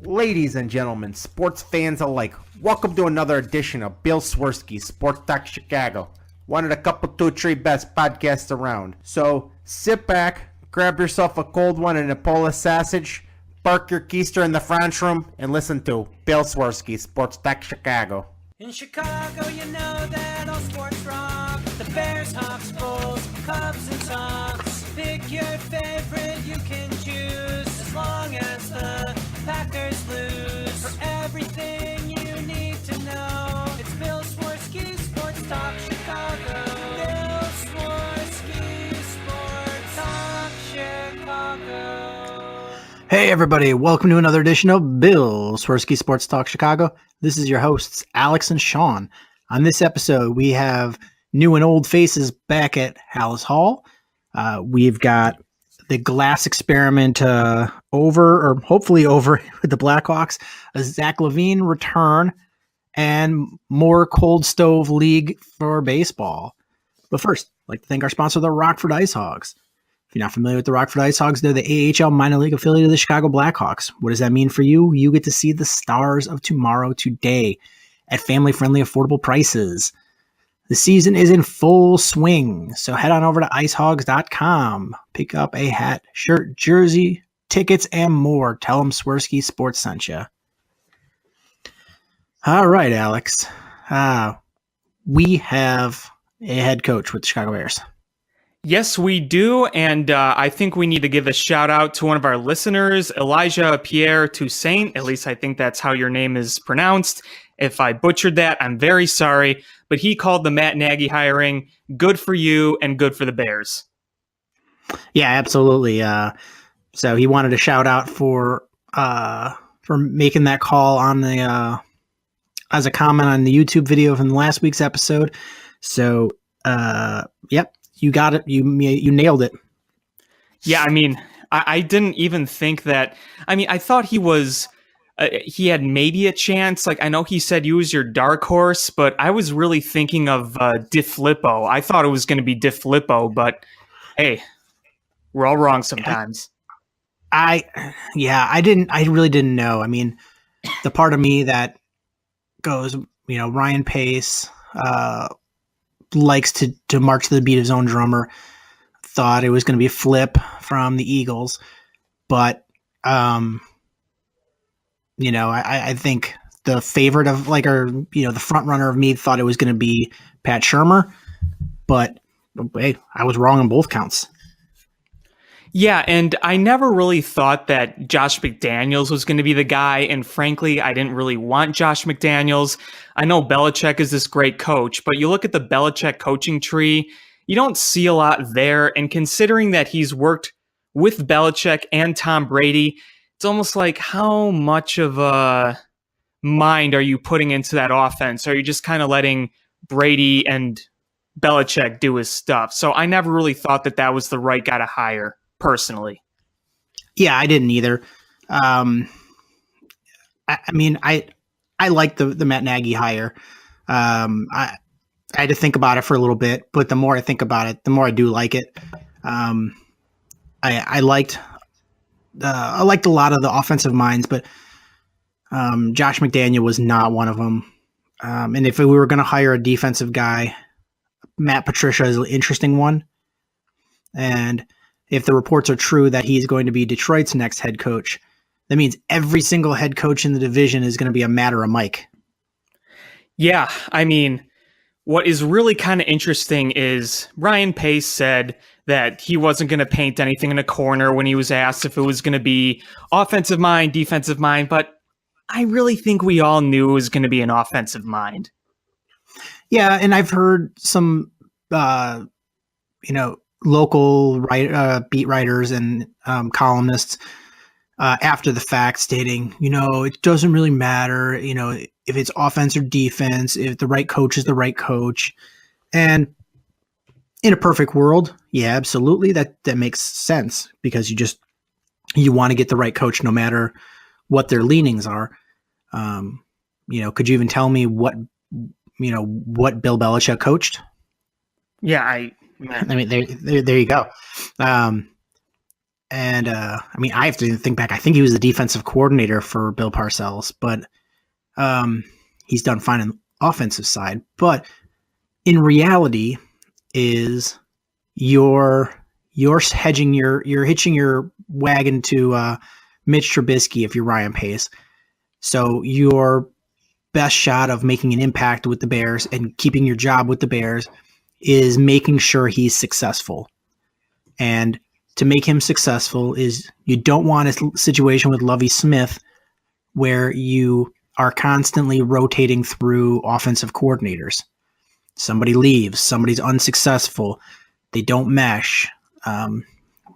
Ladies and gentlemen, sports fans alike, welcome to another edition of Bill Swerski Sports Talk Chicago, one of the couple, two, three best podcasts around. So sit back, grab yourself a cold one and a Polish sausage, park your keister in the French room, and listen to Bill Swerski Sports Talk Chicago. In Chicago, you know that all sports rock. The Bears, Hawks, Bulls, Cubs, and Sox. Pick your favorite, you can choose. As long as the Packers lose. For everything you need to know, it's Bill Swerski Sports Talk Chicago. Bill Swerski Sports Talk Chicago. Hey everybody, welcome to another edition of Bill Swerski Sports Talk Chicago. This is your hosts, Alex and Sean. On this episode, we have new and old faces back at Hallis Hall. We've got the glass experiment hopefully over with the Blackhawks, a Zach LaVine return, and more cold stove league for baseball. But first, I'd like to thank our sponsor, the Rockford Ice Hogs. If you're not familiar with the Rockford Ice Hogs, they're the AHL minor league affiliate of the Chicago Blackhawks. What does that mean for you? You get to see the stars of tomorrow today at family-friendly, affordable prices. The season is in full swing, so head on over to icehogs.com. Pick up a hat, shirt, jersey, tickets, and more. Tell them Swerski Sports sent you. All right, Alex. We have a head coach with the Chicago Bears. Yes, we do, and I think we need to give a shout-out to one of our listeners, Elijah Pierre Toussaint. At least I think that's how your name is pronounced. If I butchered that, I'm very sorry, but he called the Matt Nagy hiring good for you and good for the Bears. Yeah, absolutely. So he wanted a shout-out for making that call on the as a comment on the YouTube video from last week's episode. So, yep. You got it. You nailed it. Yeah, I mean, I didn't even think that. I mean, I thought he was. He had maybe a chance. Like, I know he said you was your dark horse, but I was really thinking of DiFilippo. I thought it was going to be DiFilippo, but hey, we're all wrong sometimes. I really didn't know. I mean, the part of me that goes, Ryan Pace, likes to march to the beat of his own drummer, thought it was going to be a flip from the Eagles, but I think the favorite of the front runner of me thought it was going to be Pat Shurmur, but hey, I was wrong on both counts. Yeah, and I never really thought that Josh McDaniels was going to be the guy, and frankly, I didn't really want Josh McDaniels. I know Belichick is this great coach, but you look at the Belichick coaching tree, you don't see a lot there, and considering that he's worked with Belichick and Tom Brady, it's almost like how much of a mind are you putting into that offense? Are you just kind of letting Brady and Belichick do his stuff? So I never really thought that was the right guy to hire. Personally. Yeah, I didn't either. I like the Matt Nagy hire. I had to think about it for a little bit, but the more I think about it, the more I do like it. I liked a lot of the offensive minds, but Josh McDaniel was not one of them. And if we were going to hire a defensive guy, Matt Patricia is an interesting one. And if the reports are true that he's going to be Detroit's next head coach, that means every single head coach in the division is going to be a Matt or a Mike. Yeah, I mean, what is really kind of interesting is Ryan Pace said that he wasn't going to paint anything in a corner when he was asked if it was going to be offensive mind, defensive mind, but I really think we all knew it was going to be an offensive mind. Yeah, and I've heard some, local beat writers and columnists after the fact stating, it doesn't really matter, if it's offense or defense, if the right coach is the right coach. And in a perfect world, yeah, absolutely, that makes sense because you want to get the right coach no matter what their leanings are. Could you even tell me what Bill Belichick coached? Yeah, I mean, there you go. And I mean, I have to think back. I think he was the defensive coordinator for Bill Parcells, but he's done fine on the offensive side. But in reality, is you're hitching your wagon to Mitch Trubisky if you're Ryan Pace. So your best shot of making an impact with the Bears and keeping your job with the Bears is making sure he's successful. And to make him successful is you don't want a situation with Lovie Smith where you are constantly rotating through offensive coordinators. Somebody leaves, somebody's unsuccessful, they don't mesh,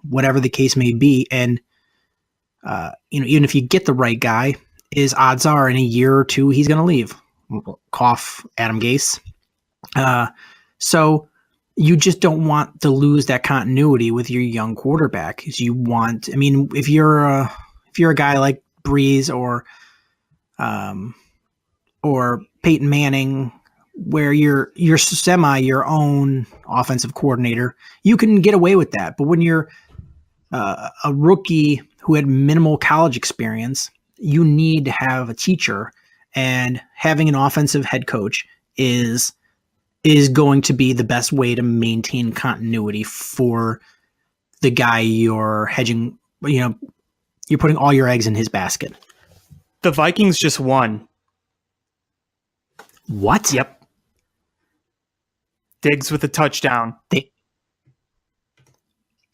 whatever the case may be. And, even if you get the right guy, odds are in a year or two, he's going to leave. Cough, Adam Gase. So you just don't want to lose that continuity with your young quarterback. If you're a guy like Breeze or Peyton Manning, where you're your own offensive coordinator, you can get away with that. But when you're a rookie who had minimal college experience, you need to have a teacher, and having an offensive head coach is going to be the best way to maintain continuity for the guy you're hedging. You're putting all your eggs in his basket. The Vikings just won. What? Yep. Diggs with a touchdown.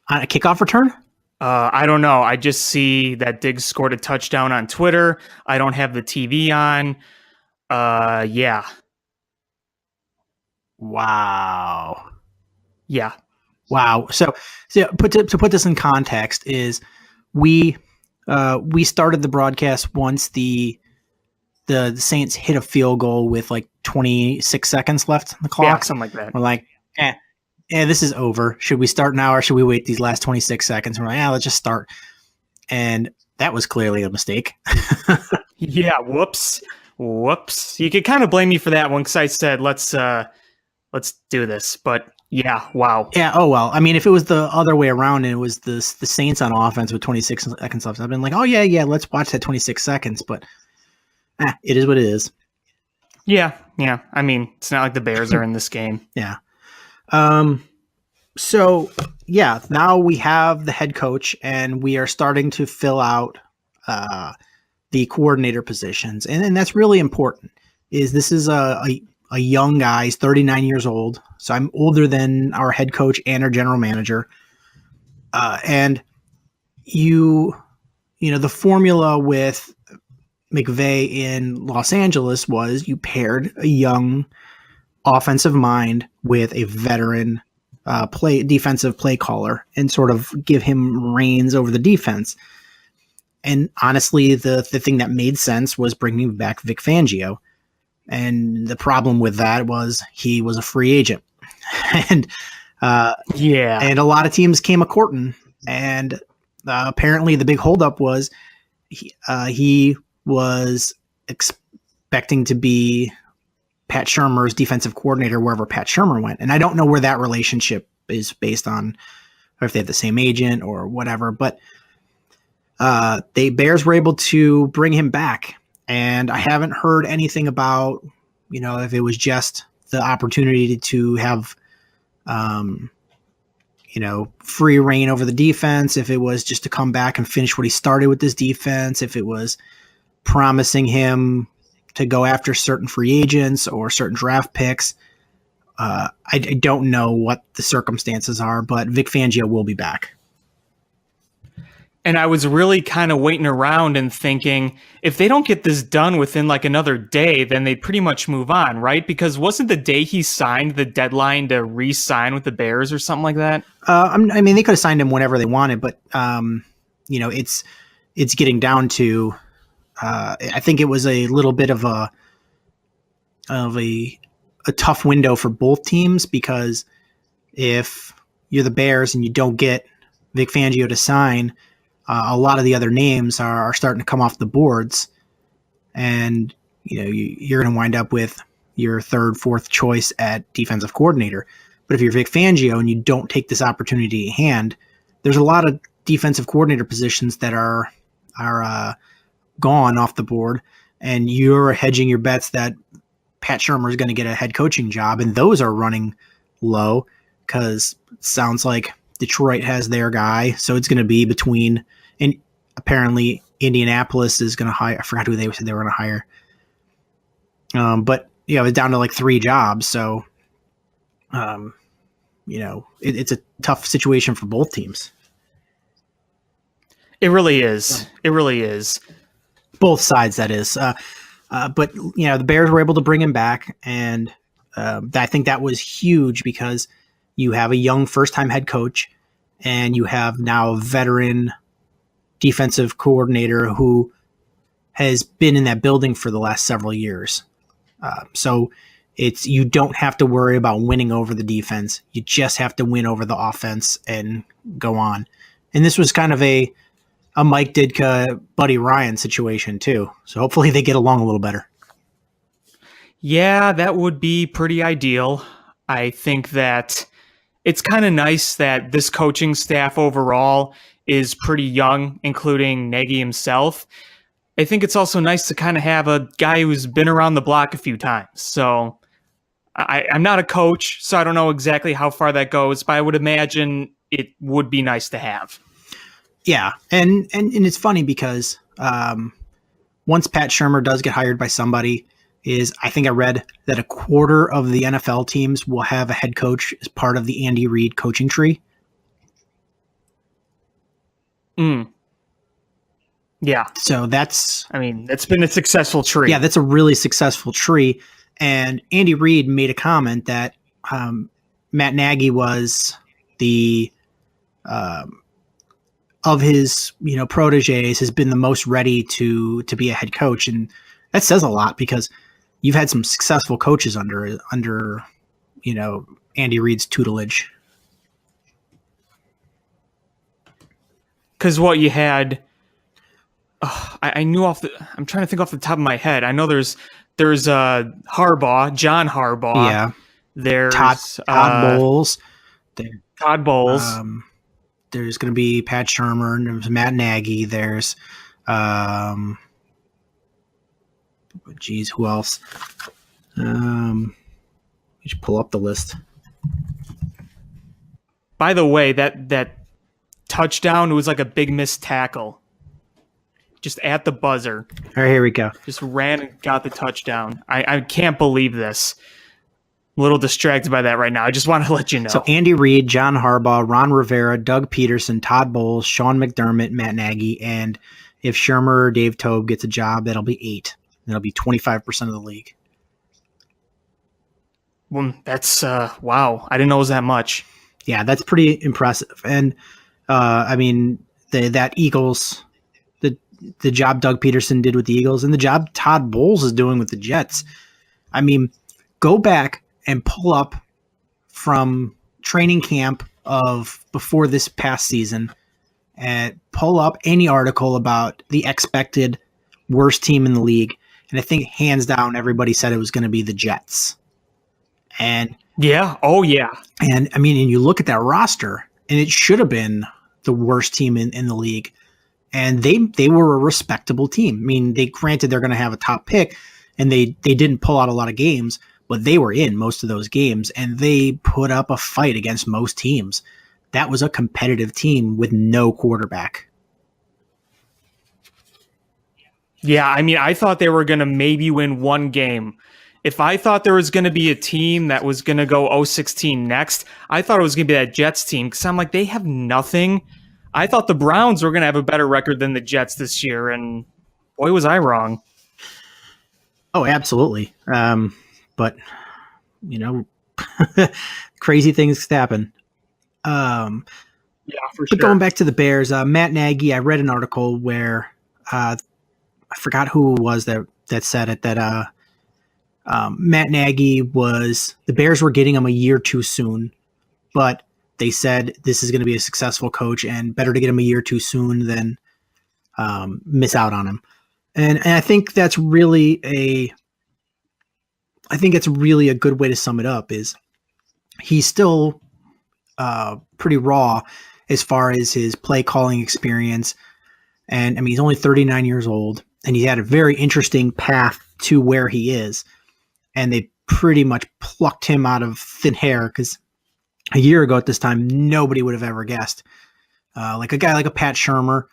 On a kickoff return? I don't know. I just see that Diggs scored a touchdown on Twitter. I don't have the TV on. Yeah. Wow. Yeah. Wow. So to put this in context is we started the broadcast once the Saints hit a field goal with like 26 seconds left on the clock. Yeah, something like that. We're like, this is over. Should we start now or should we wait these last 26 seconds? We're like, let's just start. And that was clearly a mistake. Yeah. Whoops. You could kind of blame me for that one because I said let's do this. But yeah, wow. Yeah. Oh well. I mean, if it was the other way around and it was the Saints on offense with 26 seconds left, I've been like, oh yeah, let's watch that 26 seconds. But it is what it is. Yeah. I mean, it's not like the Bears are in this game. Yeah. So yeah, now we have the head coach and we are starting to fill out the coordinator positions, and that's really important. This is a young guy. He's 39 years old, so I'm older than our head coach and our general manager. And the formula with McVay in Los Angeles was you paired a young offensive mind with a veteran defensive play caller and sort of give him reins over the defense. And honestly, the thing that made sense was bringing back Vic Fangio. And the problem with that was he was a free agent. And and a lot of teams came a-courting. And apparently the big holdup was he was expecting to be Pat Shurmur's defensive coordinator wherever Pat Shurmur went. And I don't know where that relationship is based on, or if they have the same agent or whatever, but Bears were able to bring him back. And I haven't heard anything about, if it was just the opportunity to have, free reign over the defense, if it was just to come back and finish what he started with this defense, if it was promising him to go after certain free agents or certain draft picks. I don't know what the circumstances are, but Vic Fangio will be back. And I was really kind of waiting around and thinking, if they don't get this done within like another day, then they pretty much move on, right? Because wasn't the day he signed the deadline to re-sign with the Bears or something like that? They could have signed him whenever they wanted, but it's getting down to. I think it was a little bit of a tough window for both teams, because if you're the Bears and you don't get Vic Fangio to sign, a lot of the other names are starting to come off the boards, and you're going to wind up with your third, fourth choice at defensive coordinator. But if you're Vic Fangio and you don't take this opportunity at hand, there's a lot of defensive coordinator positions that are gone off the board, and you're hedging your bets that Pat Shurmur is going to get a head coaching job, and those are running low because it sounds like Detroit has their guy, so it's going to be between, and apparently Indianapolis is going to hire. I forgot who they said they were going to hire, but it's down to like 3 jobs, so it's a tough situation for both teams. It really is. It really is. Both sides, that is. But the Bears were able to bring him back, and I think that was huge because you have a young first-time head coach, and you have now a veteran defensive coordinator who has been in that building for the last several years. So you don't have to worry about winning over the defense. You just have to win over the offense and go on. And this was kind of a Mike Ditka, Buddy Ryan situation too. So hopefully they get along a little better. Yeah, that would be pretty ideal. I think that it's kind of nice that this coaching staff overall is pretty young, including Nagy himself. I think it's also nice to kind of have a guy who's been around the block a few times. So I'm not a coach, so I don't know exactly how far that goes, but I would imagine it would be nice to have. Yeah, and it's funny because once Pat Shurmur does get hired by somebody, I think I read that a quarter of the NFL teams will have a head coach as part of the Andy Reid coaching tree. Yeah. So that's been a successful tree. Yeah, that's a really successful tree. And Andy Reid made a comment that Matt Nagy was the of his proteges has been the most ready to be a head coach, and that says a lot because you've had some successful coaches under Andy Reid's tutelage. Because what you had, I knew I'm trying to think off the top of my head. I know there's Harbaugh, John Harbaugh. Yeah. There's Todd Bowles. Todd Bowles. There's going to be Pat Shurmur, and there's Matt Nagy. There's, who else? We should pull up the list. By the way, that touchdown was like a big missed tackle. Just at the buzzer. All right, here we go. Just ran and got the touchdown. I can't believe this. A little distracted by that right now. I just want to let you know. So Andy Reid, John Harbaugh, Ron Rivera, Doug Peterson, Todd Bowles, Sean McDermott, Matt Nagy, and if Shurmur or Dave Toub gets a job, that'll be 8. That'll be 25% of the league. Well, that's wow. I didn't know it was that much. Yeah, that's pretty impressive. And that Eagles, the job Doug Peterson did with the Eagles, and the job Todd Bowles is doing with the Jets. I mean, go back and pull up from training camp of before this past season and pull up any article about the expected worst team in the league. And I think hands down, everybody said it was going to be the Jets. And yeah. Oh yeah. And and you look at that roster and it should have been the worst team in the league. And they were a respectable team. I mean, granted they're going to have a top pick and they didn't pull out a lot of games, but they were in most of those games, and they put up a fight against most teams. That was a competitive team with no quarterback. Yeah, I thought they were going to maybe win one game. If I thought there was going to be a team that was going to go 0-16 next, I thought it was going to be that Jets team because I'm like, they have nothing. I thought the Browns were going to have a better record than the Jets this year, and boy, was I wrong. Oh, absolutely. But, crazy things happen. Yeah, for sure. But going back to the Bears, Matt Nagy, I read an article where I forgot who it was that said it, that Matt Nagy the Bears were getting him a year too soon, but they said this is going to be a successful coach and better to get him a year too soon than miss out on him. And I think that's really a good way to sum it up. Is he's still pretty raw, as far as his play calling experience. And I mean, he's only 39 years old, and he had a very interesting path to where he is. And they pretty much plucked him out of thin air, because a year ago at this time, nobody would have ever guessed. Like a guy like a Pat Shurmur,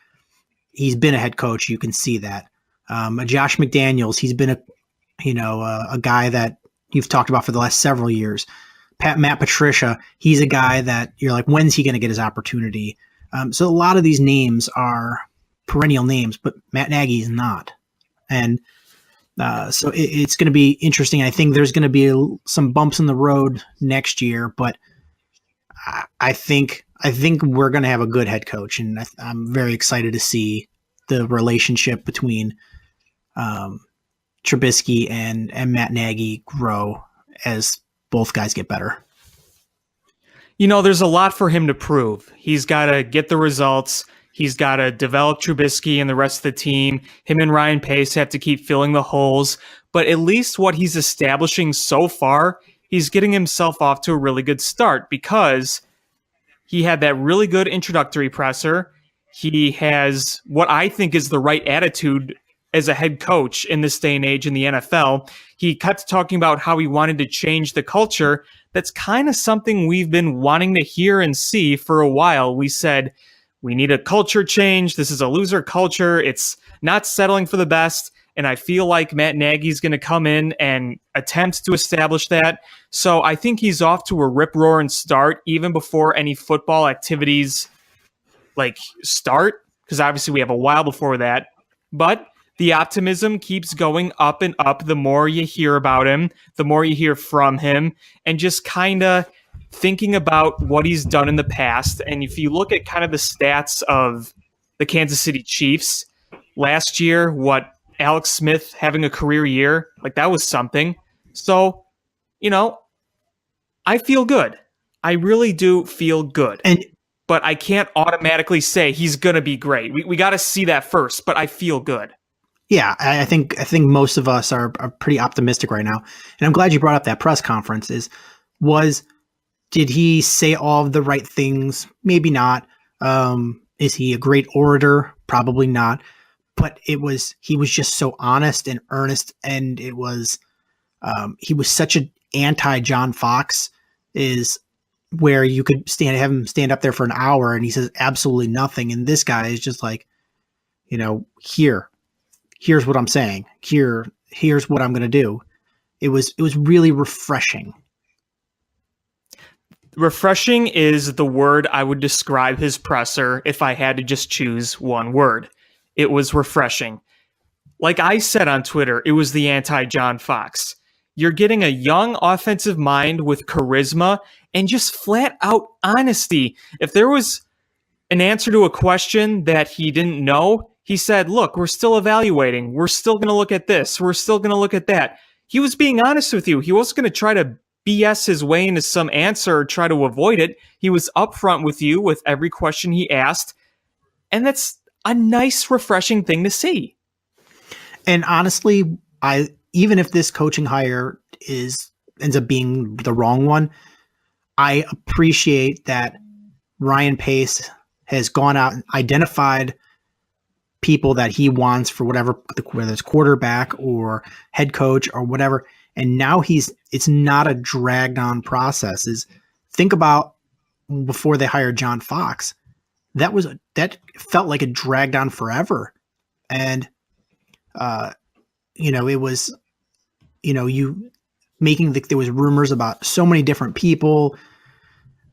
he's been a head coach. You can see that. Josh McDaniels, he's been a guy that you've talked about for the last several years. Matt Patricia, he's a guy that you're like, when's he going to get his opportunity? So a lot of these names are perennial names, but Matt Nagy is not. And so it's going to be interesting. I think there's going to be some bumps in the road next year, but I think we're going to have a good head coach, and I'm very excited to see the relationship between Trubisky and Matt Nagy grow as both guys get better. There's a lot for him to prove. He's got to get the results. He's got to develop Trubisky and the rest of the team. Him and Ryan Pace have to keep filling the holes. But at least what he's establishing so far, he's getting himself off to a really good start, because he had that really good introductory presser. He has what I think is the right attitude as a head coach in this day and age in the NFL. He kept talking about how he wanted to change the culture. That's kind of something we've been wanting to hear and see for a while. We said, we need a culture change. This is a loser culture. It's not settling for the best. And I feel like Matt Nagy's going to come in and attempt to establish that. So I think he's off to a rip-roaring start even before any football activities start, because obviously we have a while before that. But the optimism keeps going up and up the more you hear about him, the more you hear from him, and just kind of thinking about what he's done in the past. And if you look at kind of the stats of the Kansas City Chiefs last year, Alex Smith having a career year, that was something. So, I feel good. I really do feel good. But I can't automatically say he's going to be great. We got to see that first, but I feel good. Yeah, I think most of us are pretty optimistic right now. And I'm glad you brought up that press conference. Did he say all of the right things? Maybe not. Is he a great orator? Probably not. But he was just so honest and earnest, and he was such an anti-John Fox, is where you could have him stand up there for an hour and he says absolutely nothing. And this guy is just like, here's what I'm saying. Here's what I'm going to do. It was really refreshing. Refreshing is the word I would describe his presser if I had to just choose one word. It was refreshing. Like I said on Twitter, it was the anti-John Fox. You're getting a young offensive mind with charisma and just flat out honesty. If there was an answer to a question that he didn't know, he said, look, we're still evaluating. We're still going to look at this. We're still going to look at that. He was being honest with you. He wasn't going to try to BS his way into some answer or try to avoid it. He was upfront with you with every question he asked. And that's a nice, refreshing thing to see. And honestly, even if this coaching hire ends up being the wrong one, I appreciate that Ryan Pace has gone out and identified people that he wants for whether it's quarterback or head coach or whatever. And now it's not a dragged on process. Think about before they hired John Fox, that felt like it dragged on forever. And, it was, you making there was rumors about so many different people,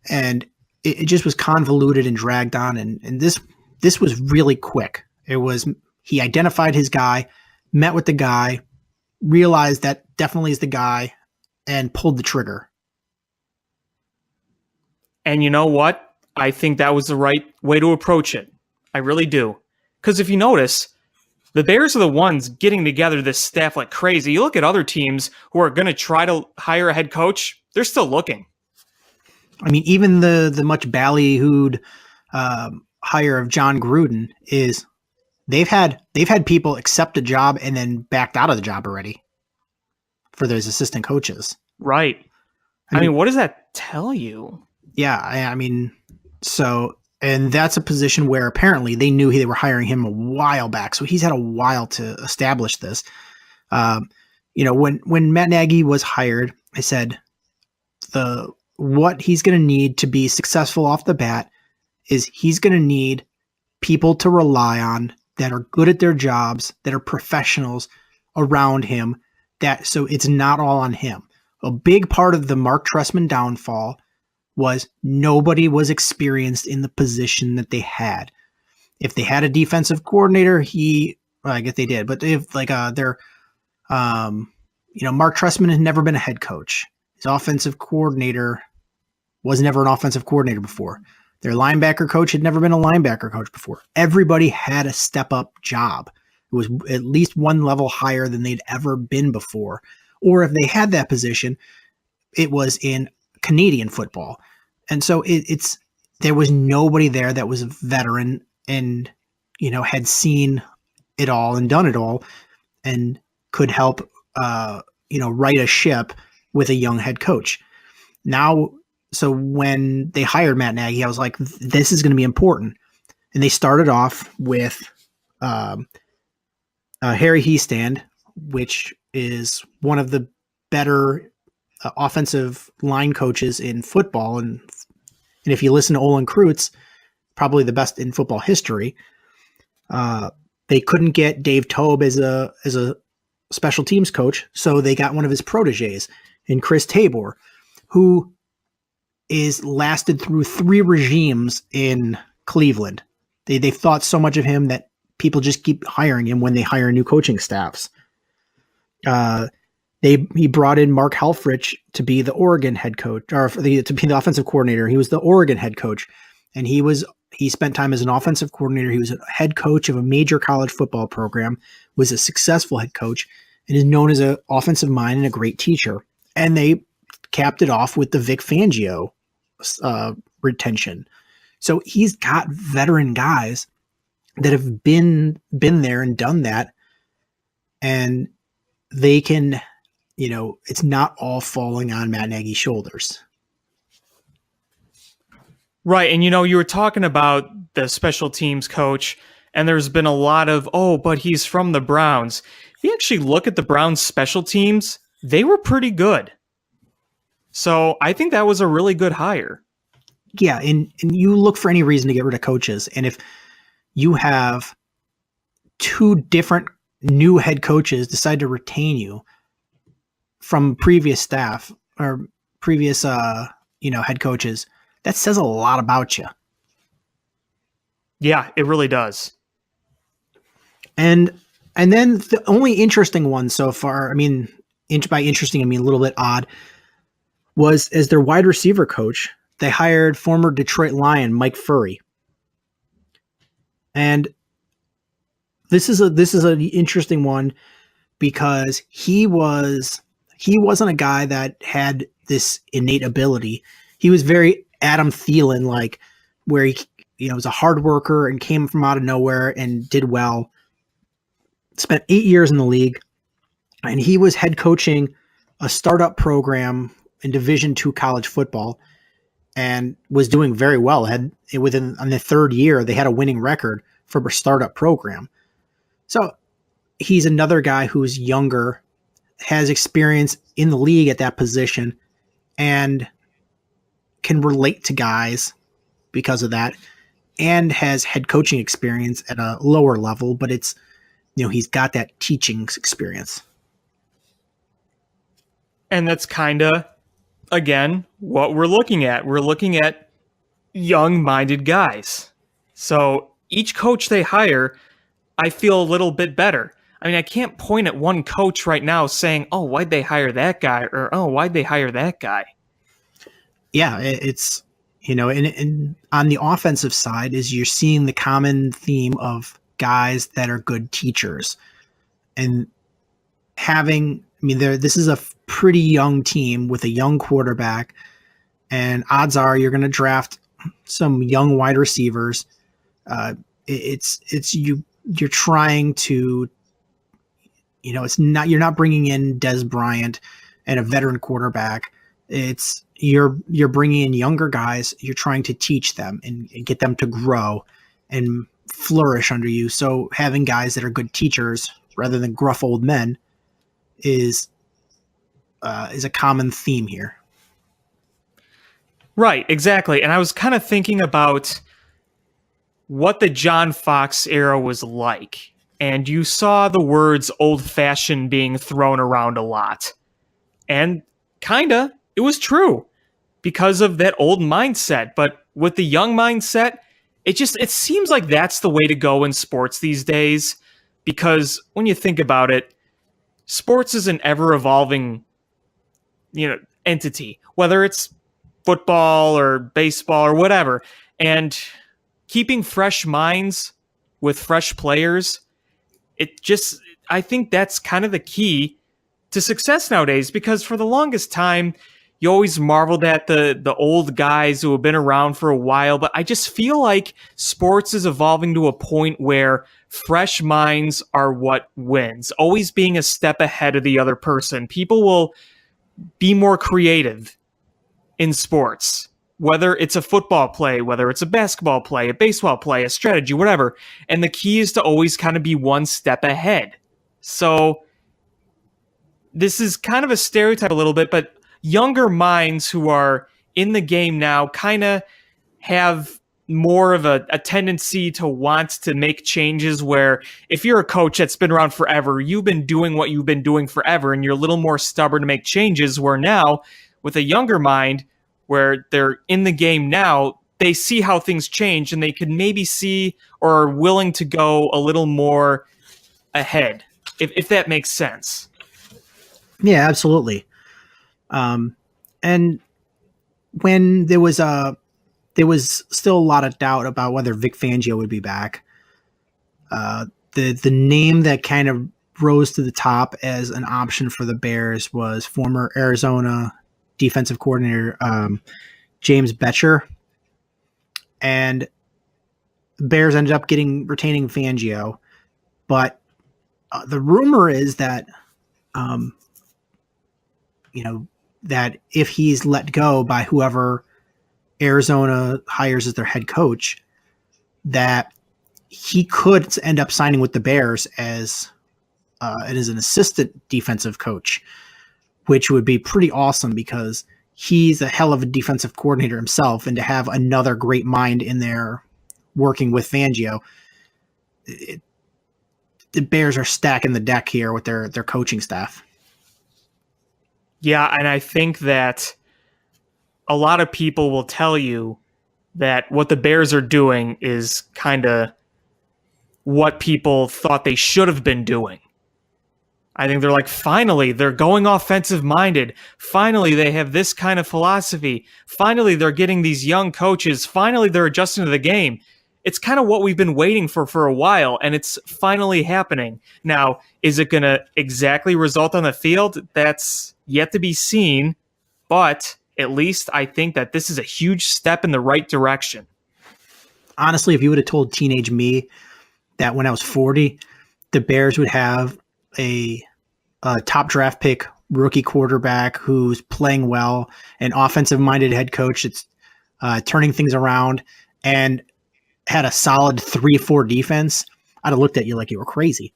and it just was convoluted and dragged on. And this was really quick. It was, he identified his guy, met with the guy, realized that definitely is the guy, and pulled the trigger. And you know what? I think that was the right way to approach it. I really do. Because if you notice, the Bears are the ones getting together this staff like crazy. You look at other teams who are going to try to hire a head coach, they're still looking. I mean, even the much ballyhooed hire of John Gruden is they've had people accept a job and then backed out of the job already for those assistant coaches. Right. I mean, what does that tell you? Yeah, I mean, so And that's a position where apparently they knew they were hiring him a while back. So he's had a while to establish this. When Matt Nagy was hired, I said what he's going to need to be successful off the bat is he's going to need people to rely on that are good at their jobs, that are professionals around him, so it's not all on him. A big part of the Mark Trestman downfall was nobody was experienced in the position that they had. If they had a defensive coordinator, I guess they did, but if Mark Trestman has never been a head coach. His offensive coordinator was never an offensive coordinator before. Their linebacker coach had never been a linebacker coach before. Everybody had a step up job. It was at least one level higher than they'd ever been before. Or if they had that position, it was in Canadian football. And so there was nobody there that was a veteran and, had seen it all and done it all and could help, right a ship with a young head coach. Now, so when they hired Matt Nagy, I was like, this is going to be important. And they started off with Harry Hiestand, which is one of the better offensive line coaches in football. And if you listen to Olin Kreutz, probably the best in football history. They couldn't get Dave Toub as a special teams coach, so they got one of his proteges in Chris Tabor, who is lasted through 3 regimes in Cleveland. They've thought so much of him that people just keep hiring him when they hire new coaching staffs. He brought in Mark Helfrich to be the Oregon head coach, to be the offensive coordinator. He was the Oregon head coach, and he spent time as an offensive coordinator. He was a head coach of a major college football program, was a successful head coach, and is known as an offensive mind and a great teacher. And they capped it off with the Vic Fangio retention. So he's got veteran guys that have been there and done that, and they can, it's not all falling on Matt Nagy's shoulders. Right. And, you were talking about the special teams coach, and there's been a lot of, but he's from the Browns. If you actually look at the Browns special teams, they were pretty good. So I think that was a really good hire. Yeah. And you look for any reason to get rid of coaches. And if you have 2 different new head coaches decide to retain you from previous staff or previous, head coaches, that says a lot about you. Yeah, it really does. And then the only interesting one so far, by interesting, I mean a little bit odd, was as their wide receiver coach, they hired former Detroit Lion Mike Furry. And this is an interesting one because he wasn't a guy that had this innate ability. He was very Adam Thielen like, where he was a hard worker and came from out of nowhere and did well. Spent 8 years in the league, and he was head coaching a startup program in Division II college football and was doing very well. On the 3rd year, they had a winning record for a startup program. So he's another guy who's younger, has experience in the league at that position, and can relate to guys because of that, and has head coaching experience at a lower level, but it's, he's got that teaching experience. And that's kind of, again, what we're looking at. We're looking at young-minded guys. So each coach they hire, I feel a little bit better. I can't point at one coach right now saying, why'd they hire that guy? Or, why'd they hire that guy? Yeah, it's, and on the offensive side is you're seeing the common theme of guys that are good teachers. And this is a pretty young team with a young quarterback, and odds are you're going to draft some young wide receivers. You're trying to, you're not bringing in Des Bryant and a veteran quarterback It's you're bringing in younger guys. You're trying to teach them and get them to grow and flourish under you. So having guys that are good teachers rather than gruff old men is a common theme here. Right, exactly. And I was kind of thinking about what the John Fox era was like. And you saw the words old-fashioned being thrown around a lot. And kinda, it was true because of that old mindset. But with the young mindset, it seems like that's the way to go in sports these days. Because when you think about it, sports is an ever-evolving, entity. Whether it's football or baseball or whatever. And keeping fresh minds with fresh players, I think that's kind of the key to success nowadays, because for the longest time, you always marveled at the old guys who have been around for a while, but I just feel like sports is evolving to a point where fresh minds are what wins, always being a step ahead of the other person. People will be more creative in sports, whether it's a football play, whether it's a basketball play, a baseball play, a strategy, whatever. And the key is to always kind of be one step ahead. So this is kind of a stereotype a little bit, but younger minds who are in the game now kind of have more of a tendency to want to make changes, where if you're a coach that's been around forever, you've been doing what you've been doing forever, and you're a little more stubborn to make changes, where now with a younger mind, where they're in the game now, they see how things change and they could maybe see or are willing to go a little more ahead, if that makes sense. Yeah, absolutely. And when there was still a lot of doubt about whether Vic Fangio would be back, the name that kind of rose to the top as an option for the Bears was former Arizona defensive coordinator James Bettcher, and the Bears ended up retaining Fangio, but the rumor is that that if he's let go by whoever Arizona hires as their head coach, that he could end up signing with the Bears as an assistant defensive coach, which would be pretty awesome because he's a hell of a defensive coordinator himself, and to have another great mind in there working with Fangio, the Bears are stacking the deck here with their coaching staff. Yeah, and I think that a lot of people will tell you that what the Bears are doing is kind of what people thought they should have been doing. I think they're like, finally, they're going offensive minded. Finally, they have this kind of philosophy. Finally, they're getting these young coaches. Finally, they're adjusting to the game. It's kind of what we've been waiting for a while, and it's finally happening. Now, is it going to exactly result on the field? That's yet to be seen, but at least I think that this is a huge step in the right direction. Honestly, if you would have told teenage me that when I was 40, the Bears would have a top draft pick rookie quarterback who's playing well, an offensive-minded head coach that's turning things around, and had a solid 3-4 defense, I'd have looked at you like you were crazy.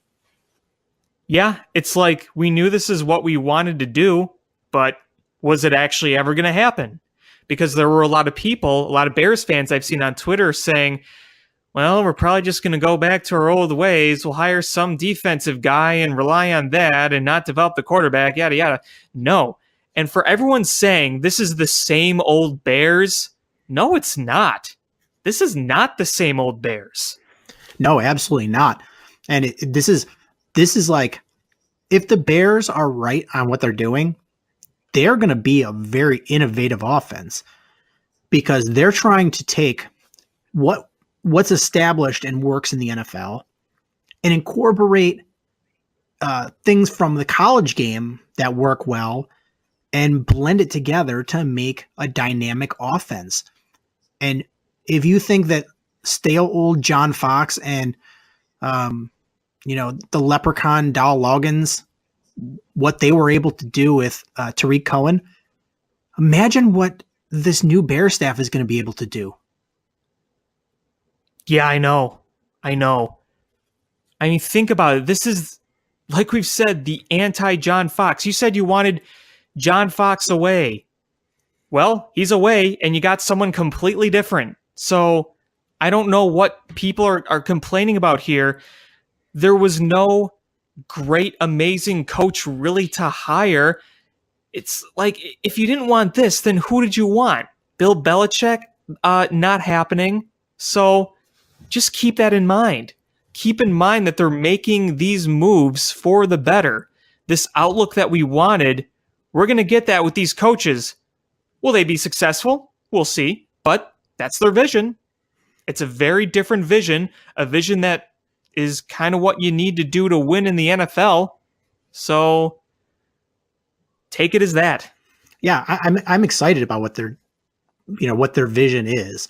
Yeah, it's like we knew this is what we wanted to do, but was it actually ever going to happen? Because there were a lot of people, a lot of Bears fans I've seen on Twitter saying, well, we're probably just going to go back to our old ways. We'll hire some defensive guy and rely on that and not develop the quarterback, yada, yada. No. And for everyone saying this is the same old Bears, no, it's not. This is not the same old Bears. No, absolutely not. And this is like, if the Bears are right on what they're doing, they're going to be a very innovative offense, because they're trying to take what's established and works in the NFL and incorporate things from the college game that work well and blend it together to make a dynamic offense. And if you think that stale old John Fox and the leprechaun Dow Loggins, what they were able to do with Tariq Cohen, Imagine what this new Bear staff is going to be able to do. Yeah, I know. I mean, think about it. This is, like we've said, the anti-John Fox. You said you wanted John Fox away. Well, he's away, and you got someone completely different. So I don't know what people are complaining about here. There was no great, amazing coach really to hire. It's like, if you didn't want this, then who did you want? Bill Belichick? Not happening. So just keep that in mind. Keep in mind that they're making these moves for the better. This outlook that we wanted, we're going to get that with these coaches. Will they be successful? We'll see. But that's their vision. It's a very different vision, a vision that is kind of what you need to do to win in the NFL. So take it as that. Yeah, I'm excited about what their vision is.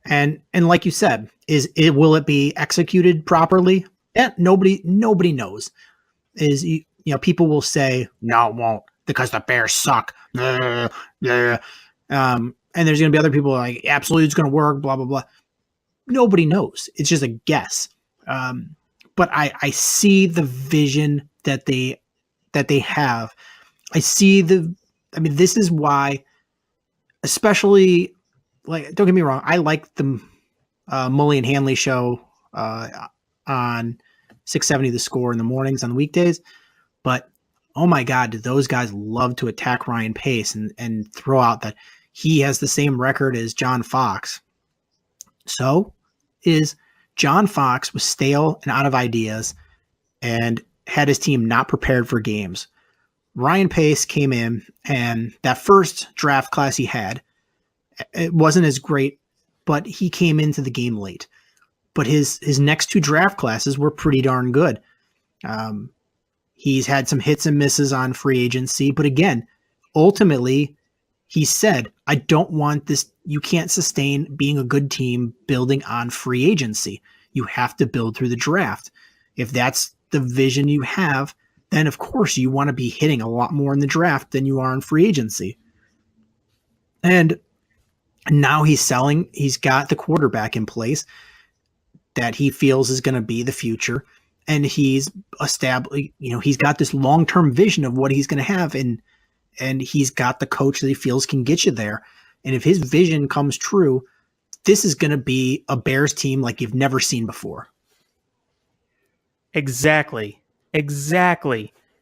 And like you said, will it be executed properly? Yeah, nobody knows. People will say, no, it won't, because the Bears suck. And there's going to be other people like, absolutely, it's going to work, blah, blah, blah. Nobody knows. It's just a guess. But I see the vision that they have. This is why, especially, like, don't get me wrong, I like the Mully and Hanley show on 670 The Score in the mornings on the weekdays, but oh my God, do those guys love to attack Ryan Pace and throw out that he has the same record as John Fox. So John Fox was stale and out of ideas and had his team not prepared for games. Ryan Pace came in, and that first draft class he had, it wasn't as great, but he came into the game late. But his next two draft classes were pretty darn good. He's had some hits and misses on free agency, but again, ultimately, he said, I don't want this. You can't sustain being a good team building on free agency. You have to build through the draft. If that's the vision you have, then of course you want to be hitting a lot more in the draft than you are in free agency. And now he's selling. He's got the quarterback in place that he feels is going to be the future. And he's established, he's got this long-term vision of what he's going to have. And he's got the coach that he feels can get you there. And if his vision comes true, this is going to be a Bears team like you've never seen before. Exactly.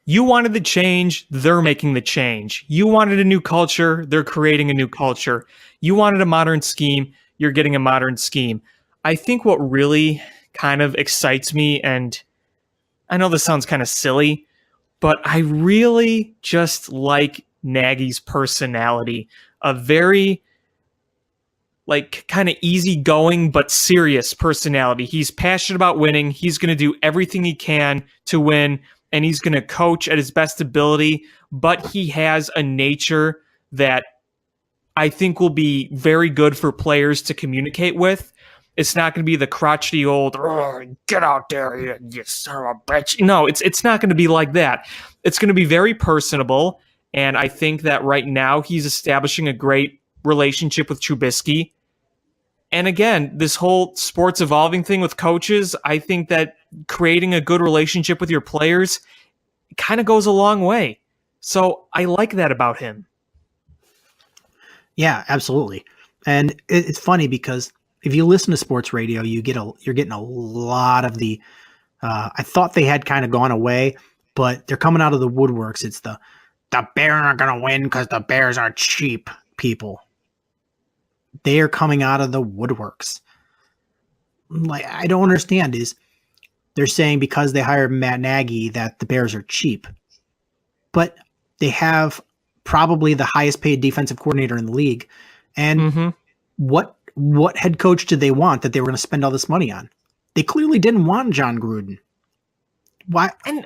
You wanted the change, they're making the change. You wanted a new culture, they're creating a new culture. You wanted a modern scheme, you're getting a modern scheme. I think what really kind of excites me, and I know this sounds kind of silly, but I really just like Nagy's personality. A very, kind of easygoing but serious personality. He's passionate about winning. He's going to do everything he can to win, and he's going to coach at his best ability, but he has a nature that I think will be very good for players to communicate with. It's not going to be the crotchety old, get out there, you son of a bitch. No, it's not going to be like that. It's going to be very personable, and I think that right now he's establishing a great relationship with Trubisky. And again, this whole sports evolving thing with coaches, I think that creating a good relationship with your players kind of goes a long way. So I like that about him. Yeah, absolutely. And it's funny because if you listen to sports radio, you're getting a lot of the, I thought they had kind of gone away, but they're coming out of the woodworks. It's the Bears are going to win because the Bears are cheap people. They are coming out of the woodworks. Like, I don't understand is they're saying because they hired Matt Nagy that the Bears are cheap, but they have probably the highest paid defensive coordinator in the league. And what head coach did they want that they were going to spend all this money on? They clearly didn't want John Gruden. Why? And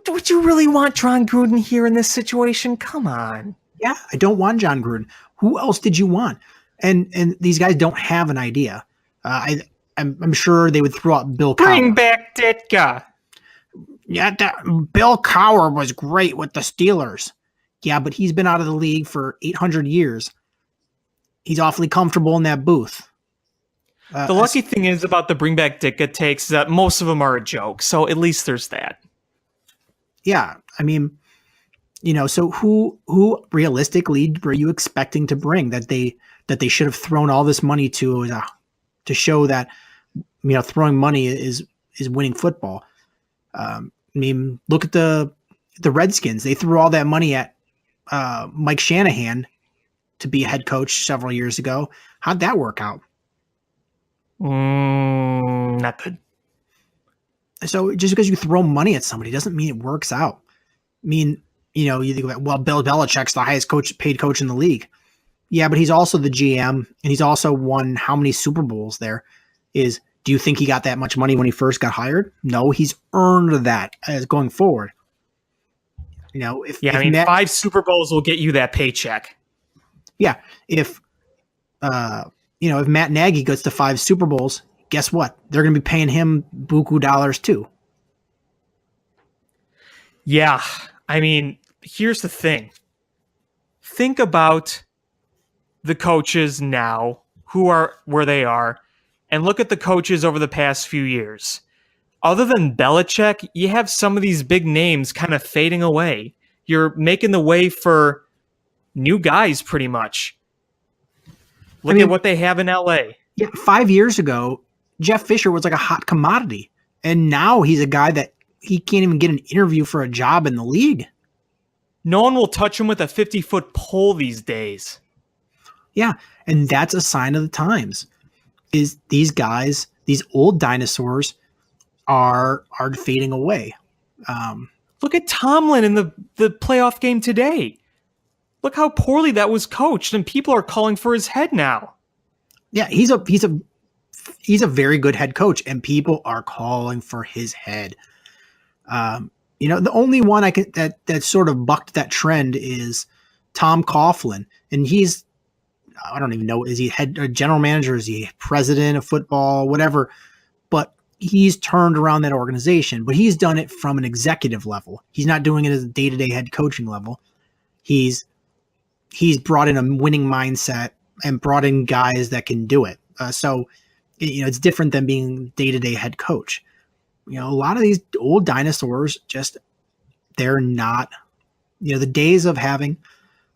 would you really want John Gruden here in this situation? Come on. Yeah, I don't want John Gruden. Who else did you want? And these guys don't have an idea. I'm sure they would throw out Bill Cowher. Bring back Ditka. Yeah, Bill Cowher was great with the Steelers. Yeah, but he's been out of the league for 800 years. He's awfully comfortable in that booth. The lucky thing is about the bring back Ditka takes is that most of them are a joke. So at least there's that. Yeah, I mean, so who realistically were you expecting to bring that they should have thrown all this money to show that throwing money is winning football? I mean, look at the Redskins. They threw all that money at Mike Shanahan to be a head coach several years ago. How'd that work out? Not good. So just because you throw money at somebody doesn't mean it works out. I mean, you think about, Bill Belichick's the highest paid coach in the league. Yeah, but he's also the GM, and he's also won how many Super Bowls there. Do you think he got that much money when he first got hired? No, he's earned that as going forward. If 5 Super Bowls will get you that paycheck. Yeah, if Matt Nagy gets to 5 Super Bowls, guess what? They're going to be paying him buku dollars too. Yeah, I mean, here's the thing. Think about the coaches now who are where they are, and look at the coaches over the past few years. Other than Belichick, you have some of these big names kind of fading away. You're making the way for new guys pretty much. Look at what they have in LA. Yeah, 5 years ago, Jeff Fisher was like a hot commodity. And now he's a guy that he can't even get an interview for a job in the league. No one will touch him with a 50-foot pole these days. Yeah, and that's a sign of the times. Is these guys, these old dinosaurs, are fading away. Look at Tomlin in the playoff game today. Look how poorly that was coached, and people are calling for his head now. Yeah, he's a very good head coach, and people are calling for his head. The only one that sort of bucked that trend is Tom Coughlin, and I don't even know, is he head or general manager? Is he president of football? Whatever. But he's turned around that organization, but he's done it from an executive level. He's not doing it as a day-to-day head coaching level. He's brought in a winning mindset and brought in guys that can do it. So it's different than being day-to-day head coach. A lot of these old dinosaurs they're not, the days of having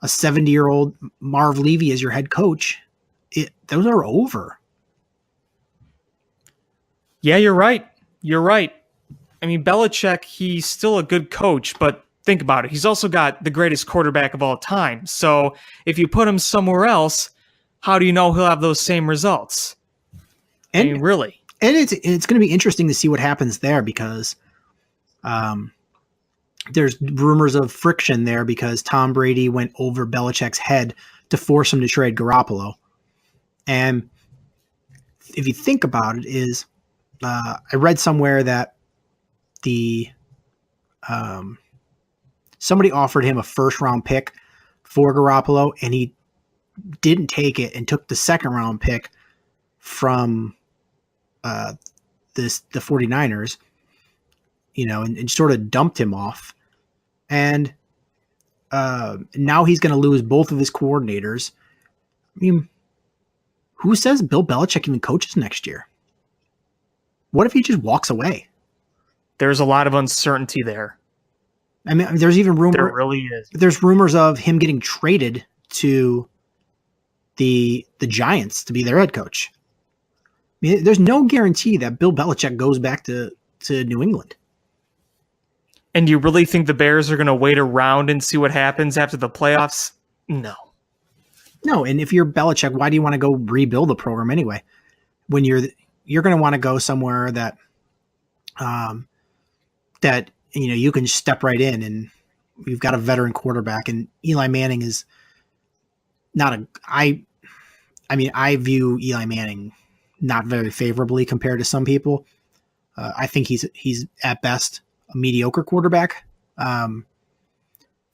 a 70-year-old Marv Levy as your head coach, those are over. Yeah, you're right. You're right. I mean, Belichick, he's still a good coach, but think about it. He's also got the greatest quarterback of all time. So if you put him somewhere else, how do you know he'll have those same results? And I mean, really. And it's going to be interesting to see what happens there because there's rumors of friction there because Tom Brady went over Belichick's head to force him to trade Garoppolo. And if you think about it, I read somewhere that somebody offered him a first-round pick for Garoppolo, and he didn't take it and took the second-round pick from the 49ers, and sort of dumped him off. And now he's going to lose both of his coordinators. I mean, who says Bill Belichick even coaches next year? What if he just walks away? There's a lot of uncertainty there. I mean, there's even rumors. There really is. There's rumors of him getting traded to the Giants to be their head coach. I mean, there's no guarantee that Bill Belichick goes back to New England. And you really think the Bears are going to wait around and see what happens after the playoffs? No. No, and if you're Belichick, why do you want to go rebuild the program anyway? When you're going to want to go somewhere that you can step right in, and you've got a veteran quarterback, and Eli Manning is not I view Eli Manning not very favorably compared to some people. I think he's at best a mediocre quarterback.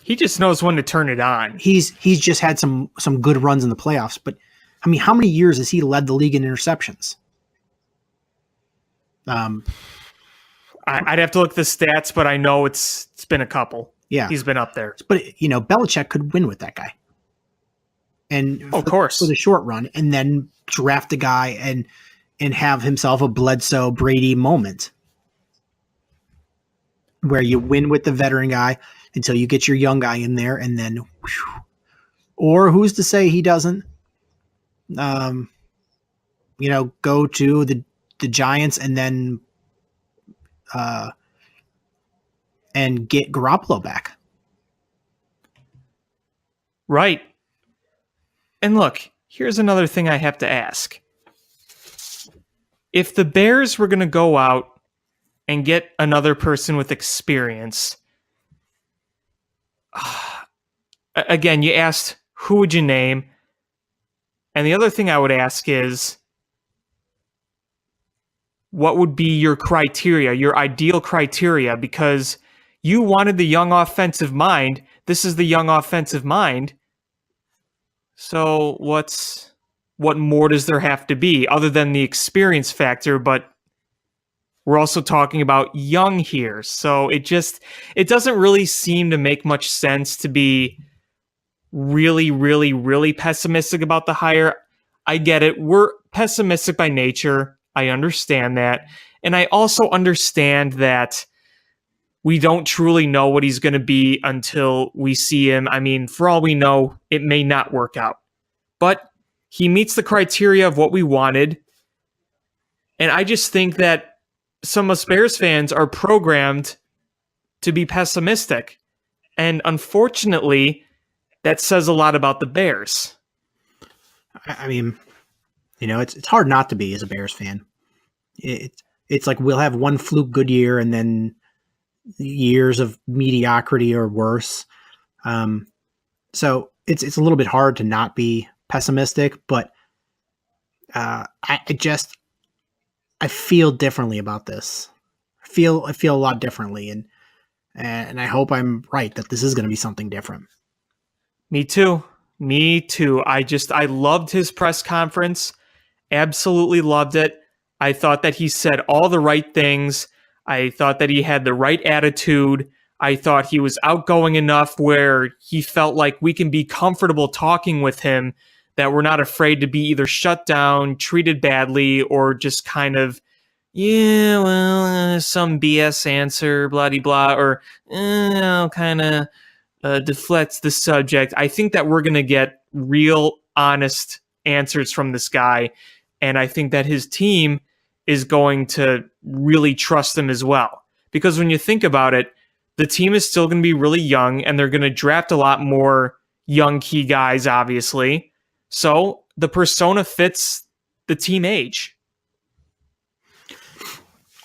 He just knows when to turn it on. He's just had some good runs in the playoffs, but I mean, how many years has he led the league in interceptions? I'd have to look at the stats, but I know it's been a couple. Yeah. he's been up there. But, Belichick could win with that guy. And Of course. for the short run, and then draft a guy and have himself a Bledsoe Brady moment where you win with the veteran guy until you get your young guy in there, and then, whew. Or who's to say he doesn't, go to the Giants and then and get Garoppolo back. Right. And look, here's another thing I have to ask. If the Bears were going to go out and get another person with experience, again, you asked, who would you name? And the other thing I would ask is, what would be your criteria, your ideal criteria? Because you wanted the young offensive mind. This is the young offensive mind. So what more does there have to be other than the experience factor? But we're also talking about young here. So it doesn't really seem to make much sense to be really, really, really pessimistic about the hire. I get it. We're pessimistic by nature. I understand that. And I also understand that we don't truly know what he's going to be until we see him. I mean, for all we know, it may not work out. But he meets the criteria of what we wanted. And I just think that some of us Bears fans are programmed to be pessimistic. And unfortunately, that says a lot about the Bears. I mean, it's hard not to be as a Bears fan. It's like we'll have one fluke good year and then years of mediocrity or worse. So it's a little bit hard to not be pessimistic, but I feel differently about this. I feel a lot differently, and I hope I'm right that this is going to be something different. Me too. I loved his press conference. Absolutely loved it. I thought that he said all the right things. I thought that he had the right attitude. I thought he was outgoing enough where he felt like we can be comfortable talking with him, that we're not afraid to be either shut down, treated badly, or just kind of, some BS answer, blah-de-blah, or kind of deflects the subject. I think that we're going to get real, honest answers from this guy, and I think that his team is going to really trust him as well. Because when you think about it, the team is still going to be really young, and they're going to draft a lot more young key guys, obviously. So the persona fits the team age.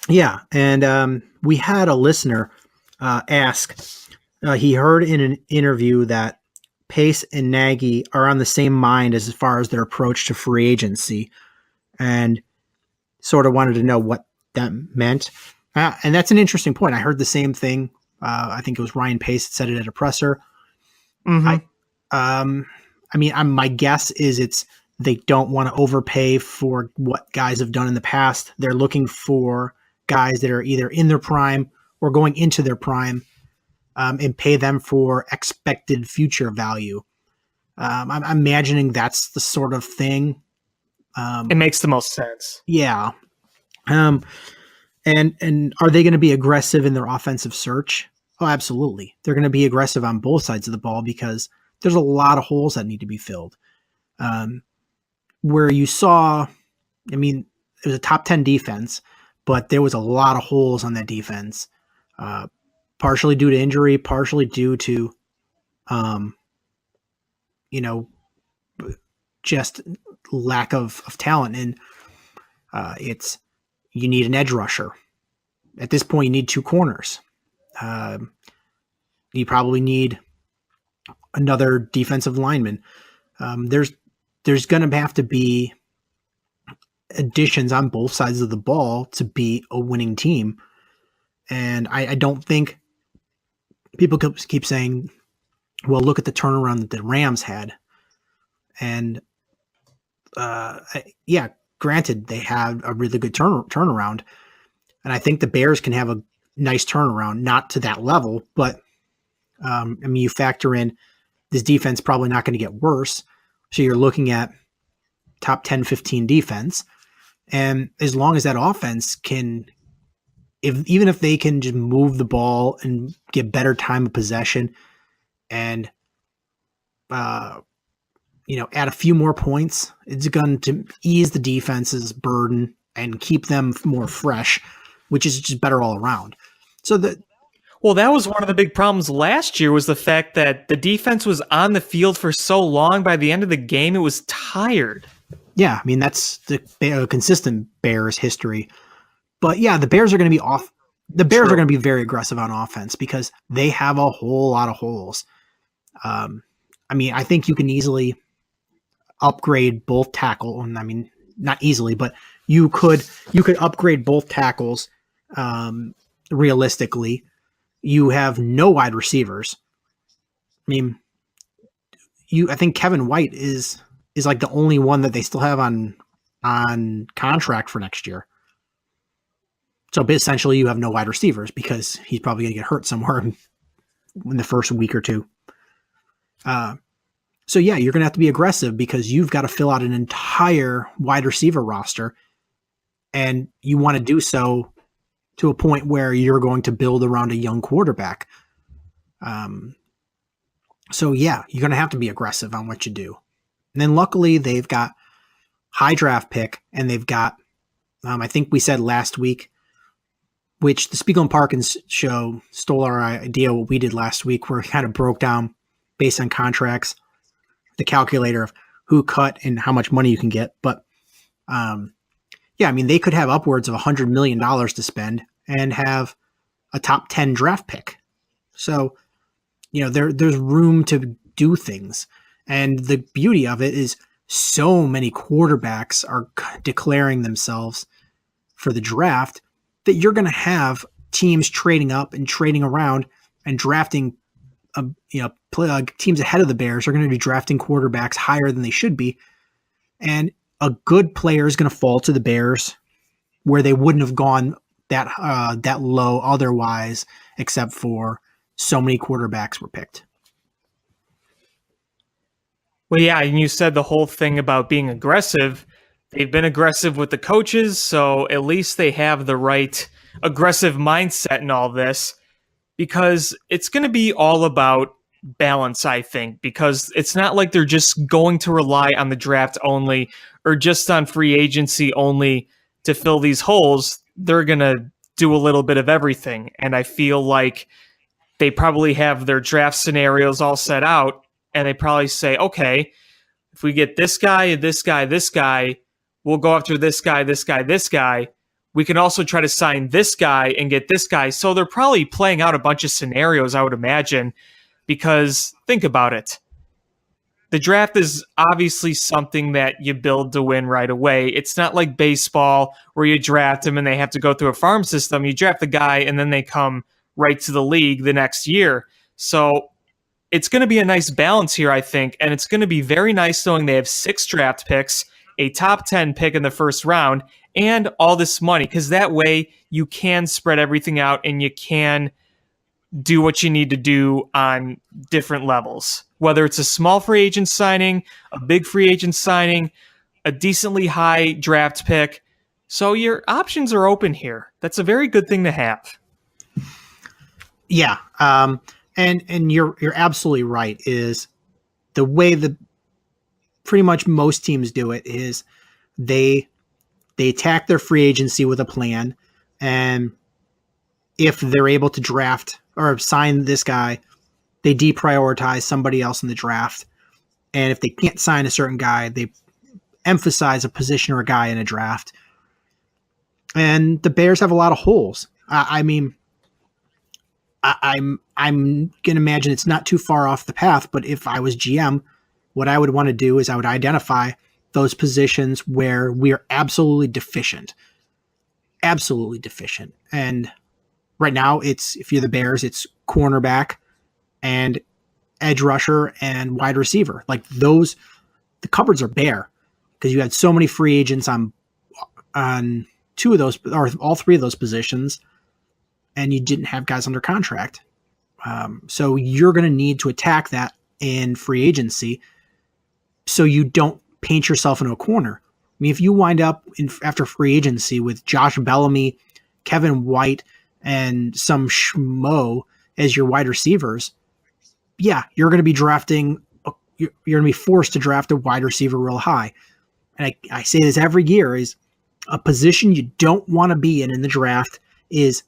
Yeah, and we had a listener ask, he heard in an interview that Pace and Nagy are on the same mind as far as their approach to free agency, and sort of wanted to know what that meant. And that's an interesting point. I heard the same thing. I think it was Ryan Pace that said it at a presser. Mm-hmm. My guess is they don't want to overpay for what guys have done in the past. They're looking for guys that are either in their prime or going into their prime, and pay them for expected future value. I'm imagining that's the sort of thing. It makes the most sense. Yeah. And are they going to be aggressive in their offensive search? Oh, absolutely. They're going to be aggressive on both sides of the ball because there's a lot of holes that need to be filled. Where you saw, it was a top 10 defense, but there was a lot of holes on that defense, partially due to injury, partially due to, just lack of talent. And you need an edge rusher. At this point, you need two corners. You probably need another defensive lineman. There's going to have to be additions on both sides of the ball to be a winning team. And I don't think people keep saying, well, look at the turnaround that the Rams had. And granted, they had a really good turnaround. And I think the Bears can have a nice turnaround, not to that level, but You factor in this defense probably not going to get worse. So you're looking at top 10, 15 defense. And as long as that offense can, even if they can just move the ball and get better time of possession and, add a few more points, it's going to ease the defense's burden and keep them more fresh, which is just better all around. Well, that was one of the big problems last year, was the fact that the defense was on the field for so long. By the end of the game, it was tired. Yeah, that's the consistent Bears history. But yeah, the Bears are going to be off. The Bears are going to be very aggressive on offense because they have a whole lot of holes. I think you can easily upgrade both tackle. Not easily, but you could upgrade both tackles. Realistically, you have no wide receivers. I think Kevin White is like the only one that they still have on contract for next year. So essentially you have no wide receivers because he's probably going to get hurt somewhere in the first week or two. So yeah, you're going to have to be aggressive because you've got to fill out an entire wide receiver roster, and you want to do so to a point where you're going to build around a young quarterback. So yeah, you're going to have to be aggressive on what you do. And then luckily they've got high draft pick, and they've got, I think we said last week, which the Spiegel and Parkins show stole our idea what we did last week, where we kind of broke down based on contracts, the calculator of who cut and how much money you can get. But they could have upwards of $100 million to spend and have a top 10 draft pick. So, there's room to do things. And the beauty of it is so many quarterbacks are declaring themselves for the draft that you're going to have teams trading up and trading around and drafting, teams ahead of the Bears are going to be drafting quarterbacks higher than they should be. And a good player is going to fall to the Bears where they wouldn't have gone that low otherwise, except for so many quarterbacks were picked. Well, yeah, and you said the whole thing about being aggressive. They've been aggressive with the coaches, so at least they have the right aggressive mindset in all this, because it's going to be all about balance, I think, because it's not like they're just going to rely on the draft only or just on free agency only to fill these holes. They're going to do a little bit of everything, and I feel like they probably have their draft scenarios all set out, and they probably say, okay, if we get this guy, this guy, this guy, we'll go after this guy, this guy, this guy. We can also try to sign this guy and get this guy. So they're probably playing out a bunch of scenarios, I would imagine, because think about it. The draft is obviously something that you build to win right away. It's not like baseball where you draft them and they have to go through a farm system. You draft the guy and then they come right to the league the next year. So it's going to be a nice balance here, I think, and it's going to be very nice knowing they have 6 draft picks, a top 10 pick in the first round, and all this money, because that way you can spread everything out and you can do what you need to do on different levels, whether it's a small free agent signing, a big free agent signing, a decently high draft pick. So your options are open here. That's a very good thing to have. Yeah. And you're absolutely right. Is the way that pretty much most teams do it is they attack their free agency with a plan, and if they're able to draft or sign this guy, they deprioritize somebody else in the draft. And if they can't sign a certain guy, they emphasize a position or a guy in a draft. And the Bears have a lot of holes. I'm going to imagine it's not too far off the path, but if I was GM, what I would want to do is I would identify those positions where we are absolutely deficient. And right now, if you're the Bears, it's cornerback and edge rusher and wide receiver. Like those, the cupboards are bare because you had so many free agents on 2 of those or all 3 of those positions, and you didn't have guys under contract. So you're going to need to attack that in free agency so you don't paint yourself into a corner. I mean, if you wind up after free agency with Josh Bellamy, Kevin White, and some schmo as your wide receivers, yeah, you're going to be drafting. You're going to be forced to draft a wide receiver real high. And I say this every year, is a position you don't want to be in the draft is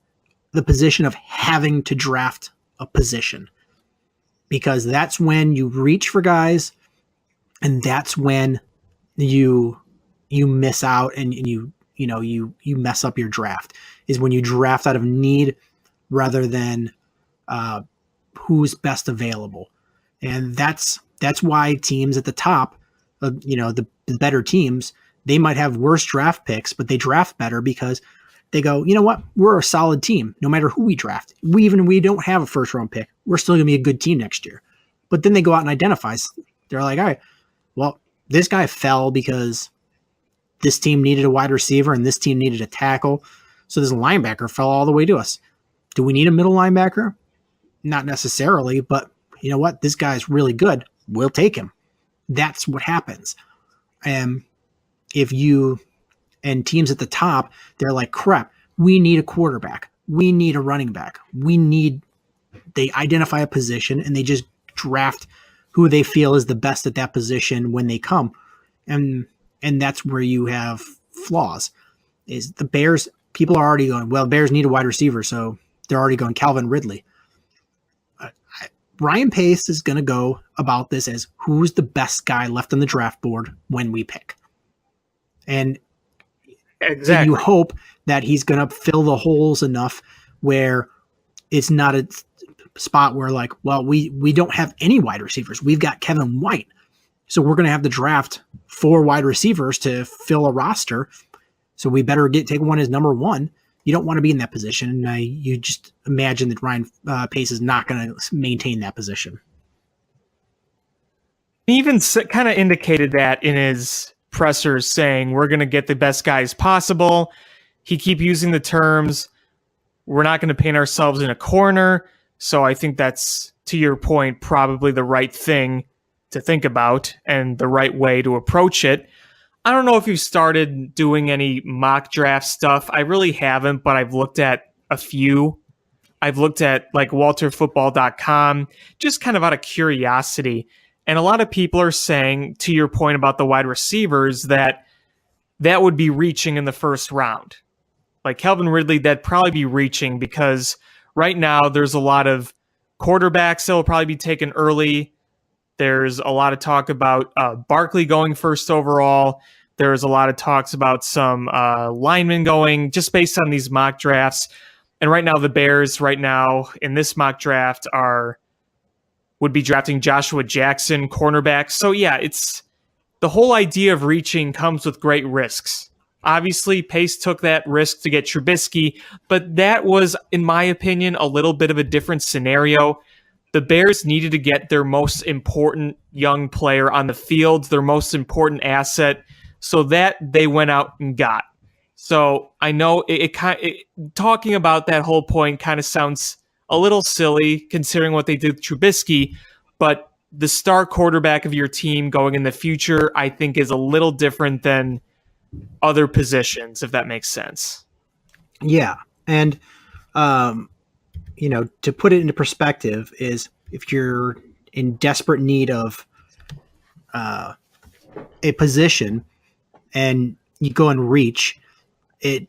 the position of having to draft a position, because that's when you reach for guys, and that's when you miss out and you mess up your draft, is when you draft out of need rather than who's best available. And that's why teams at the top, the better teams, they might have worse draft picks, but they draft better because they go, you know what, we're a solid team no matter who we draft. We don't have a first round pick, we're still going to be a good team next year. But then they go out and identify. They're like, all right, well, this guy fell because this team needed a wide receiver and this team needed a tackle. So this linebacker fell all the way to us. Do we need a middle linebacker? Not necessarily, but you know what? This guy's really good. We'll take him. That's what happens. And teams at the top, they're like, crap, we need a quarterback. We need a running back. They identify a position and they just draft who they feel is the best at that position when they come. And that's where you have flaws. Is the Bears, people are already going, well, Bears need a wide receiver, so they're already going Calvin Ridley. Ryan Pace is going to go about this as who's the best guy left on the draft board when we pick. And exactly. You hope that he's going to fill the holes enough where it's not a spot where like, well, we don't have any wide receivers. We've got Kevin White. So we're going to have to draft 4 wide receivers to fill a roster. So we better take one as number 1. You don't want to be in that position. You just imagine that Ryan Pace is not going to maintain that position. He even kind of indicated that in his pressers, saying we're going to get the best guys possible. He keep using the terms, we're not going to paint ourselves in a corner. So I think that's, to your point, probably the right thing to think about and the right way to approach it. I don't know if you've started doing any mock draft stuff. I really haven't, but I've looked at a few. I've looked at like walterfootball.com, just kind of out of curiosity. And a lot of people are saying, to your point about the wide receivers, that would be reaching in the first round. Like Calvin Ridley, that'd probably be reaching because right now there's a lot of quarterbacks that will probably be taken early. There's a lot of talk about Barkley going first overall. There's a lot of talks about some linemen going just based on these mock drafts. And right now, the Bears in this mock draft would be drafting Joshua Jackson, cornerback. So yeah, it's the whole idea of reaching comes with great risks. Obviously, Pace took that risk to get Trubisky, but that was, in my opinion, a little bit of a different scenario. The Bears needed to get their most important young player on the field, their most important asset, so that they went out and got. So I know talking about that whole point kind of sounds a little silly considering what they did with Trubisky, but the star quarterback of your team going in the future, I think, is a little different than other positions, if that makes sense. Yeah. And, to put it into perspective is if you're in desperate need of a position and you go and reach, it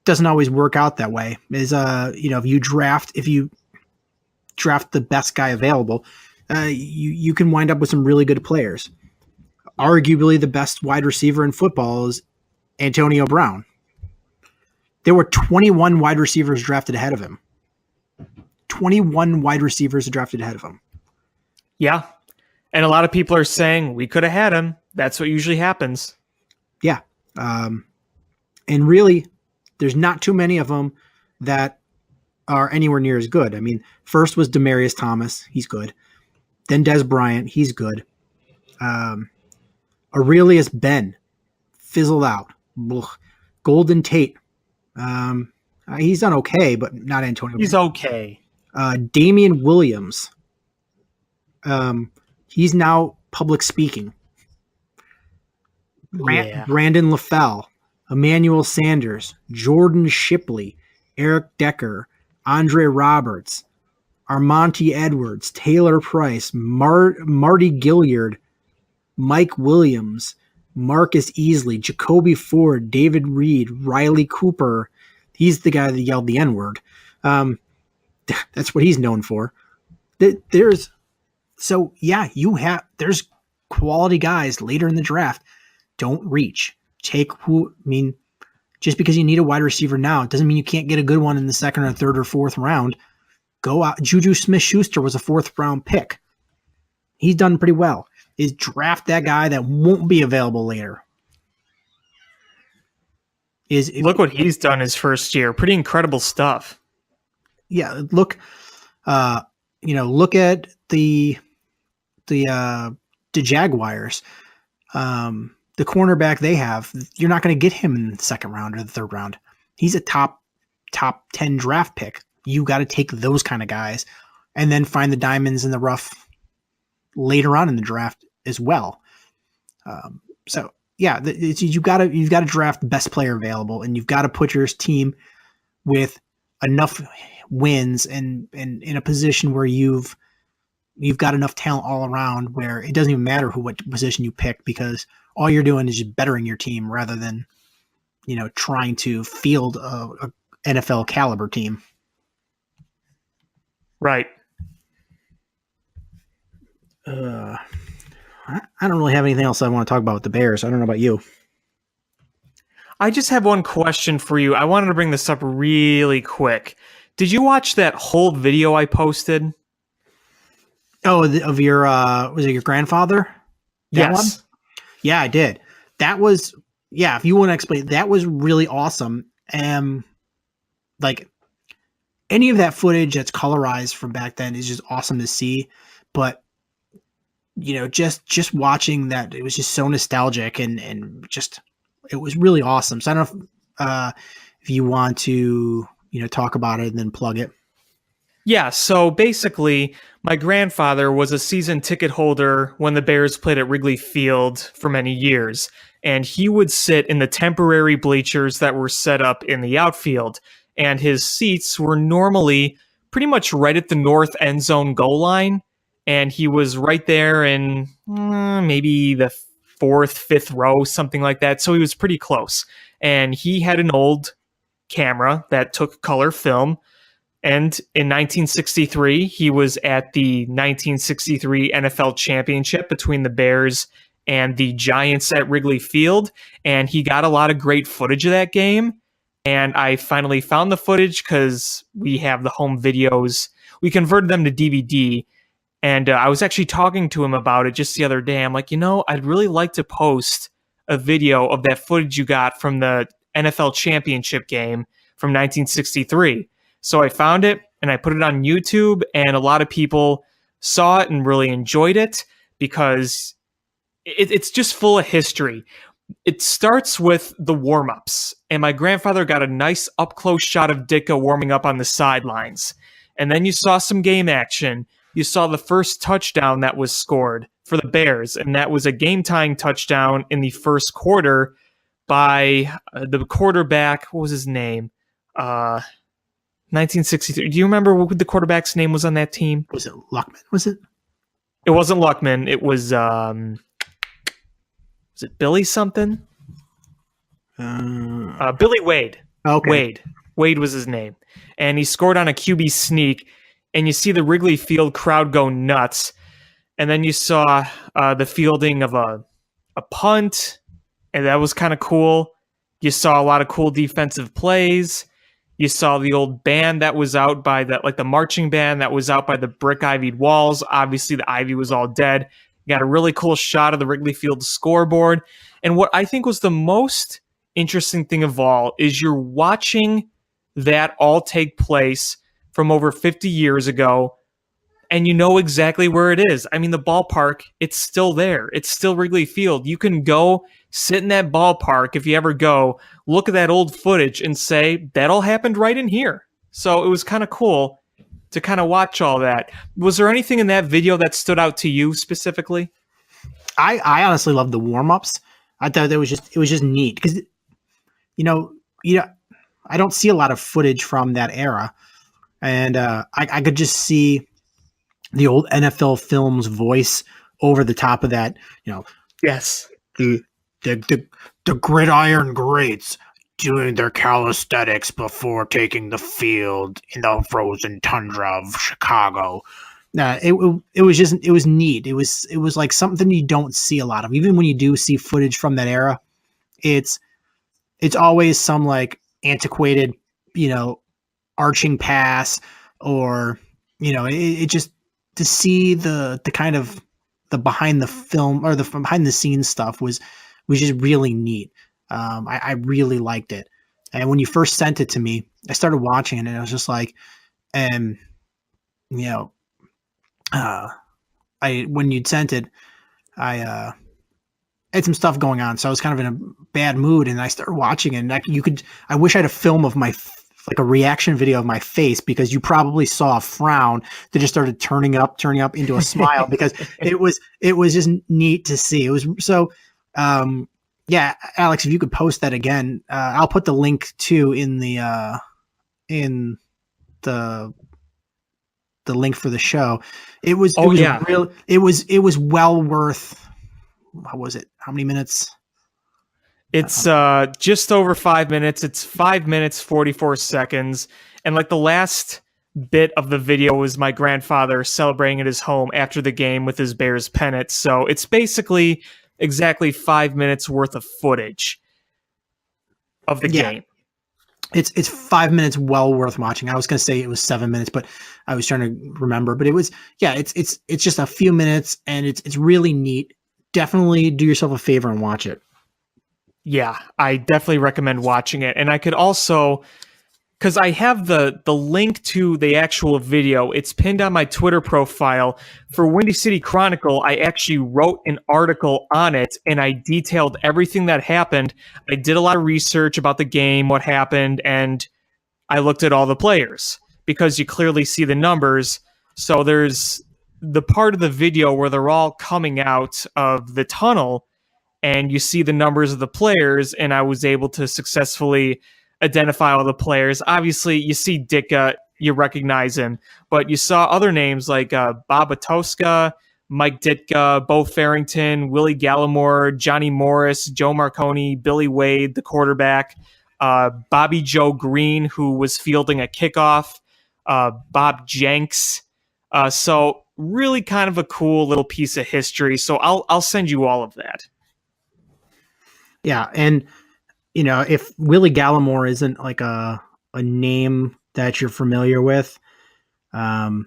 doesn't always work out that way. If you draft the best guy available, you can wind up with some really good players. Arguably the best wide receiver in football is Antonio Brown. There were 21 wide receivers drafted ahead of him. 21 wide receivers drafted ahead of him. Yeah. And a lot of people are saying we could have had him. That's what usually happens. Yeah. And really, there's not too many of them that are anywhere near as good. I mean, first was Demaryius Thomas. He's good. Then Des Bryant. He's good. Aurelius Ben fizzled out. Ugh. Golden Tate. He's done okay, but not Antonio. He's okay. Damian Williams. He's now public speaking. Yeah. Brandon LaFell, Emmanuel Sanders, Jordan Shipley, Eric Decker, Andre Roberts, Armonte Edwards, Taylor Price, Marty Gilliard, Mike Williams, Marcus Easley, Jacoby Ford, David Reed, Riley Cooper. He's the guy that yelled the N-word. That's what he's known for. There's quality guys later in the draft. Don't reach. Just because you need a wide receiver now, it doesn't mean you can't get a good one in the second or third or fourth round. Go out. Juju Smith-Schuster was a fourth round pick. He's done pretty well. Is draft that guy that won't be available later. Look what he's done his first year. Pretty incredible stuff. Yeah, look at the Jaguars. The cornerback they have, you're not going to get him in the second round or the third round. He's a top 10 draft pick. You got to take those kind of guys and then find the diamonds in the rough later on in the draft as well. You've got to draft the best player available, and you've got to put your team with enough wins and in a position where you've got enough talent all around where it doesn't even matter what position you pick, because all you're doing is just bettering your team rather than, trying to field a NFL caliber team. Right. I don't really have anything else I want to talk about with the Bears. I don't know about you. I just have one question for you. I wanted to bring this up really quick. Did you watch that whole video I posted? Oh, of your was it your grandfather? That Yes. one? Yeah, I did. That was if you want to explain, that was really awesome. Like any of that footage that's colorized from back then is just awesome to see. But just watching that, it was just so nostalgic and just it was really awesome. So I don't know if you want to talk about it and then plug it. Yeah, so basically, my grandfather was a season ticket holder when the Bears played at Wrigley Field for many years, and he would sit in the temporary bleachers that were set up in the outfield, and his seats were normally pretty much right at the north end zone goal line, and he was right there in maybe the fourth, fifth row, something like that, so he was pretty close. And he had an old camera that took color film, and in 1963, he was at the 1963 NFL Championship between the Bears and the Giants at Wrigley Field, and he got a lot of great footage of that game. And I finally found the footage because we have the home videos. We converted them to DVD, and I was actually talking to him about it just the other day. I'm like, I'd really like to post a video of that footage you got from the NFL Championship game from 1963. So I found it and I put it on YouTube, and a lot of people saw it and really enjoyed it because it's just full of history. It starts with the warm-ups, and my grandfather got a nice up-close shot of Ditka warming up on the sidelines. And then you saw some game action. You saw the first touchdown that was scored for the Bears, and that was a game-tying touchdown in the first quarter by the quarterback. What was his name? 1963. Do you remember what the quarterback's name was on that team? Was it Luckman? Was it? It wasn't Luckman. It was it Billy something? Billy Wade. Okay. Wade was his name. And he scored on a QB sneak, and you see the Wrigley Field crowd go nuts. And then you saw the fielding of a punt, and that was kind of cool. You saw a lot of cool defensive plays. You saw the old band that was out by the marching band that was out by the brick ivied walls. Obviously, the ivy was all dead. You got a really cool shot of the Wrigley Field scoreboard. And what I think was the most interesting thing of all is you're watching that all take place from over 50 years ago, and you know exactly where it is. I mean, the ballpark, it's still there. It's still Wrigley Field. You can go sit in that ballpark if you ever go, look at that old footage and say, that all happened right in here. So it was kind of cool to kind of watch all that. Was there anything in that video that stood out to you specifically? I honestly loved the warm-ups. I thought it was just neat because I don't see a lot of footage from that era, and I could just see the old NFL Films voice over the top of that. Yes. The gridiron greats doing their calisthenics before taking the field in the frozen tundra of Chicago. It was neat. It was like something you don't see a lot of. Even when you do see footage from that era, it's always some like antiquated, arching pass, or it just to see the kind of the behind the film or the behind the scenes stuff was just really neat. I really liked it. And when you first sent it to me, I started watching it and I was just like, when you'd sent it, I had some stuff going on, so I was kind of in a bad mood, and I started watching it. And I wish I had a film of like a reaction video of my face, because you probably saw a frown that just started turning up into a smile because it was just neat to see. It was so. Yeah, Alex, if you could post that again, I'll put the link too in the link for the show. It was well worth. What was it? How many minutes? It's just over 5 minutes. It's 5 minutes 44 seconds, and like the last bit of the video was my grandfather celebrating at his home after the game with his Bears pennant. So it's basically exactly 5 minutes worth of footage of the game. It's 5 minutes well worth watching. I was going to say it was 7 minutes, but I was trying to remember. But it was, it's just a few minutes, and it's really neat. Definitely do yourself a favor and watch it. Yeah, I definitely recommend watching it. And I could also, because I have the link to the actual video, it's pinned on my Twitter profile. For Windy City Chronicle, I actually wrote an article on it, and I detailed everything that happened. I did a lot of research about the game, what happened, and I looked at all the players, because you clearly see the numbers. So there's the part of the video where they're all coming out of the tunnel, and you see the numbers of the players, and I was able to successfully identify all the players. Obviously, you see Ditka, you recognize him, but you saw other names like Bob Atoska, Mike Ditka, Bo Farrington, Willie Gallimore, Johnny Morris, Joe Marconi, Billy Wade, the quarterback, Bobby Joe Green, who was fielding a kickoff, Bob Jenks. So really kind of a cool little piece of history. So I'll send you all of that. Yeah, and if Willie Gallimore isn't like a name that you're familiar with, Willie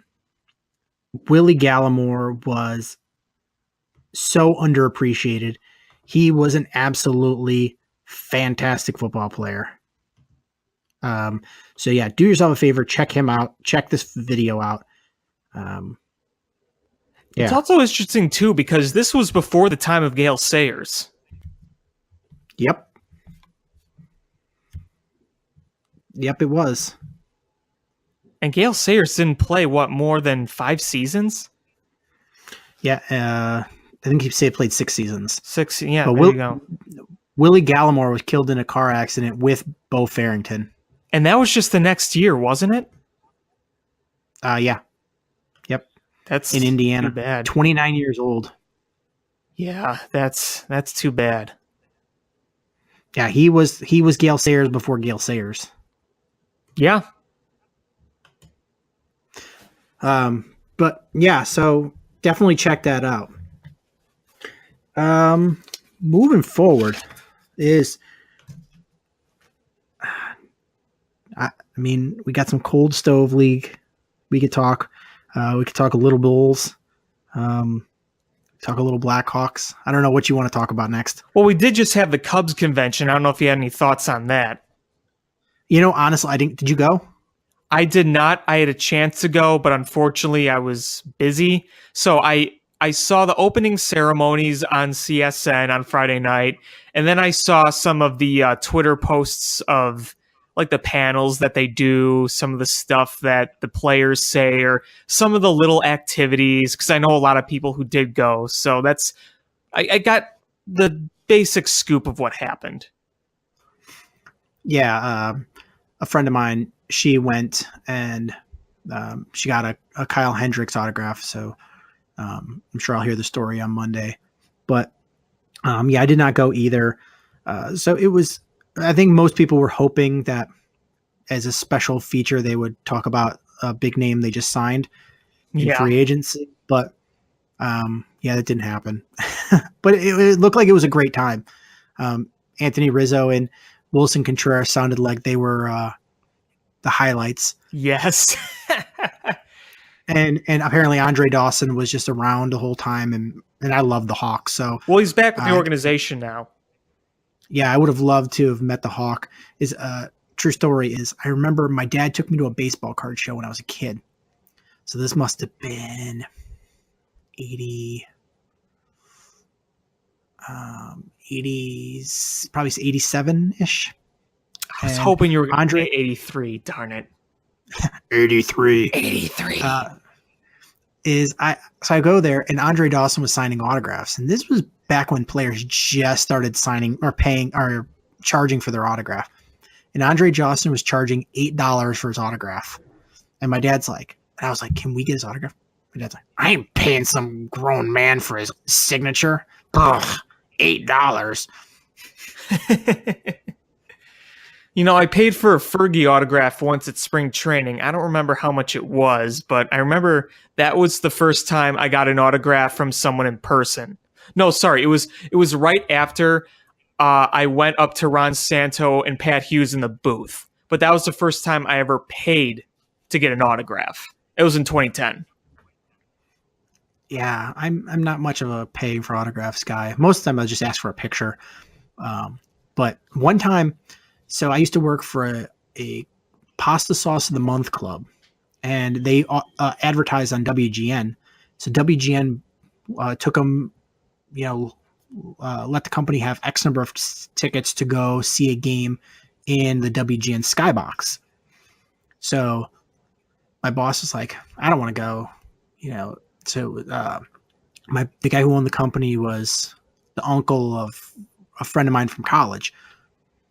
Gallimore was so underappreciated. He was an absolutely fantastic football player. So yeah, do yourself a favor, check him out, check this video out. It's also interesting too, because this was before the time of Gale Sayers. Yep, it was. And Gale Sayers didn't play, more than 5 seasons? Yeah, I think he played 6 seasons. 6, yeah, but there you go. Willie Gallimore was killed in a car accident with Bo Farrington. And that was just the next year, wasn't it? Yeah. Yep. That's in Indiana. Too bad. 29 years old. Yeah, that's too bad. Yeah, he was Gale Sayers before Gale Sayers. Yeah. But yeah, so definitely check that out. Moving forward is, we got some Cold Stove League. We could talk. We could talk a little Bulls. Talk a little Blackhawks. I don't know what you want to talk about next. Well, we did just have the Cubs convention. I don't know if you had any thoughts on that. Honestly, I didn't. Did you go? I did not. I had a chance to go, but unfortunately I was busy. So I saw the opening ceremonies on CSN on Friday night, and then I saw some of the Twitter posts of like the panels that they do, some of the stuff that the players say, or some of the little activities, because I know a lot of people who did go. So I got the basic scoop of what happened. Yeah, a friend of mine, she went and she got a Kyle Hendricks autograph. So I'm sure I'll hear the story on Monday. But yeah, I did not go either. So it was, I think most people were hoping that as a special feature, they would talk about a big name they just signed in free agency. But yeah, that didn't happen. But it looked like it was a great time. Anthony Rizzo and Wilson Contreras sounded like they were the highlights. Yes. And apparently Andre Dawson was just around the whole time, and I love the Hawks. So well, he's back with the organization now. Yeah, I would have loved to have met the Hawk. True story is I remember my dad took me to a baseball card show when I was a kid. So this must have been 80s, probably 87-ish. I was hoping you were going to say 83. Darn it. 83. 83. So I go there, and Andre Dawson was signing autographs, and this was back when players just started signing or paying or charging for their autograph. And Andre Dawson was charging $8 for his autograph. And my dad's like, and I was like, can we get his autograph? My dad's like, I ain't paying some grown man for his signature. Ugh, $8. You know, I paid for a Fergie autograph once at spring training. I don't remember how much it was, but I remember that was the first time I got an autograph from someone in person. No, sorry, it was right after I went up to Ron Santo and Pat Hughes in the booth. But that was the first time I ever paid to get an autograph. It was in 2010. Yeah, I'm not much of a paying for autographs guy. Most of the time I just ask for a picture. But one time, so I used to work for a pasta sauce of the month club, and they advertised on WGN. So WGN took them, let the company have X number of tickets to go see a game in the WGN Skybox. So my boss was like, I don't want to go, So the guy who owned the company was the uncle of a friend of mine from college.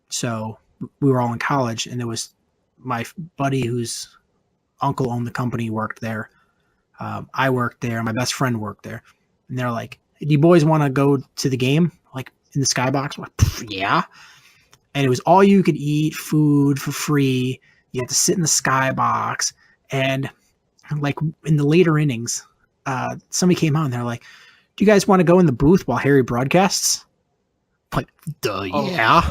So we were all in college, and it was my buddy whose uncle owned the company worked there. I worked there. My best friend worked there. And they're like, do you boys want to go to the game? Like in the Skybox? Like, yeah. And it was all you could eat food for free. You had to sit in the Skybox. And like in the later innings, somebody came out and they're like, do you guys want to go in the booth while Harry broadcasts? Like, duh, yeah.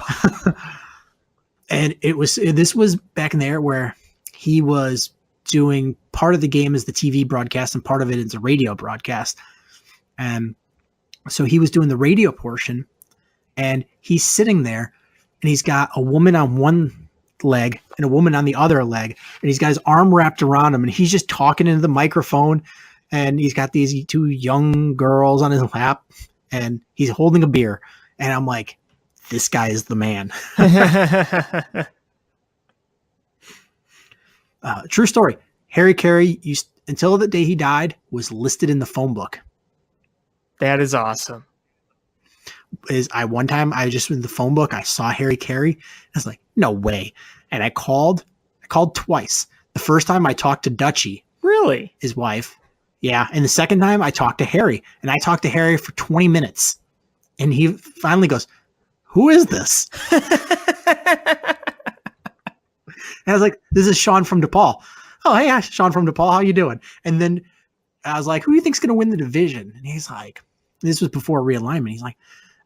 And this was back in there where he was doing part of the game as the TV broadcast and part of it is a radio broadcast. And so he was doing the radio portion, and he's sitting there, and he's got a woman on one leg and a woman on the other leg, and he's got his arm wrapped around him, and he's just talking into the microphone, and he's got these two young girls on his lap, and he's holding a beer. And I'm like, this guy is the man. True story. Harry Carey, until the day he died, was listed in the phone book. That is awesome. One time I just in the phone book, I saw Harry Carey. I was like, no way. And I called twice. The first time I talked to Dutchie. Really? His wife. Yeah. And the second time I talked to Harry, and I talked to Harry for 20 minutes. And he finally goes, who is this? And I was like, this is Sean from DePaul. Oh, hey, Sean from DePaul. How you doing? And then I was like, who do you think's going to win the division? And he's like, this was before realignment. He's like,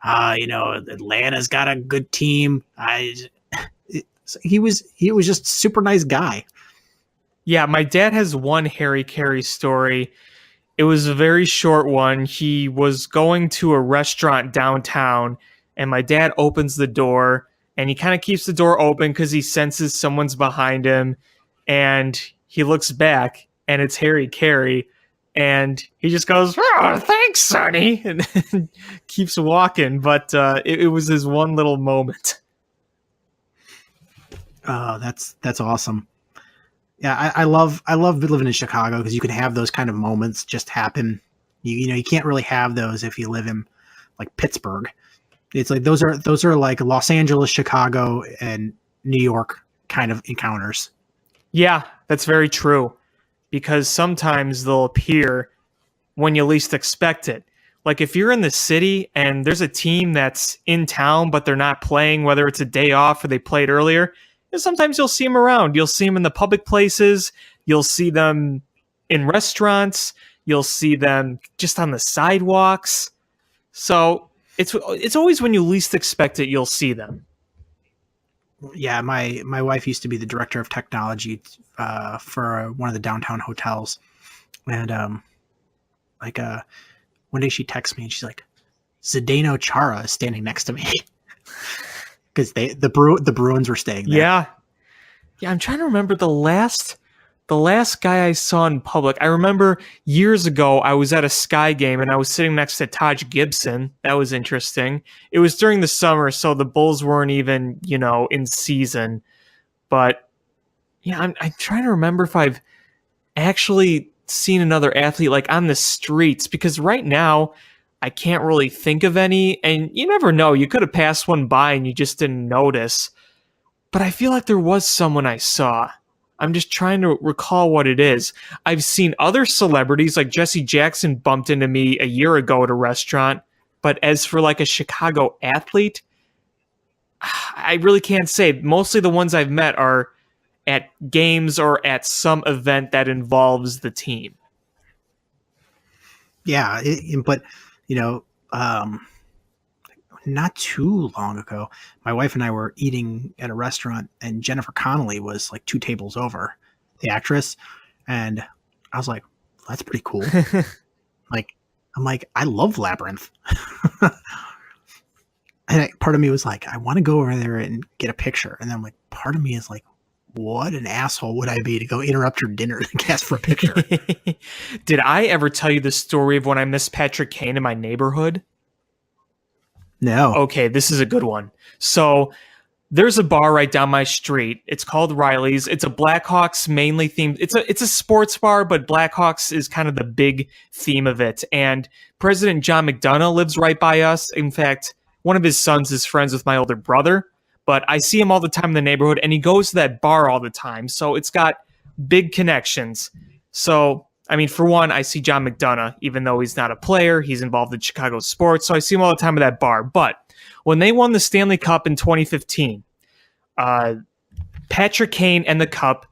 Atlanta's got a good team. He was just a super nice guy. Yeah, my dad has one Harry Carey story. It was a very short one. He was going to a restaurant downtown, and my dad opens the door, and he kind of keeps the door open because he senses someone's behind him, and he looks back, and it's Harry Carey, and he just goes, oh, thanks, Sonny, and keeps walking, but it was his one little moment. Oh, that's awesome. Yeah, I love living in Chicago because you can have those kind of moments just happen. You can't really have those if you live in like Pittsburgh. It's like those are like Los Angeles, Chicago, and New York kind of encounters. Yeah, that's very true. Because sometimes they'll appear when you least expect it. Like if you're in the city and there's a team that's in town, but they're not playing, whether it's a day off or they played earlier, and sometimes you'll see them around. You'll see them in the public places. You'll see them in restaurants. You'll see them just on the sidewalks. So it's always when you least expect it, you'll see them. Yeah, my wife used to be the director of technology for one of the downtown hotels, and one day she texts me and she's like, Zdeno Chara is standing next to me because the Bruins were staying there. Yeah. I'm trying to remember the last guy I saw in public. I remember years ago I was at a Sky game and I was sitting next to Taj Gibson. That was interesting. It was during the summer, so the Bulls weren't even in season. But yeah, I'm trying to remember if I've actually seen another athlete like on the streets, because right now I can't really think of any, and you never know, you could have passed one by and you just didn't notice. But I feel like there was someone I saw. I'm just trying to recall what it is. I've seen other celebrities, like Jesse Jackson bumped into me a year ago at a restaurant, but as for like a Chicago athlete, I really can't say. Mostly the ones I've met are at games or at some event that involves the team. Yeah, but not too long ago, my wife and I were eating at a restaurant, and Jennifer Connelly was like 2 tables over, the actress, and I was like, "That's pretty cool." I'm like, I love Labyrinth, and part of me was like, I want to go over there and get a picture, and then I'm like, part of me is like, what an asshole would I be to go interrupt your dinner and ask for a picture? Did I ever tell you the story of when I missed Patrick Kane in my neighborhood? No. Okay, this is a good one. So there's a bar right down my street. It's called Riley's. It's a Blackhawks mainly themed. It's a sports bar, but Blackhawks is kind of the big theme of it. And President John McDonough lives right by us. In fact, one of his sons is friends with my older brother. But I see him all the time in the neighborhood, and he goes to that bar all the time. So it's got big connections. So, I mean, for one, I see John McDonough, even though he's not a player. He's involved in Chicago sports. So I see him all the time at that bar. But when they won the Stanley Cup in 2015, Patrick Kane and the Cup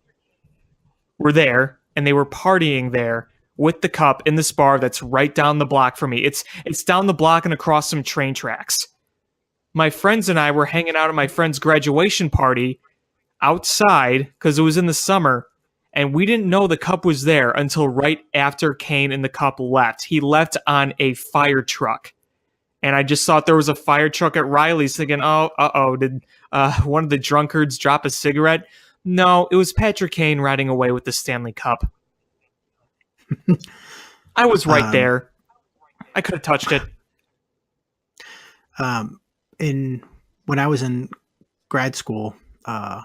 were there, and they were partying there with the Cup in this bar that's right down the block from me. It's down the block and across some train tracks. My friends and I were hanging out at my friend's graduation party outside because it was in the summer, and we didn't know the Cup was there until right after Kane and the Cup left. He left on a fire truck, and I just thought there was a fire truck at Riley's thinking, did one of the drunkards drop a cigarette? No, it was Patrick Kane riding away with the Stanley Cup. I was right there. I could have touched it. When I was in grad school, a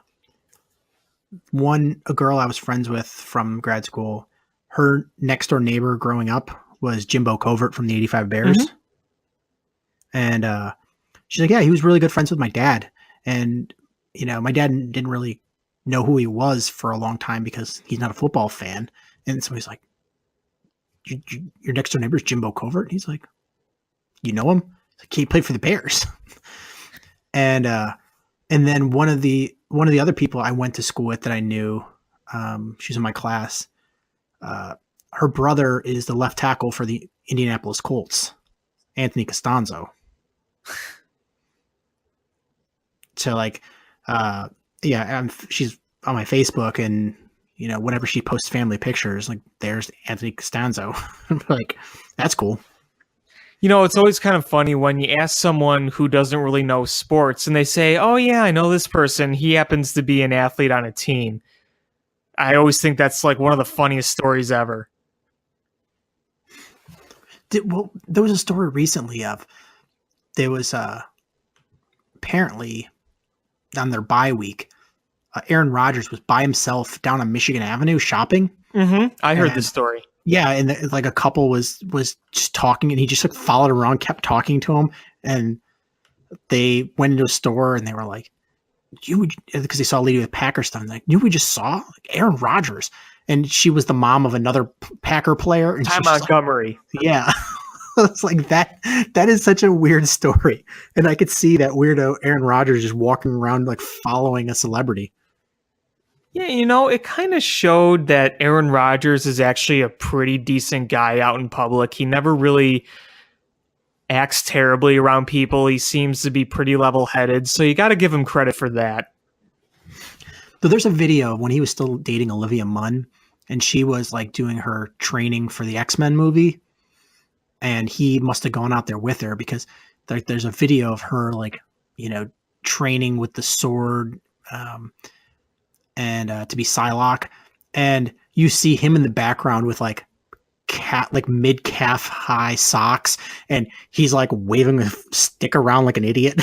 girl I was friends with from grad school, her next door neighbor growing up was Jimbo Covert from the '85 Bears. Mm-hmm. And she's like, yeah, he was really good friends with my dad. And, my dad didn't really know who he was for a long time because he's not a football fan. And so he's like, your next door neighbor is Jimbo Covert? And he's like, you know him? He's like, he played for the Bears. And then one of the other people I went to school with that I knew, she's in my class. Her brother is the left tackle for the Indianapolis Colts, Anthony Costanzo. So she's on my Facebook, and whenever she posts family pictures, like there's Anthony Costanzo. I'm like, that's cool. It's always kind of funny when you ask someone who doesn't really know sports and they say, oh yeah, I know this person. He happens to be an athlete on a team. I always think that's like one of the funniest stories ever. There was a story recently of, there was apparently on their bye week, Aaron Rodgers was by himself down on Michigan Avenue shopping. I heard And- this story. Yeah, and like a couple was just talking, and he just like followed around, kept talking to him, and they went into a store and they were like, because they saw a lady with Packer stuff, like, we just saw like, Aaron Rodgers, and she was the mom of another Packer player, and Ty she's just Montgomery. like, yeah. It's like that is such a weird story, and I could see that weirdo Aaron Rodgers just walking around like following a celebrity. Yeah, it kind of showed that Aaron Rodgers is actually a pretty decent guy out in public. He never really acts terribly around people. He seems to be pretty level-headed, so you got to give him credit for that. So there's a video of when he was still dating Olivia Munn, and she was like doing her training for the X-Men movie, and he must have gone out there with her because there's a video of her like, training with the sword, and to be Psylocke, and you see him in the background with like mid calf high socks, and he's like waving a stick around like an idiot.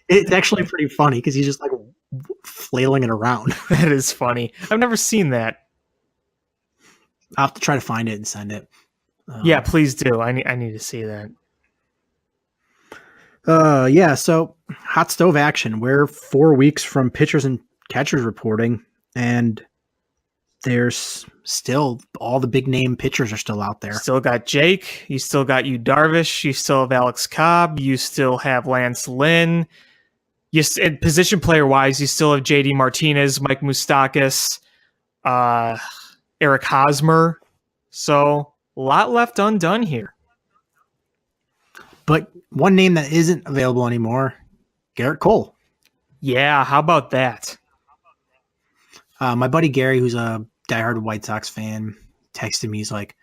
It's actually pretty funny because he's just like flailing it around. That is funny. I've never seen that. I'll have to try to find it and send it. Yeah, please do. I need to see that. Yeah, so hot stove action. We're 4 weeks from pitchers and catchers reporting, and there's still all the big name pitchers are still out there. Still got Jake. You still got Yu Darvish. You still have Alex Cobb. You still have Lance Lynn. And position player wise, you still have JD Martinez, Mike Moustakas, Eric Hosmer. So a lot left undone here. But one name that isn't available anymore, Garrett Cole. Yeah, how about that? My buddy Gary, who's a diehard White Sox fan, texted me. He's like,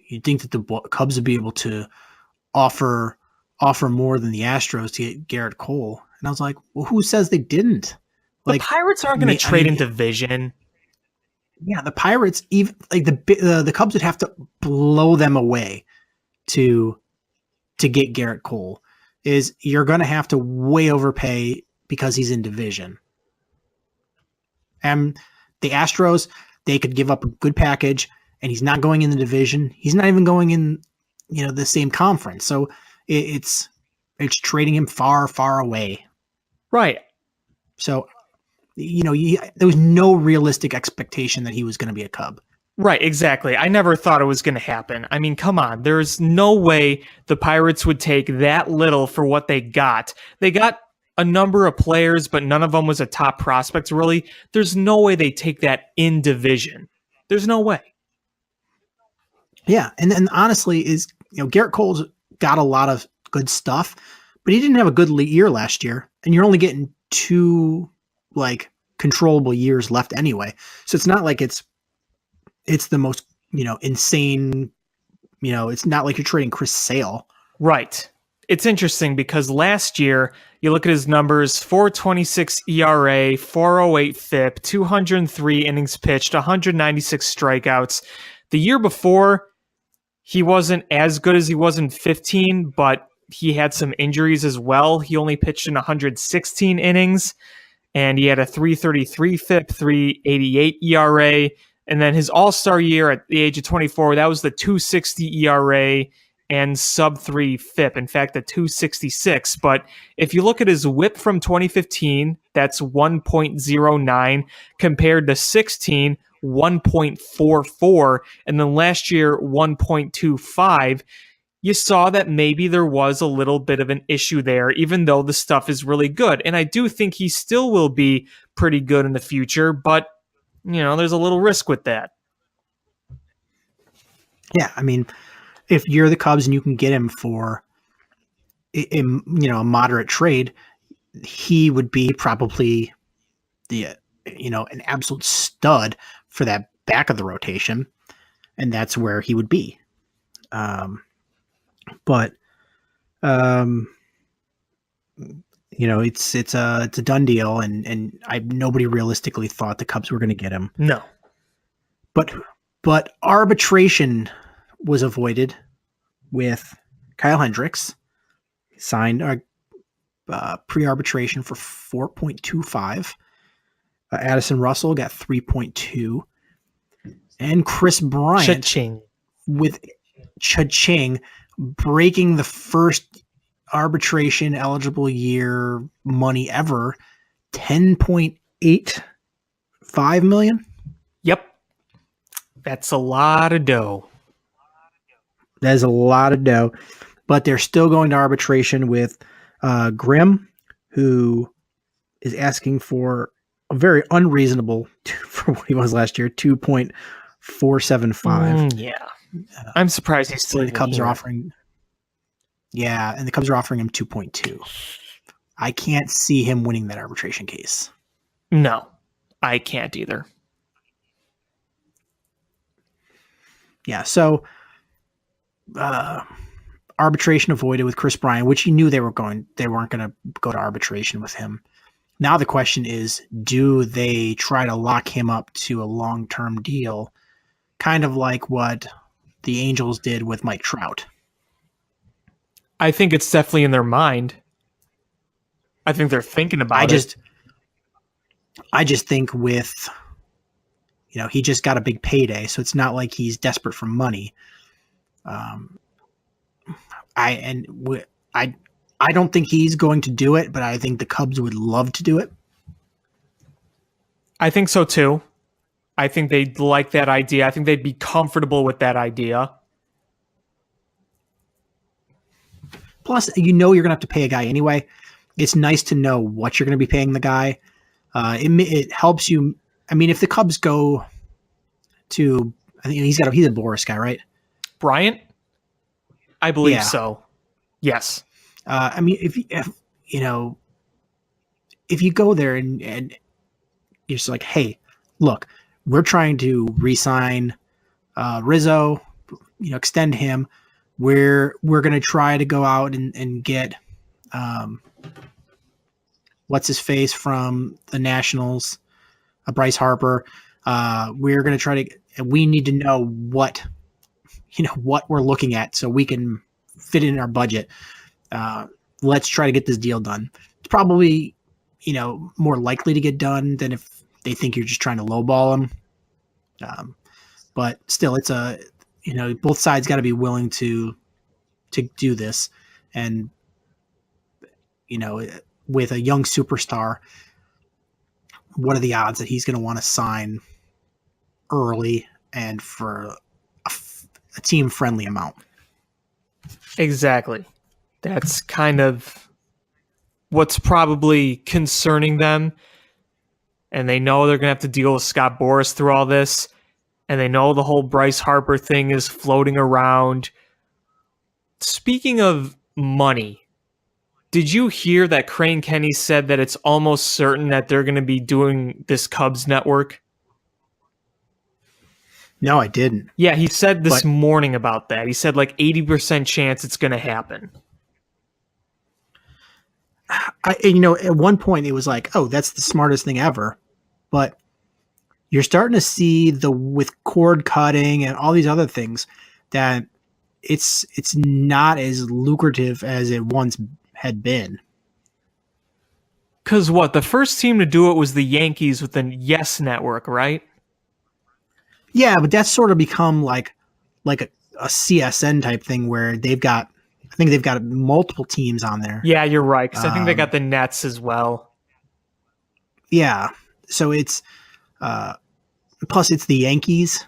you'd think that the Cubs would be able to offer more than the Astros to get Garrett Cole. And I was like, well, who says they didn't? The Pirates aren't going to trade in division. Yeah, the Pirates, even like the Cubs would have to blow them away to get Garrett Cole. You're going to have to way overpay because he's in division. And the Astros, they could give up a good package, and he's not going in the division. He's not even going in, the same conference. So it's trading him far, far away. Right. So, there was no realistic expectation that he was going to be a Cub. Right, exactly. I never thought it was going to happen. I mean, come on. There's no way the Pirates would take that little for what they got. They got a number of players, but none of them was a top prospect, really. There's no way they take that in division. There's no way. Yeah, and honestly, Garrett Cole's got a lot of good stuff, but he didn't have a good year last year, and you're only getting 2 like controllable years left anyway. So it's not like it's the most insane. It's not like you're trading Chris Sale. Right. It's interesting because last year you look at his numbers: 4.26 ERA, 4.08 FIP, 203 innings pitched, 196 strikeouts. The year before, he wasn't as good as he was in 15, but he had some injuries as well. He only pitched in 116 innings, and he had a 3.33 FIP, 3.88 ERA. And then his all-star year at the age of 24, that was the 2.60 ERA and sub-3 FIP. In fact, the 2.66. But if you look at his WHIP from 2015, that's 1.09 compared to 16, 1.44, and then last year 1.25. You saw that maybe there was a little bit of an issue there, even though the stuff is really good. And I do think he still will be pretty good in the future, but there's a little risk with that. Yeah, I mean, if you're the Cubs and you can get him for a moderate trade, he would be probably an absolute stud for that back of the rotation, and that's where he would be. But it's a done deal, and nobody realistically thought the Cubs were going to get him. No, but arbitration was avoided with Kyle Hendricks. Signed pre-arbitration for 4.25. Addison Russell got 3.2. And Chris Bryant Cha-ching. with cha-ching breaking the first arbitration eligible year money ever, 10.85 million. Yep. That's a lot of dough. That is a lot of dough, but they're still going to arbitration with Grimm, who is asking for a very unreasonable for what he was last year, 2.475. Yeah. I'm surprised he's still The Cubs are here. offering. Yeah, and the Cubs are offering him 2.2. I can't see him winning that arbitration case. No, I can't either. Yeah, so arbitration avoided with Chris Bryant, which you knew they weren't going to go to arbitration with him. Now the question is, do they try to lock him up to a long-term deal, kind of like what the Angels did with Mike Trout? I think it's definitely in their mind. I think they're thinking about it. I just think with, he just got a big payday, so it's not like he's desperate for money. I don't think he's going to do it, but I think the Cubs would love to do it. I think so too. I think they'd like that idea. I think they'd be comfortable with that idea. Plus, you're going to have to pay a guy anyway. It's nice to know what you're going to be paying the guy. It helps you. I mean, if the Cubs go to, I think he's a Boris guy, right? Bryant? I believe Yeah. so. Yes. I mean, if you go there and you're just like, hey, look, we're trying to re-sign Rizzo, extend him. We're going to try to go out and get what's his face from the Nationals, Bryce Harper. We're going to try to. We need to know what we're looking at so we can fit in our budget. Let's try to get this deal done. It's probably, more likely to get done than if they think you're just trying to lowball them. But still, it's both sides got to be willing to do this. And, with a young superstar, what are the odds that he's going to want to sign early and for a team-friendly amount? Exactly. That's kind of what's probably concerning them. And they know they're going to have to deal with Scott Boras through all this. And they know the whole Bryce Harper thing is floating around. Speaking of money, did you hear that Crane Kenny said that it's almost certain that they're going to be doing this Cubs network? No, I didn't. Yeah, he said this morning about that. He said like 80% chance it's going to happen. At one point it was like, oh, that's the smartest thing ever. But you're starting to see with cord cutting and all these other things that it's not as lucrative as it once had been. Because the first team to do it was the Yankees with the Yes Network, right? Yeah, but that's sort of become like a CSN type thing where I think they've got multiple teams on there. Yeah, you're right. Because I think they got the Nets as well. Yeah, so it's plus it's the Yankees.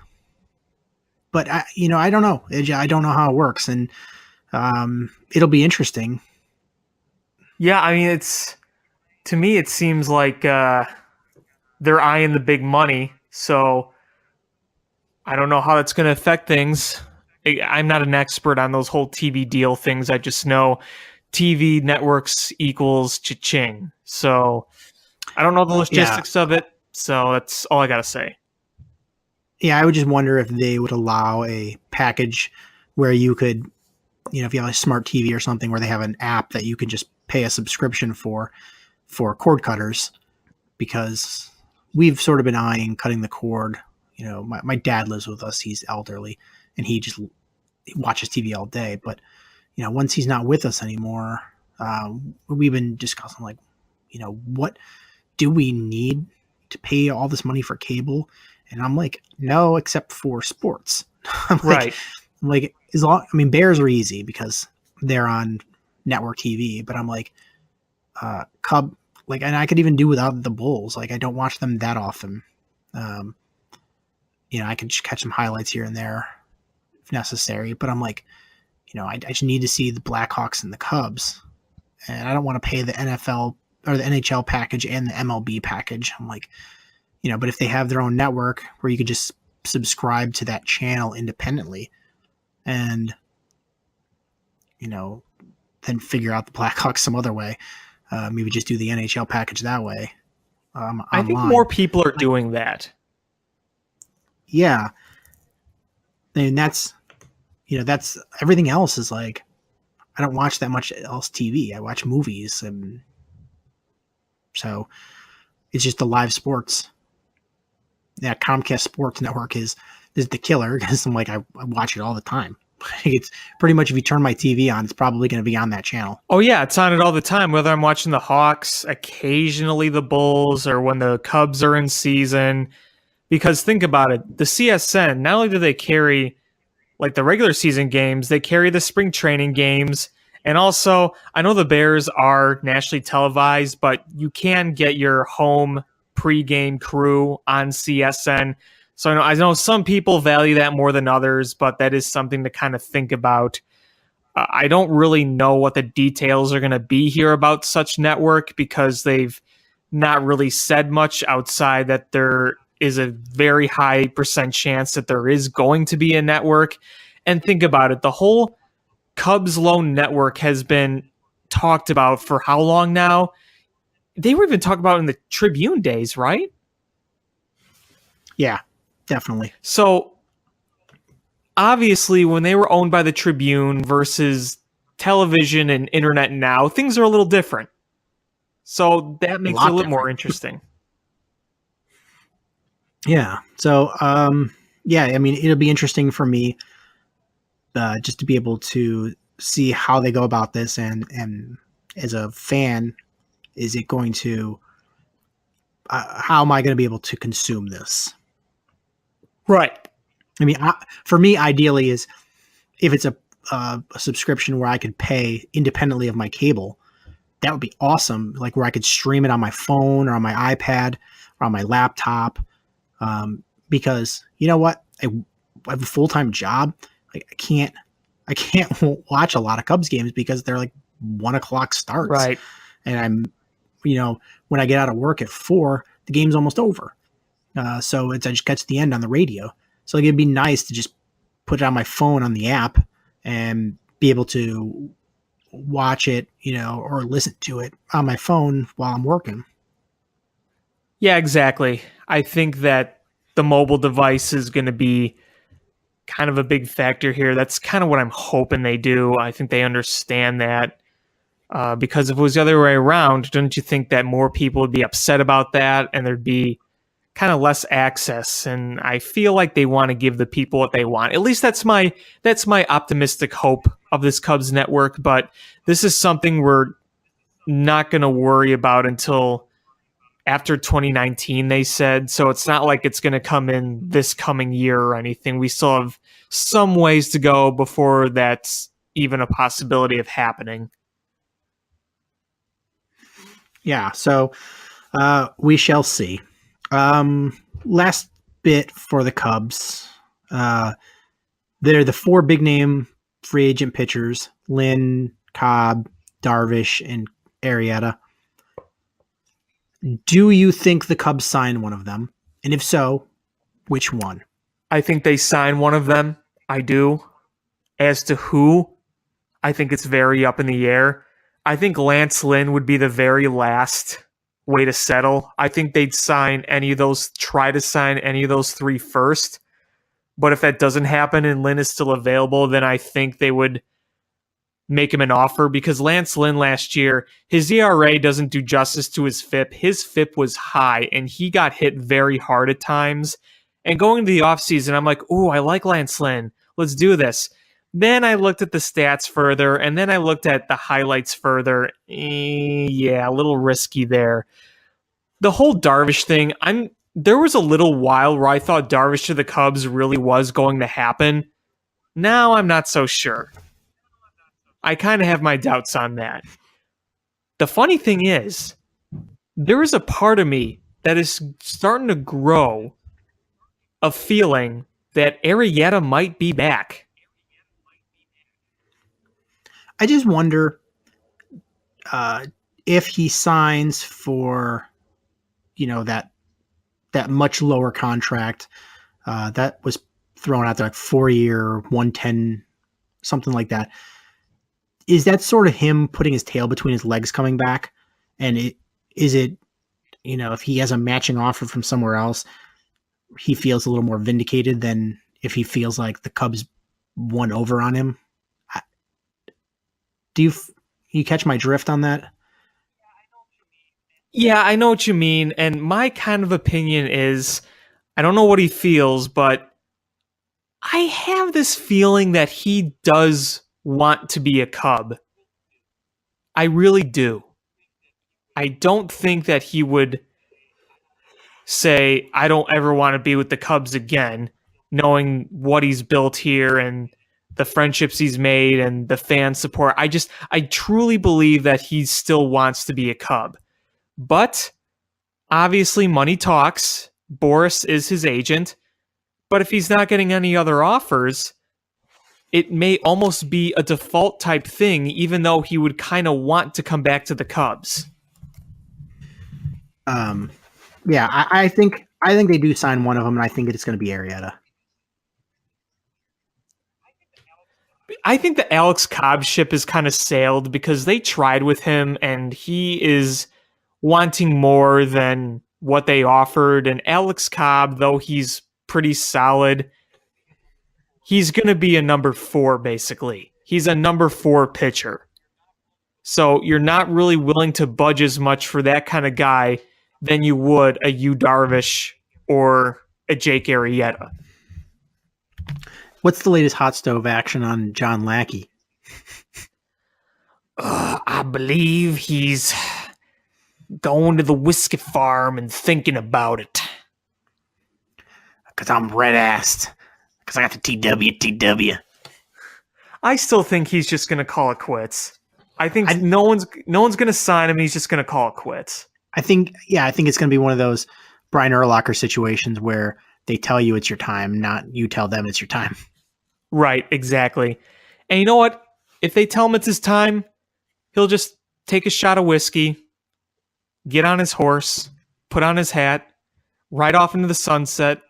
But I don't know. I don't know how it works, and it'll be interesting. Yeah, I mean, to me it seems like they're eyeing the big money. So I don't know how that's going to affect things. I'm not an expert on those whole TV deal things. I just know TV networks equals cha-ching. So I don't know the logistics of it. So that's all I got to say. Yeah, I would just wonder if they would allow a package where you could, if you have a smart TV or something where they have an app that you can just pay a subscription for cord cutters, because we've sort of been eyeing cutting the cord. My dad lives with us. He's elderly and he watches TV all day. But, once he's not with us anymore, We've been discussing, like, what do we need to pay all this money for cable? And I'm like, no, except for sports. Right. I'm like, Bears are easy because they're on network TV, but I'm like, Cub, like, and I could even do without the Bulls. Like, I don't watch them that often. I can just catch some highlights here and there if necessary, but I'm like, I just need to see the Blackhawks and the Cubs, and I don't want to pay the NFL or the NHL package and the MLB package. I'm like, but if they have their own network where you could just subscribe to that channel independently and, then figure out the Blackhawks some other way, maybe just do the NHL package that way. I think more people are doing that. Yeah. And that's everything else is like, I don't watch that much else TV. I watch movies. And so it's just the live sports. Yeah. Comcast Sports Network is the killer because I'm like, I watch it all the time. It's pretty much, if you turn my TV on, it's probably going to be on that channel. Oh yeah, it's on it all the time, whether I'm watching the Hawks, occasionally the Bulls, or when the Cubs are in season. Because think about it, the CSN, not only do they carry like the regular season games, they carry the spring training games. And also, I know the Bears are nationally televised, but you can get your home pregame crew on CSN. So I know some people value that more than others, but that is something to kind of think about. I don't really know what the details are going to be here about such network because they've not really said much outside that there is a very high % chance that there is going to be a network. And think about it, the whole Cubs Loan Network has been talked about for how long now? They were even talking about in the Tribune days, right? Yeah. Definitely. So obviously when they were owned by the Tribune versus television and internet now, things are a little different. So that makes it a little more interesting. Yeah. So, it'll be interesting for me just to be able to see how they go about this. And as a fan, is it going to, how am I going to be able to consume this? Right. For me, ideally is if it's a subscription where I could pay independently of my cable, that would be awesome. Like where I could stream it on my phone or on my iPad or on my laptop. Because you know what? I have a full-time job. Like I can't watch a lot of Cubs games because they're like 1:00 starts. Right. And I'm, when I get out of work at 4, the game's almost over. So I just catch the end on the radio. So it'd be nice to just put it on my phone on the app and be able to watch it, or listen to it on my phone while I'm working. Yeah, exactly. I think that the mobile device is going to be kind of a big factor here. That's kind of what I'm hoping they do. I think they understand that. Because if it was the other way around, don't you think that more people would be upset about that and there'd be kind of less access? And I feel like they want to give the people what they want. At least that's my optimistic hope of this Cubs network. But this is something we're not going to worry about until after 2019, they said. So it's not like it's going to come in this coming year or anything. We still have some ways to go before that's even a possibility of happening. Yeah, so we shall see. Last bit for the Cubs. They're the 4 big name free agent pitchers: Lynn, Cobb, Darvish, and Arrieta. Do you think the Cubs sign one of them? And if so, which one? I think they sign one of them. I do. As to who, I think it's very up in the air. I think Lance Lynn would be the very last way to settle. I think they'd try to sign any of those 3 first. But if that doesn't happen and Lynn is still available, then I think they would make him an offer, because Lance Lynn last year, his ERA doesn't do justice to his FIP. His FIP was high and he got hit very hard at times. And going into the offseason, I'm like, ooh, I like Lance Lynn. Let's do this. Then I looked at the stats further, and then I looked at the highlights further. Yeah, a little risky there. The whole Darvish thing, there was a little while where I thought Darvish to the Cubs really was going to happen. Now I'm not so sure. I kind of have my doubts on that. The funny thing is, there is a part of me that is starting to grow a feeling that Arrieta might be back. I just wonder if he signs for, that much lower contract that was thrown out there, like 4-year, 110, something like that. Is that sort of him putting his tail between his legs coming back? And is it, if he has a matching offer from somewhere else, he feels a little more vindicated than if he feels like the Cubs won over on him? Do you catch my drift on that? Yeah, I know what you mean. And my kind of opinion is, I don't know what he feels, but I have this feeling that he does want to be a Cub. I really do. I don't think that he would say, I don't ever want to be with the Cubs again, knowing what he's built here and the friendships he's made and the fan support. I truly believe that he still wants to be a Cub. But obviously money talks. Boris is his agent. But if he's not getting any other offers, it may almost be a default type thing, even though he would kind of want to come back to the Cubs. Yeah, I think they do sign one of them, and I think it's going to be Arrieta. I think the Alex Cobb ship is kind of sailed because they tried with him, and he is wanting more than what they offered. And Alex Cobb, though he's pretty solid, he's going to be a number 4, basically. He's a number 4 pitcher. So you're not really willing to budge as much for that kind of guy than you would a Yu Darvish or a Jake Arrieta. What's the latest hot stove action on John Lackey? I believe he's going to the whiskey farm and thinking about it. Because I'm red-assed. Because I got the TW. I still think he's just going to call it quits. I think no one's going to sign him. He's just going to call it quits. I think it's going to be one of those Brian Urlacher situations where they tell you it's your time, not you tell them it's your time. Right, exactly. And you know what? If they tell him it's his time, he'll just take a shot of whiskey, get on his horse, put on his hat, ride off into the sunset,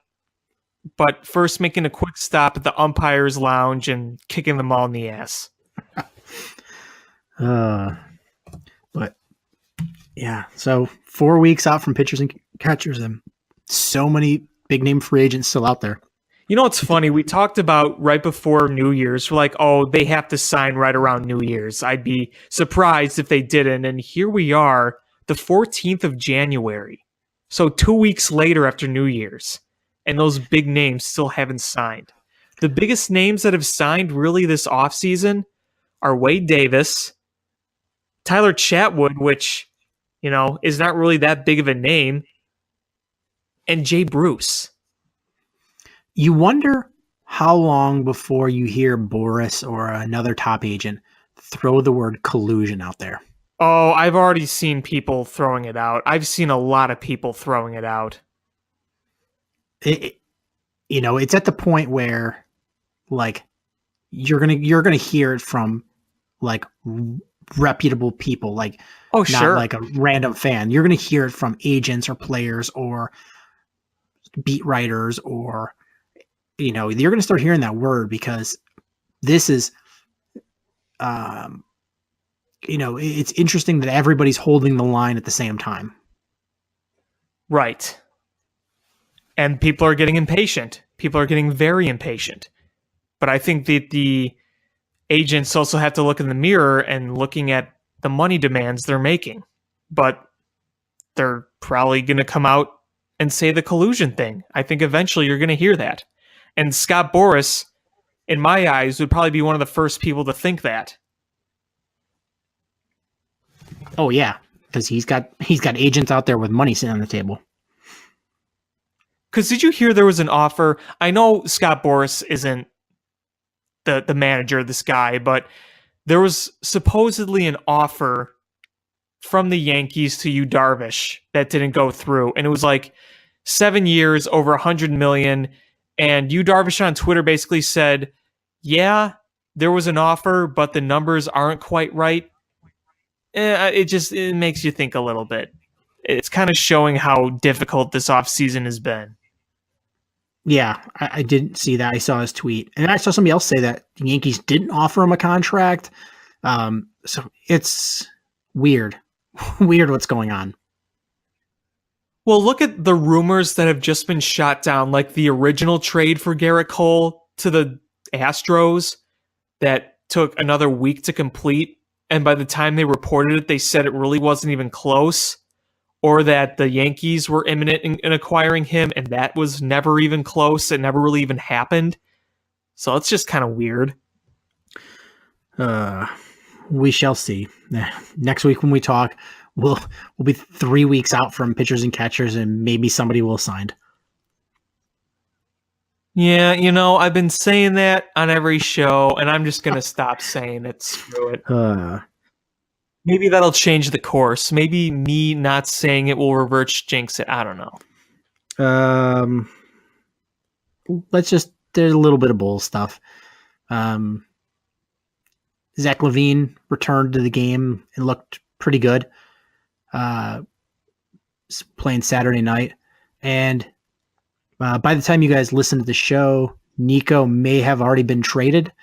but first making a quick stop at the umpire's lounge and kicking them all in the ass. But yeah, so 4 weeks out from pitchers and catchers, and so many big name free agents still out there. You know what's funny? We talked about right before New Year's. We're like, oh, they have to sign right around New Year's. I'd be surprised if they didn't. And here we are, the 14th of January. So 2 weeks later after New Year's. And those big names still haven't signed. The biggest names that have signed really this offseason are Wade Davis, Tyler Chatwood, which, is not really that big of a name, and Jay Bruce. You wonder how long before you hear Boris or another top agent throw the word collusion out there. Oh, I've already seen people throwing it out. I've seen a lot of people throwing it out. It's at the point where, like, you're gonna hear it from, like, reputable people, like, not like a random fan. You're gonna hear it from agents or players or beat writers, or you're gonna start hearing that word, because this is, it's interesting that everybody's holding the line at the same time. Right. And people are getting impatient. People are getting very impatient. But I think that the agents also have to look in the mirror and looking at the money demands they're making. But they're probably going to come out and say the collusion thing. I think eventually you're going to hear that. And Scott Boras, in my eyes, would probably be one of the first people to think that. Oh yeah, because he's got agents out there with money sitting on the table. Because did you hear there was an offer? I know Scott Boras isn't the manager of this guy, but there was supposedly an offer from the Yankees to Yu Darvish that didn't go through, and it was like 7 years, over $100 million. And Yu Darvish on Twitter basically said, "Yeah, there was an offer, but the numbers aren't quite right." It makes you think a little bit. It's kind of showing how difficult this offseason has been. Yeah, I didn't see that. I saw his tweet. And I saw somebody else say that the Yankees didn't offer him a contract. So it's weird. Weird what's going on. Well, look at the rumors that have just been shot down, like the original trade for Garrett Cole to the Astros that took another week to complete. And by the time they reported it, they said it really wasn't even close. Or that the Yankees were imminent in acquiring him, and that was never even close. It never really even happened. So it's just kind of weird. We shall see. Next week when we talk, we'll be 3 weeks out from pitchers and catchers, and maybe somebody will sign. Yeah, I've been saying that on every show, and I'm just going to stop saying it. Screw it. Maybe that'll change the course. Maybe me not saying it will reverse jinx it. I don't know. There's a little bit of bull stuff. Zach LaVine returned to the game and looked pretty good. Playing Saturday night. And by the time you guys listen to the show, Niko may have already been traded.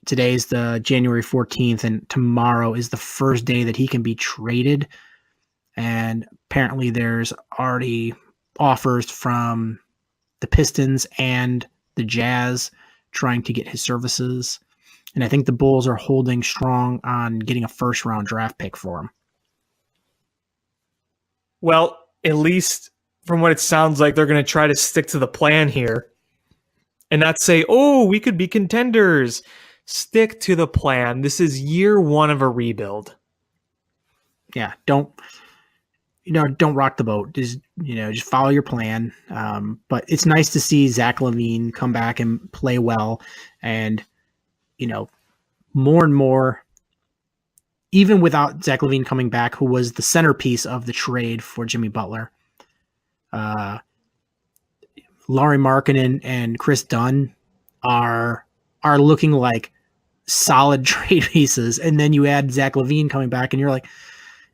Today is the January 14th, and tomorrow is the first day that he can be traded. And apparently there's already offers from the Pistons and the Jazz trying to get his services. And I think the Bulls are holding strong on getting a first-round draft pick for him. Well, at least from what it sounds like, they're going to try to stick to the plan here and not say, oh, we could be contenders. Stick to the plan. This is year one of a rebuild. Yeah, don't rock the boat. Just follow your plan. But it's nice to see Zach LaVine come back and play well. And, more and more, even without Zach LaVine coming back, who was the centerpiece of the trade for Jimmy Butler, Lauri Markkanen and Chris Dunn are looking like solid trade pieces. And then you add Zach LaVine coming back and you're like,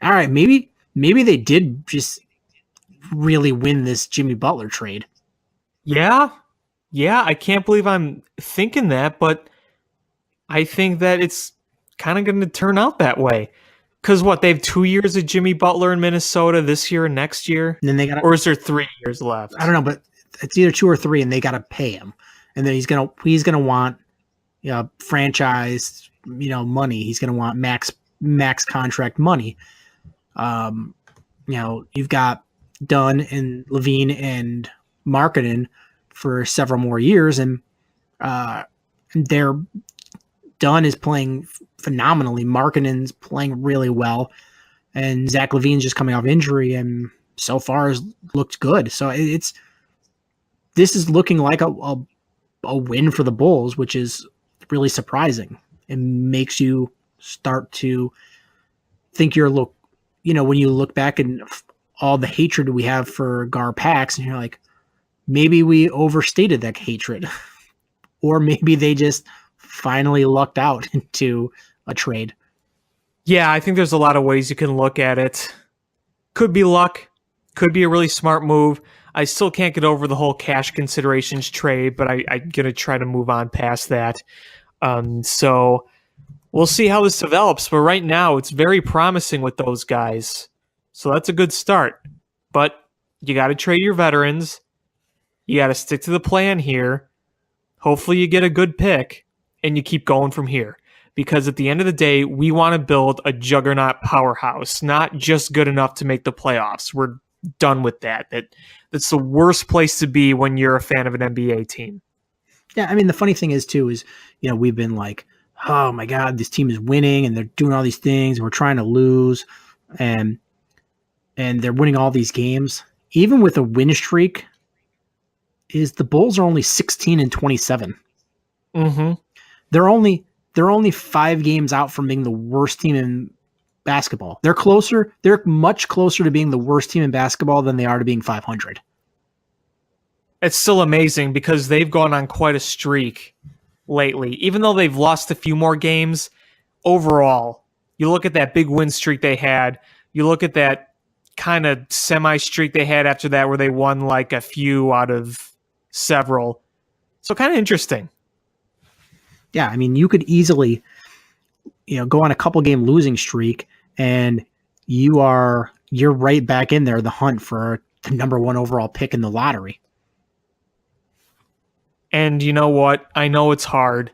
all right, maybe they did just really win this Jimmy Butler trade. Yeah. I can't believe I'm thinking that, but I think that it's kind of going to turn out that way. Because they have 2 years of Jimmy Butler in Minnesota this year and next year? And then they got, or is there 3 years left? I don't know, but it's either 2 or 3, and they got to pay him. And then he's gonna want franchise money. He's gonna want max contract money. You've got Dunn and LaVine and Markkanen for several more years, and Dunn is playing phenomenally. Markkanen's playing really well, and Zach LaVine's just coming off injury, and so far has looked good. So this is looking like a win for the Bulls, which is really surprising. It makes you start to think when you look back and all the hatred we have for Gar Pax, and you're like, maybe we overstated that hatred, or maybe they just finally lucked out into a trade. Yeah, I think there's a lot of ways you can look at it. Could be luck, could be a really smart move. I still can't get over the whole cash considerations trade, but I'm going to try to move on past that. So we'll see how this develops. But right now, it's very promising with those guys. So that's a good start. But you got to trade your veterans. You got to stick to the plan here. Hopefully you get a good pick, and you keep going from here. Because at the end of the day, we want to build a juggernaut powerhouse, not just good enough to make the playoffs. We're done with that. That's the worst place to be when you're a fan of an NBA team. Yeah, I mean, the funny thing is too is, we've been like, oh my God, this team is winning and they're doing all these things. We're trying to lose, and they're winning all these games. Even with a win streak, is the Bulls are only 16-27. Mm-hmm. They're only 5 games out from being the worst team in basketball. They're closer. They're much closer to being the worst team in basketball than they are to being 500. It's still amazing because they've gone on quite a streak lately. Even though they've lost a few more games, overall, you look at that big win streak they had, you look at that kind of semi-streak they had after that where they won like a few out of several. So kind of interesting. Yeah, I mean, you could easily, go on a couple game losing streak and you're right back in there, the hunt for the number 1 overall pick in the lottery. And you know what? I know it's hard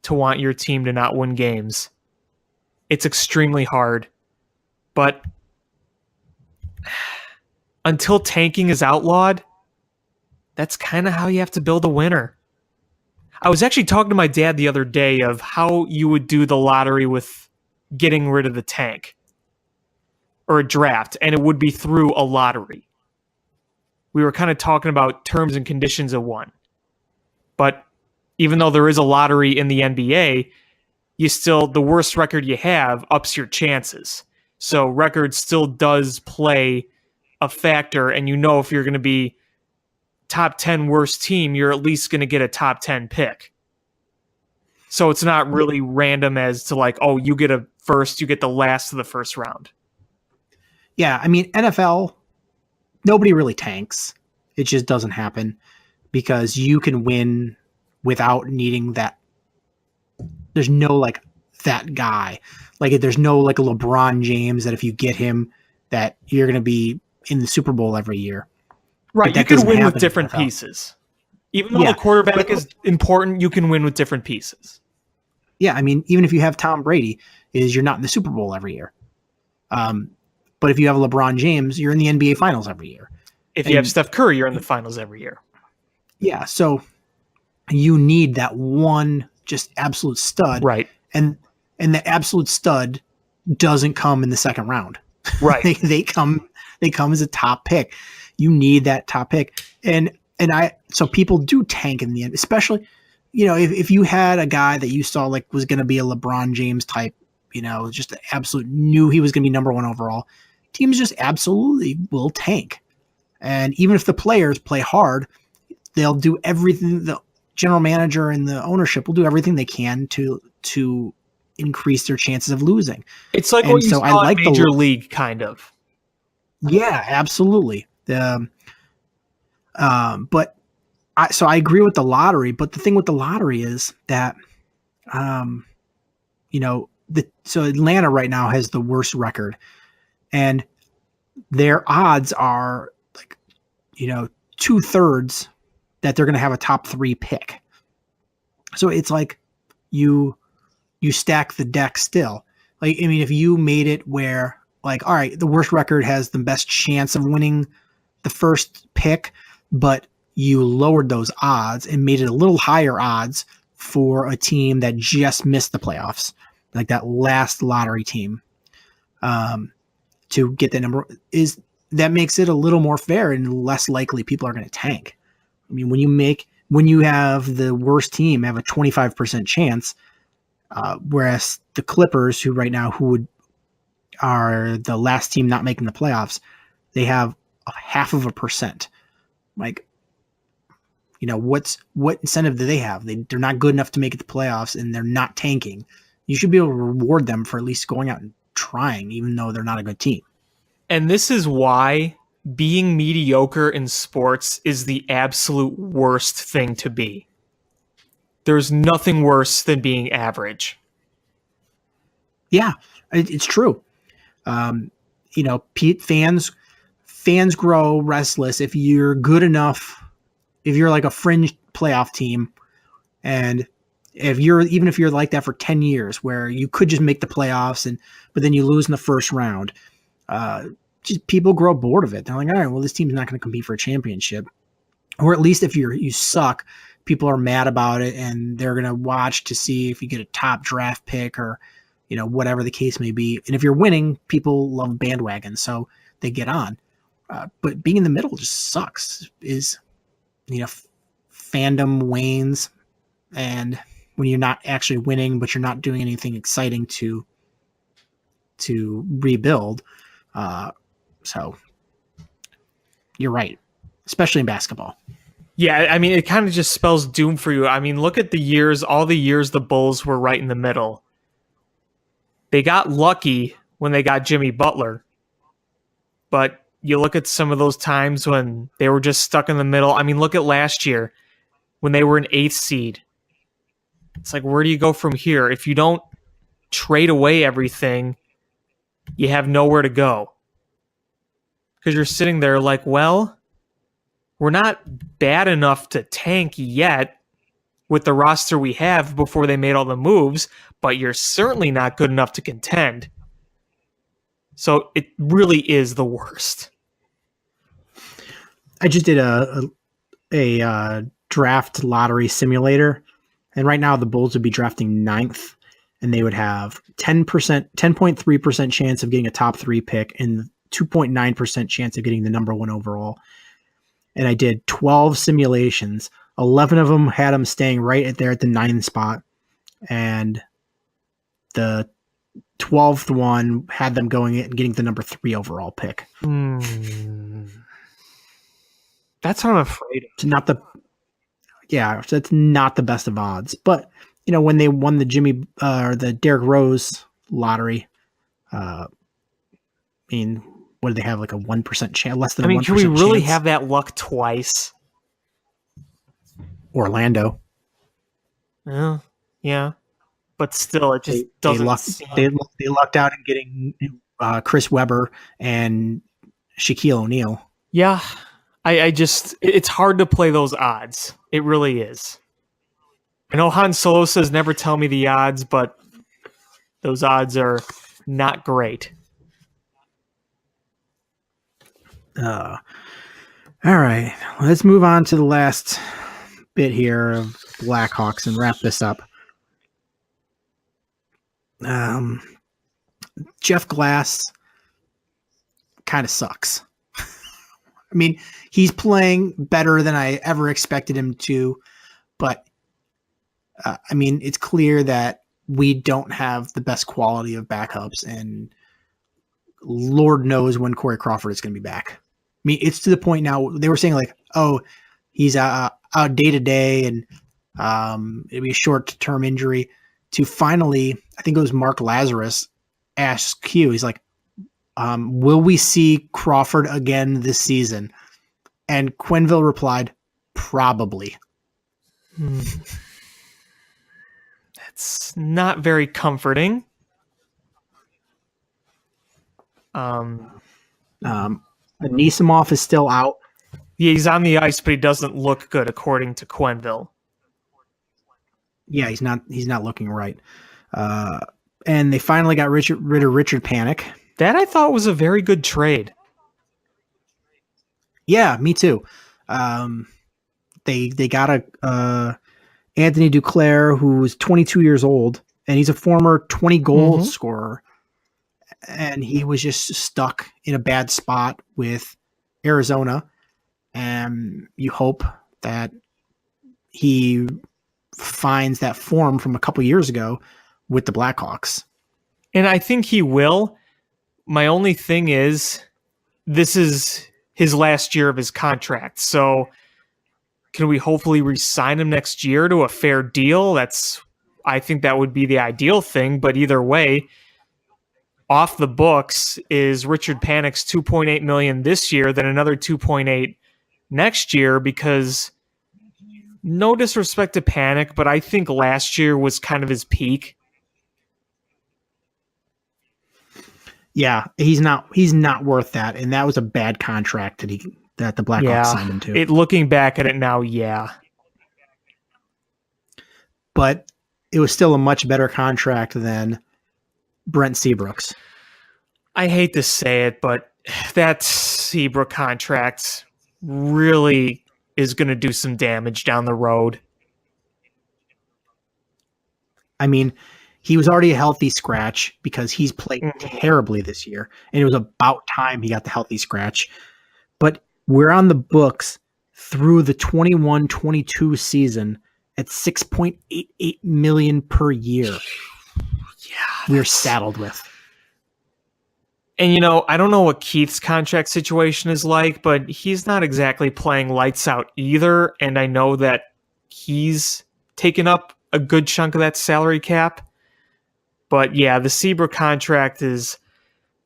to want your team to not win games. It's extremely hard. But until tanking is outlawed, that's kind of how you have to build a winner. I was actually talking to my dad the other day of how you would do the lottery with getting rid of the tank or a draft, and it would be through a lottery. We were kind of talking about terms and conditions of one. But even though there is a lottery in the NBA, the worst record you have ups your chances. So record still does play a factor, and if you're going to be top 10 worst team, you're at least going to get a top 10 pick. So it's not really random as to like, oh, you get a first, you get the last of the first round. Yeah, I mean, NFL, nobody really tanks. It just doesn't happen because you can win without needing that. There's no like that guy. Like there's no like a LeBron James that if you get him that you're going to be in the Super Bowl every year. Right, you can win with different pieces. Even though the quarterback is important, you can win with different pieces. Yeah, I mean, even if you have Tom Brady, you're not in the Super Bowl every year. But if you have LeBron James, you're in the NBA Finals every year. If you have Steph Curry, you're in the finals every year. Yeah, so you need that one just absolute stud. Right. And the absolute stud doesn't come in the second round. Right. they come as a top pick. You need that top pick. So people do tank in the end, especially, if you had a guy that you saw like was going to be a LeBron James type, just absolute knew he was going to be number 1 overall, teams just absolutely will tank. And even if the players play hard, they'll do everything. The general manager and the ownership will do everything they can to increase their chances of losing. It's like what you saw in Major League, kind of. Yeah, absolutely. So I agree with the lottery, but the thing with the lottery is that, so Atlanta right now has the worst record, and their odds are like, 2/3 that they're going to have a top 3 pick. So it's like you stack the deck still. Like, I mean, if you made it where like, all right, the worst record has the best chance of winning the first pick, but you lowered those odds and made it a little higher odds for a team that just missed the playoffs, like that last lottery team, to get that number, that makes it a little more fair and less likely people are going to tank. I mean, when you have the worst team have a 25% chance, whereas the Clippers, who right now are the last team not making the playoffs, they have a 0.5%. Like, what incentive do they have? They're not good enough to make it to playoffs, and they're not tanking. You should be able to reward them for at least going out and trying, even though they're not a good team. And this is why being mediocre in sports is the absolute worst thing to be. There's nothing worse than being average. Yeah, it's true. Fans grow restless if you're good enough. If you're like a fringe playoff team, and even if you're like that for 10 years, where you could just make the playoffs but then you lose in the first round, just people grow bored of it. They're like, all right, well, this team's not going to compete for a championship. Or at least if you suck, people are mad about it, and they're going to watch to see if you get a top draft pick or, whatever the case may be. And if you're winning, people love bandwagons, so they get on. But being in the middle just sucks. Fandom wanes, and when you're not actually winning, but you're not doing anything exciting to rebuild. So you're right, especially in basketball. Yeah, I mean, it kind of just spells doom for you. I mean, look at all the years the Bulls were right in the middle. They got lucky when they got Jimmy Butler, but you look at some of those times when they were just stuck in the middle. I mean, look at last year when they were an 8th seed. It's like, where do you go from here? If you don't trade away everything, you have nowhere to go. Because you're sitting there like, well, we're not bad enough to tank yet with the roster we have before they made all the moves, but you're certainly not good enough to contend. So it really is the worst. I just did a draft lottery simulator, and right now the Bulls would be drafting 9th, and they would have 10.3% chance of getting a top 3 pick and 2.9% chance of getting the number 1 overall. And I did 12 simulations. 11 of them had them staying right at the 9th spot, and the 12th one had them going in and getting the number 3 overall pick. That's what I'm afraid of. That's not the best of odds. But when they won the the Derrick Rose lottery, what do they have, like a 1% chance? Less than a 1% chance. Can we really have that luck twice? Orlando. Yeah. But still, it just doesn't seem... They lucked out in getting Chris Webber and Shaquille O'Neal. Yeah. It's hard to play those odds. It really is. I know Han Solo says never tell me the odds, but those odds are not great. All right. Let's move on to the last bit here of Blackhawks and wrap this up. Jeff Glass kind of sucks. I mean, he's playing better than I ever expected him to, but it's clear that we don't have the best quality of backups, and Lord knows when Corey Crawford is going to be back. I mean, it's to the point now, they were saying like, oh, he's out day to day, and it'll be a short-term injury, to finally, I think it was Mark Lazarus asked Q, he's like, will we see Crawford again this season? And Quenneville replied, probably. That's not very comforting. Anisimov is still out. Yeah, he's on the ice, but he doesn't look good, according to Quenneville. Yeah, he's not looking right. And they finally got rid of Richard Panik. That I thought was a very good trade. Yeah, me too. They got Anthony Duclair, who's 22 years old, and he's a former 20-goal scorer. And he was just stuck in a bad spot with Arizona. And you hope that he finds that form from a couple years ago with the Blackhawks. And I think he will. My only thing is, this is his last year of his contract. So can we hopefully re-sign him next year to a fair deal? I think that would be the ideal thing. But either way, off the books is Richard Panik's $2.8 million this year, then another $2.8 next year, because no disrespect to Panik, but I think last year was kind of his peak. Yeah, he's not worth that, and that was a bad contract that the Blackhawks signed him to. Looking back at it now, yeah. But it was still a much better contract than Brent Seabrooks. I hate to say it, but that Seabrook contract really is going to do some damage down the road. I mean, he was already a healthy scratch because he's played terribly this year, and it was about time he got the healthy scratch. But we're on the books through the 21-22 season at $6.88 million per year. Yeah, we're saddled with. And, I don't know what Keith's contract situation is like, but he's not exactly playing lights out either. And I know that he's taken up a good chunk of that salary cap. But yeah, the Seabrook contract is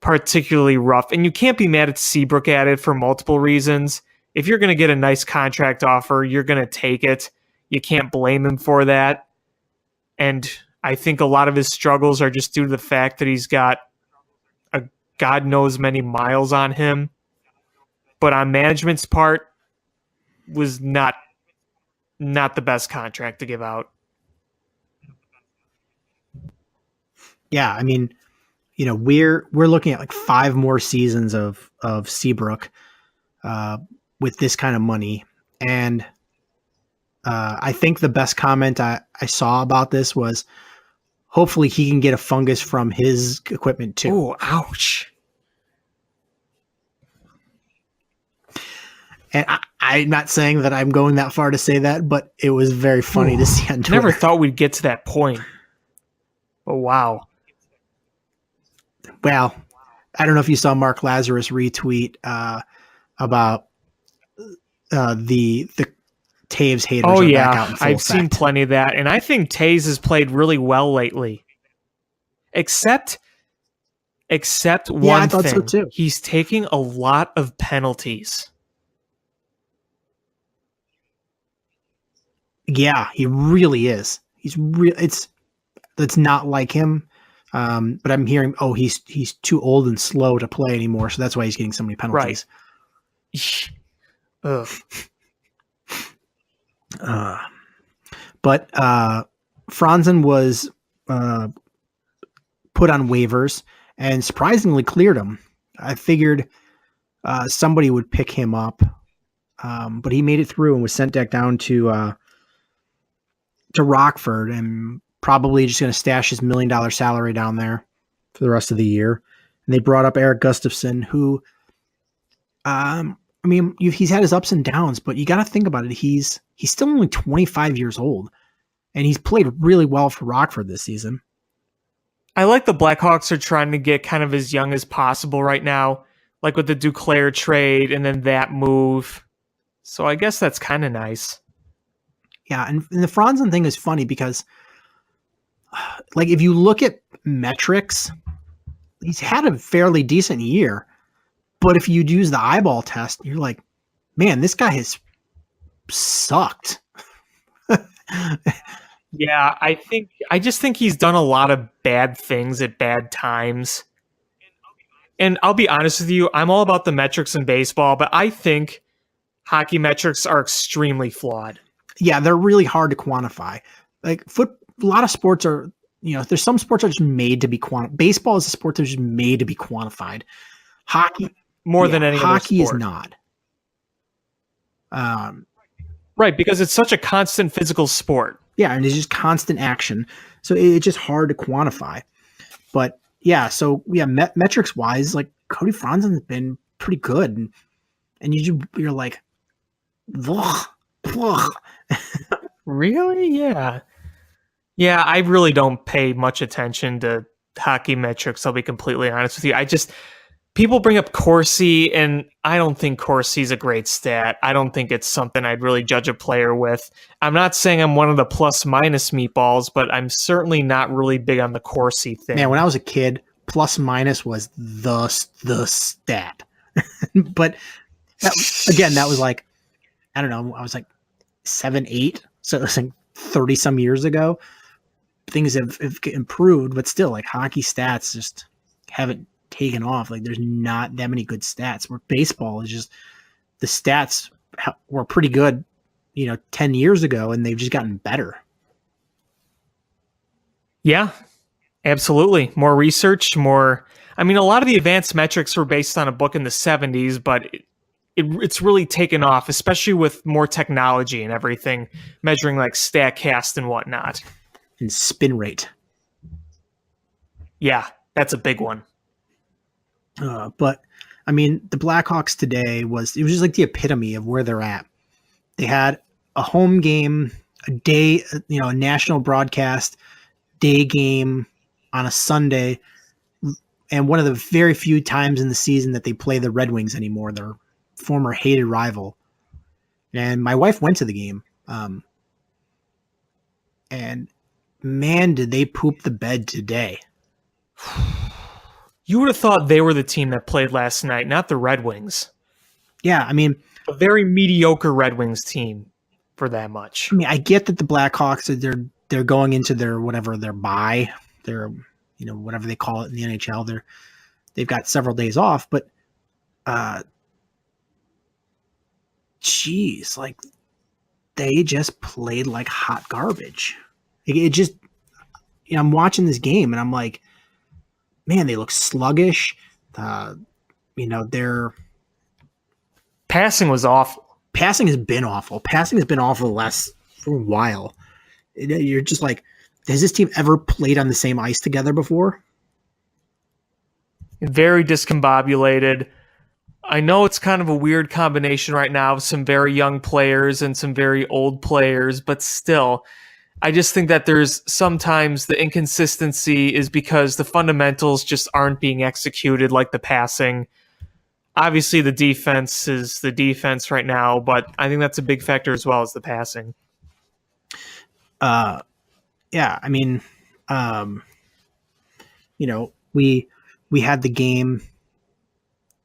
particularly rough. And you can't be mad at Seabrook at it for multiple reasons. If you're going to get a nice contract offer, you're going to take it. You can't blame him for that. And I think a lot of his struggles are just due to the fact that he's got God knows many miles on him, but on management's part was not the best contract to give out. Yeah, I mean, we're looking at like 5 more seasons of Seabrook with this kind of money, and I think the best comment I saw about this was, hopefully he can get a fungus from his equipment too. Oh, ouch. And I'm not saying that I'm going that far to say that, but it was very funny to see on Twitter. Never thought we'd get to that point. But wow. Well, I don't know if you saw Mark Lazarus retweet about the Taves haters. Oh, are back out in full I've effect. seen plenty of that. And I think Taves has played really well lately. Except one I thought thing. so too. He's taking a lot of penalties. Yeah, he really is. He's that's not like him. But I'm hearing, he's too old and slow to play anymore, so that's why he's getting so many penalties. Right. Ugh. But Franzen was put on waivers and surprisingly cleared him. I figured somebody would pick him up, but he made it through and was sent back down to Rockford and probably just going to stash his $1 million salary down there for the rest of the year. And they brought up Eric Gustafson, who, he's had his ups and downs, but you got to think about it. He's still only 25 years old, and he's played really well for Rockford this season. I like the Blackhawks are trying to get kind of as young as possible right now, like with the Duclair trade and then that move. So I guess that's kind of nice. Yeah, and the Franzen thing is funny because, like, if you look at metrics, he's had a fairly decent year. But if you use the eyeball test, you're like, man, this guy has sucked. Yeah, I just think he's done a lot of bad things at bad times. And I'll be honest with you, I'm all about the metrics in baseball, but I think hockey metrics are extremely flawed. Yeah, they're really hard to quantify. Like a lot of sports are, there's some sports that are just made to be quantified. Baseball is a sport that's just made to be quantified. Hockey, more than any hockey other sport. is not. Right, because it's such a constant physical sport. Yeah, and it's just constant action. So it's just hard to quantify. But yeah, metrics wise, like Cody Franzen's been pretty good. And you're like, ugh. Really? Yeah. Yeah, I really don't pay much attention to hockey metrics, I'll be completely honest with you. People bring up Corsi, and I don't think Corsi's a great stat. I don't think it's something I'd really judge a player with. I'm not saying I'm one of the plus-minus meatballs, but I'm certainly not really big on the Corsi thing. Man, when I was a kid, plus-minus was the stat. But that was like, I don't know, I was like 7, 8, so it was like 30 some years ago. Things have improved, but still, like, hockey stats just haven't taken off. Like, there's not that many good stats, where baseball is just, the stats were pretty good 10 years ago, and they've just gotten better. Yeah, absolutely. More research, a lot of the advanced metrics were based on a book in the 70s, but it's really taken off, especially with more technology and everything, measuring like StatCast and whatnot. and spin rate. Yeah, that's a big one. But I mean, the Blackhawks today was just like the epitome of where they're at. They had a home game, a day, a national broadcast day game on a Sunday, and one of the very few times in the season that they play the Red Wings anymore, their former hated rival. And my wife went to the game, and man, did they poop the bed today. You would have thought they were the team that played last night, not the Red Wings. Yeah, I mean, A very mediocre Red Wings team for that much. I mean, I get that the Blackhawks they're going into their bye, their whatever they call it in the NHL. They've got several days off, but geez, like they just played like hot garbage. It just, I'm watching this game and I'm like, man, they look sluggish. Their Passing was awful. passing has been awful. Passing has been awful for a while. You're just like, has this team ever played on the same ice together before? Very discombobulated. I know it's kind of a weird combination right now of some very young players and some very old players, but still, I just think that there's sometimes the inconsistency is because the fundamentals just aren't being executed like the passing. Obviously, the defense is the defense right now, but I think that's a big factor as well as the passing. Yeah, I mean, we had the game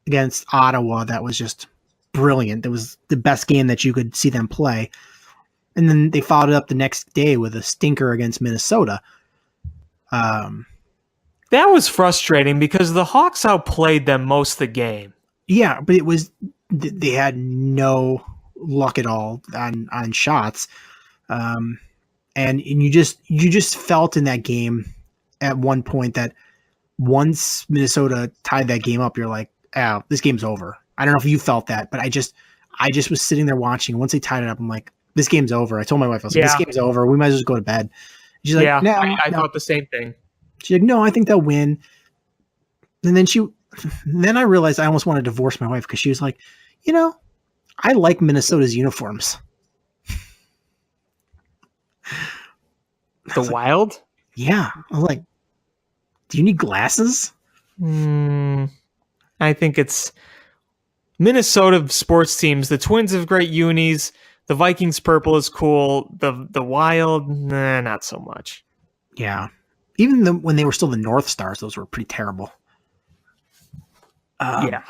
against Ottawa that was just brilliant. That was the best game that you could see them play. And then they followed it up the next day with a stinker against Minnesota. That was frustrating because the Hawks outplayed them most of the game. Yeah, but they had no luck at all on shots. And you just felt in that game at one point that once Minnesota tied that game up, you're like, oh, this game's over. I don't know if you felt that, but I just was sitting there watching. Once they tied it up, I'm like, this game's over. I told my wife, I was like, this game's over. We might as well just go to bed. She's like, no, I thought the same thing. She's like, no, I think they'll win. And then I realized I almost want to divorce my wife because she was like, I like Minnesota's uniforms. The Wild? Yeah. I was like, do you need glasses? I think it's Minnesota sports teams. The Twins have great unis. The Vikings purple is cool. The Wild, nah, not so much. Yeah. Even when they were still the North Stars, those were pretty terrible. Yeah.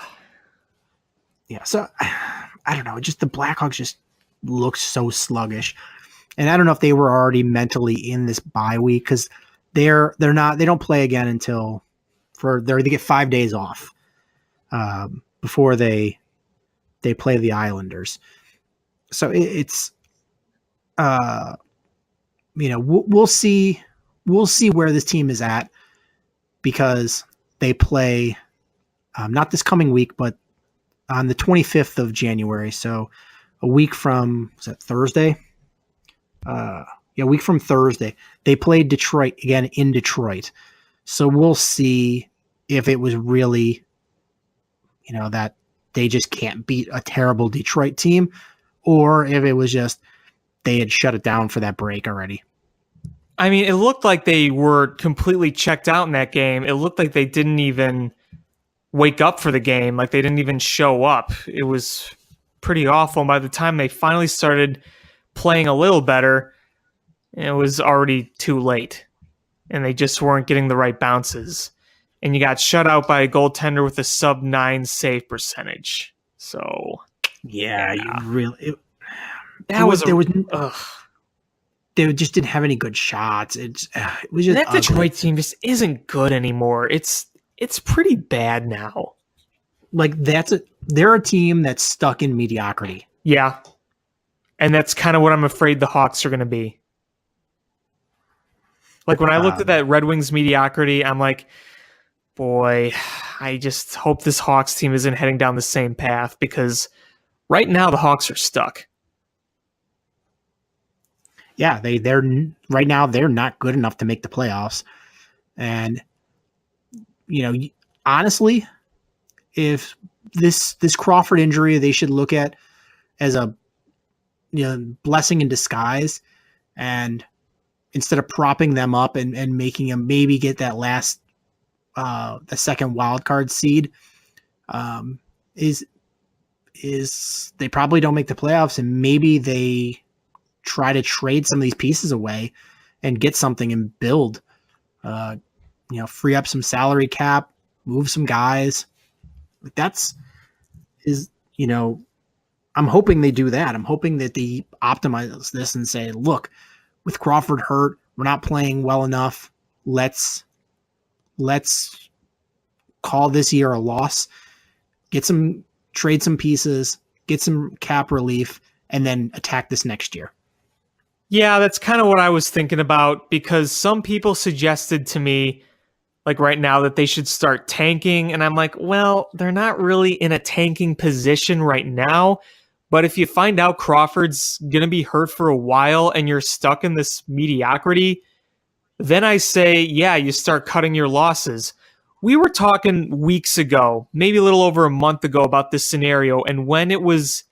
So I don't know. Just the Blackhawks just look so sluggish, and I don't know if they were already mentally in this bye week because they don't play again until they get 5 days off before they play the Islanders. So it's we'll see where this team is at because they play not this coming week, but on the 25th of January. So a week from, was that Thursday? A week from Thursday. They played Detroit again in Detroit. So we'll see if it was really, that they just can't beat a terrible Detroit team, or if it was just they had shut it down for that break already. I mean, it looked like they were completely checked out in that game. It looked like they didn't even wake up for the game. Like they didn't even show up. It was pretty awful. And by the time they finally started playing a little better, it was already too late. And they just weren't getting the right bounces. And you got shut out by a goaltender with a sub-9 save percentage. So, yeah. You really... They just didn't have any good shots. It was just that ugly. Detroit team just isn't good anymore. It's pretty bad now. Like they're a team that's stuck in mediocrity. Yeah. And that's kind of what I'm afraid the Hawks are going to be. Like when I looked at that Red Wings mediocrity, I'm like, boy, I just hope this Hawks team isn't heading down the same path because right now the Hawks are stuck. yeah, they're right now they're not good enough to make the playoffs. And honestly, if this Crawford injury they should look at as a blessing in disguise, and instead of propping them up and making them maybe get that last the second wild card seed, is they probably don't make the playoffs, and maybe they try to trade some of these pieces away and get something and build, free up some salary cap, move some guys. I'm hoping they do that. I'm hoping that they optimize this and say, look, with Crawford hurt, we're not playing well enough. Let's call this year a loss, trade some pieces, get some cap relief, and then attack this next year. Yeah, that's kind of what I was thinking about, because some people suggested to me, like right now, that they should start tanking. And I'm like, well, they're not really in a tanking position right now. But if you find out Crawford's going to be hurt for a while and you're stuck in this mediocrity, then I say, yeah, you start cutting your losses. We were talking weeks ago, maybe a little over a month ago, about this scenario and when it was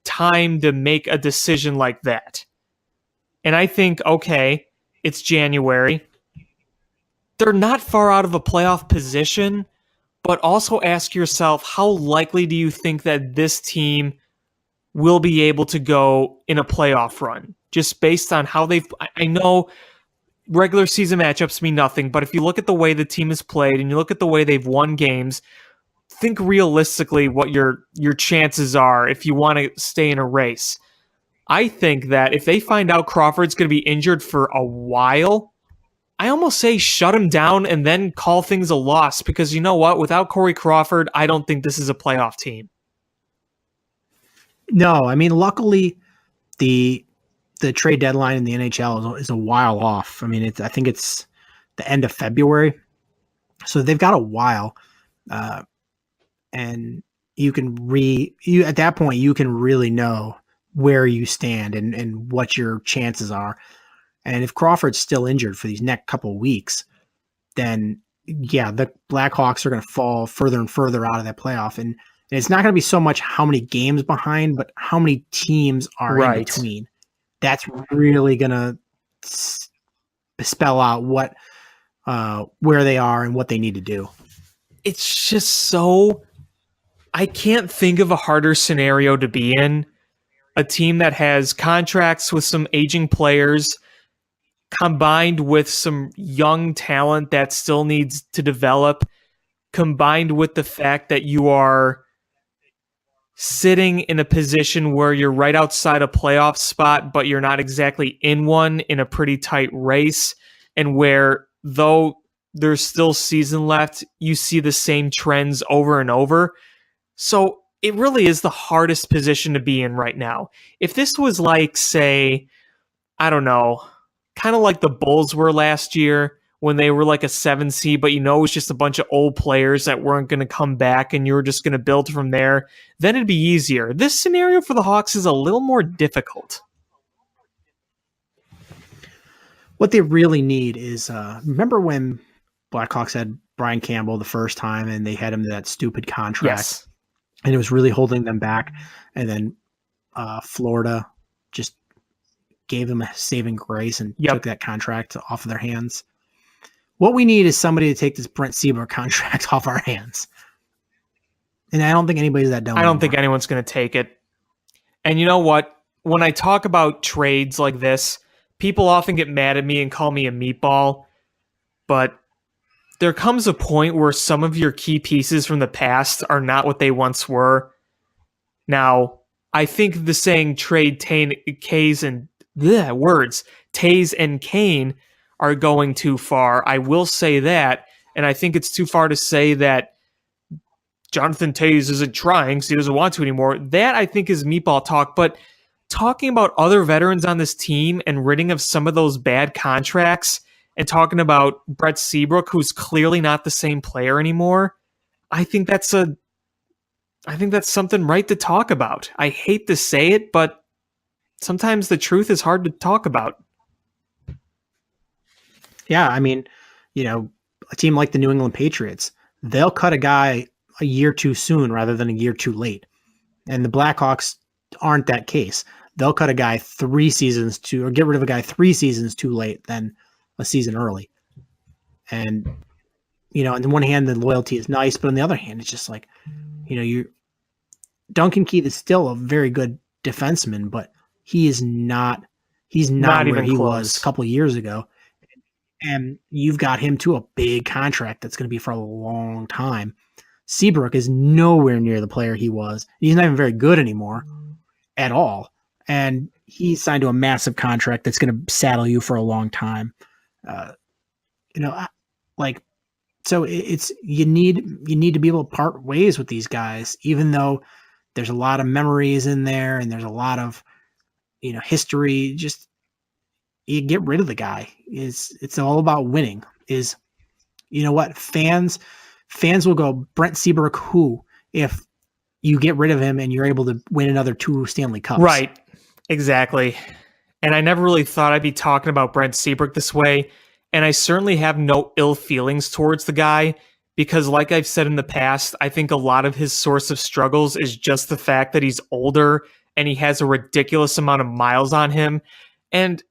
time to make a decision like that. And I think, okay, it's January. They're not far out of a playoff position, but also ask yourself, how likely do you think that this team will be able to go in a playoff run? Just based on how I know regular season matchups mean nothing, but if you look at the way the team has played and you look at the way they've won games, think realistically what your chances are if you want to stay in a race. I think that if they find out Crawford's going to be injured for a while, I almost say shut him down and then call things a loss, because you know what? Without Corey Crawford, I don't think this is a playoff team. No, I mean, luckily the trade deadline in the NHL is a while off. I mean, I think it's the end of February, so they've got a while, and you can at that point you can really know where you stand and what your chances are. And if Crawford's still injured for these next couple of weeks, then yeah, the Blackhawks are going to fall further and further out of that playoff. And it's not going to be so much how many games behind, but how many teams are in between. That's really going to spell out where they are and what they need to do. It's just so, I can't think of a harder scenario to be in. A team that has contracts with some aging players combined with some young talent that still needs to develop, combined with the fact that you are sitting in a position where you're right outside a playoff spot, but you're not exactly in one, in a pretty tight race, and where, though there's still season left, you see the same trends over and over. So it really is the hardest position to be in right now. If this was like, say, I don't know, kind of like the Bulls were last year when they were like a 7 seed, but it was just a bunch of old players that weren't going to come back and you were just going to build from there, then it'd be easier. This scenario for the Hawks is a little more difficult. What they really need is, remember when Blackhawks had Brian Campbell the first time and they had him to that stupid contract? Yes. And it was really holding them back. And then Florida just gave them a saving grace and took that contract off of their hands. What we need is somebody to take this Brent Seabrook contract off our hands. And I don't think anybody's that dumb. I don't think anyone's going to take it. And you know what? When I talk about trades like this, people often get mad at me and call me a meatball. But there comes a point where some of your key pieces from the past are not what they once were. Now, I think the saying trade Taze and Kane are going too far. I will say that, and I think it's too far to say that Jonathan Taze isn't trying, so he doesn't want to anymore. That, I think, is meatball talk, but talking about other veterans on this team and ridding of some of those bad contracts and talking about Brett Seabrook, who's clearly not the same player anymore, I think that's something right to talk about. I hate to say it, but sometimes the truth is hard to talk about. Yeah, I mean, a team like the New England Patriots, they'll cut a guy a year too soon rather than a year too late. And the Blackhawks aren't that case. They'll cut a guy 3 seasons or get rid of a guy 3 seasons too late than a season early. And, on the one hand, the loyalty is nice, but on the other hand, it's just like, Duncan Keith is still a very good defenseman, but he's not where even he close. was a couple of years ago. And you've got him to a big contract that's going to be for a long time. Seabrook is nowhere near the player he was. He's not even very good anymore at all. And he's signed to a massive contract that's going to saddle you for a long time. So it's you need to be able to part ways with these guys, even though there's a lot of memories in there and there's a lot of history. Just you get rid of the guy. It's all about winning. Fans will go Brent Seabrook who if you get rid of him and you're able to win another 2 Stanley Cups. Right. Exactly. And I never really thought I'd be talking about Brent Seabrook this way. And I certainly have no ill feelings towards the guy because, like I've said in the past, I think a lot of his source of struggles is just the fact that he's older and he has a ridiculous amount of miles on him. And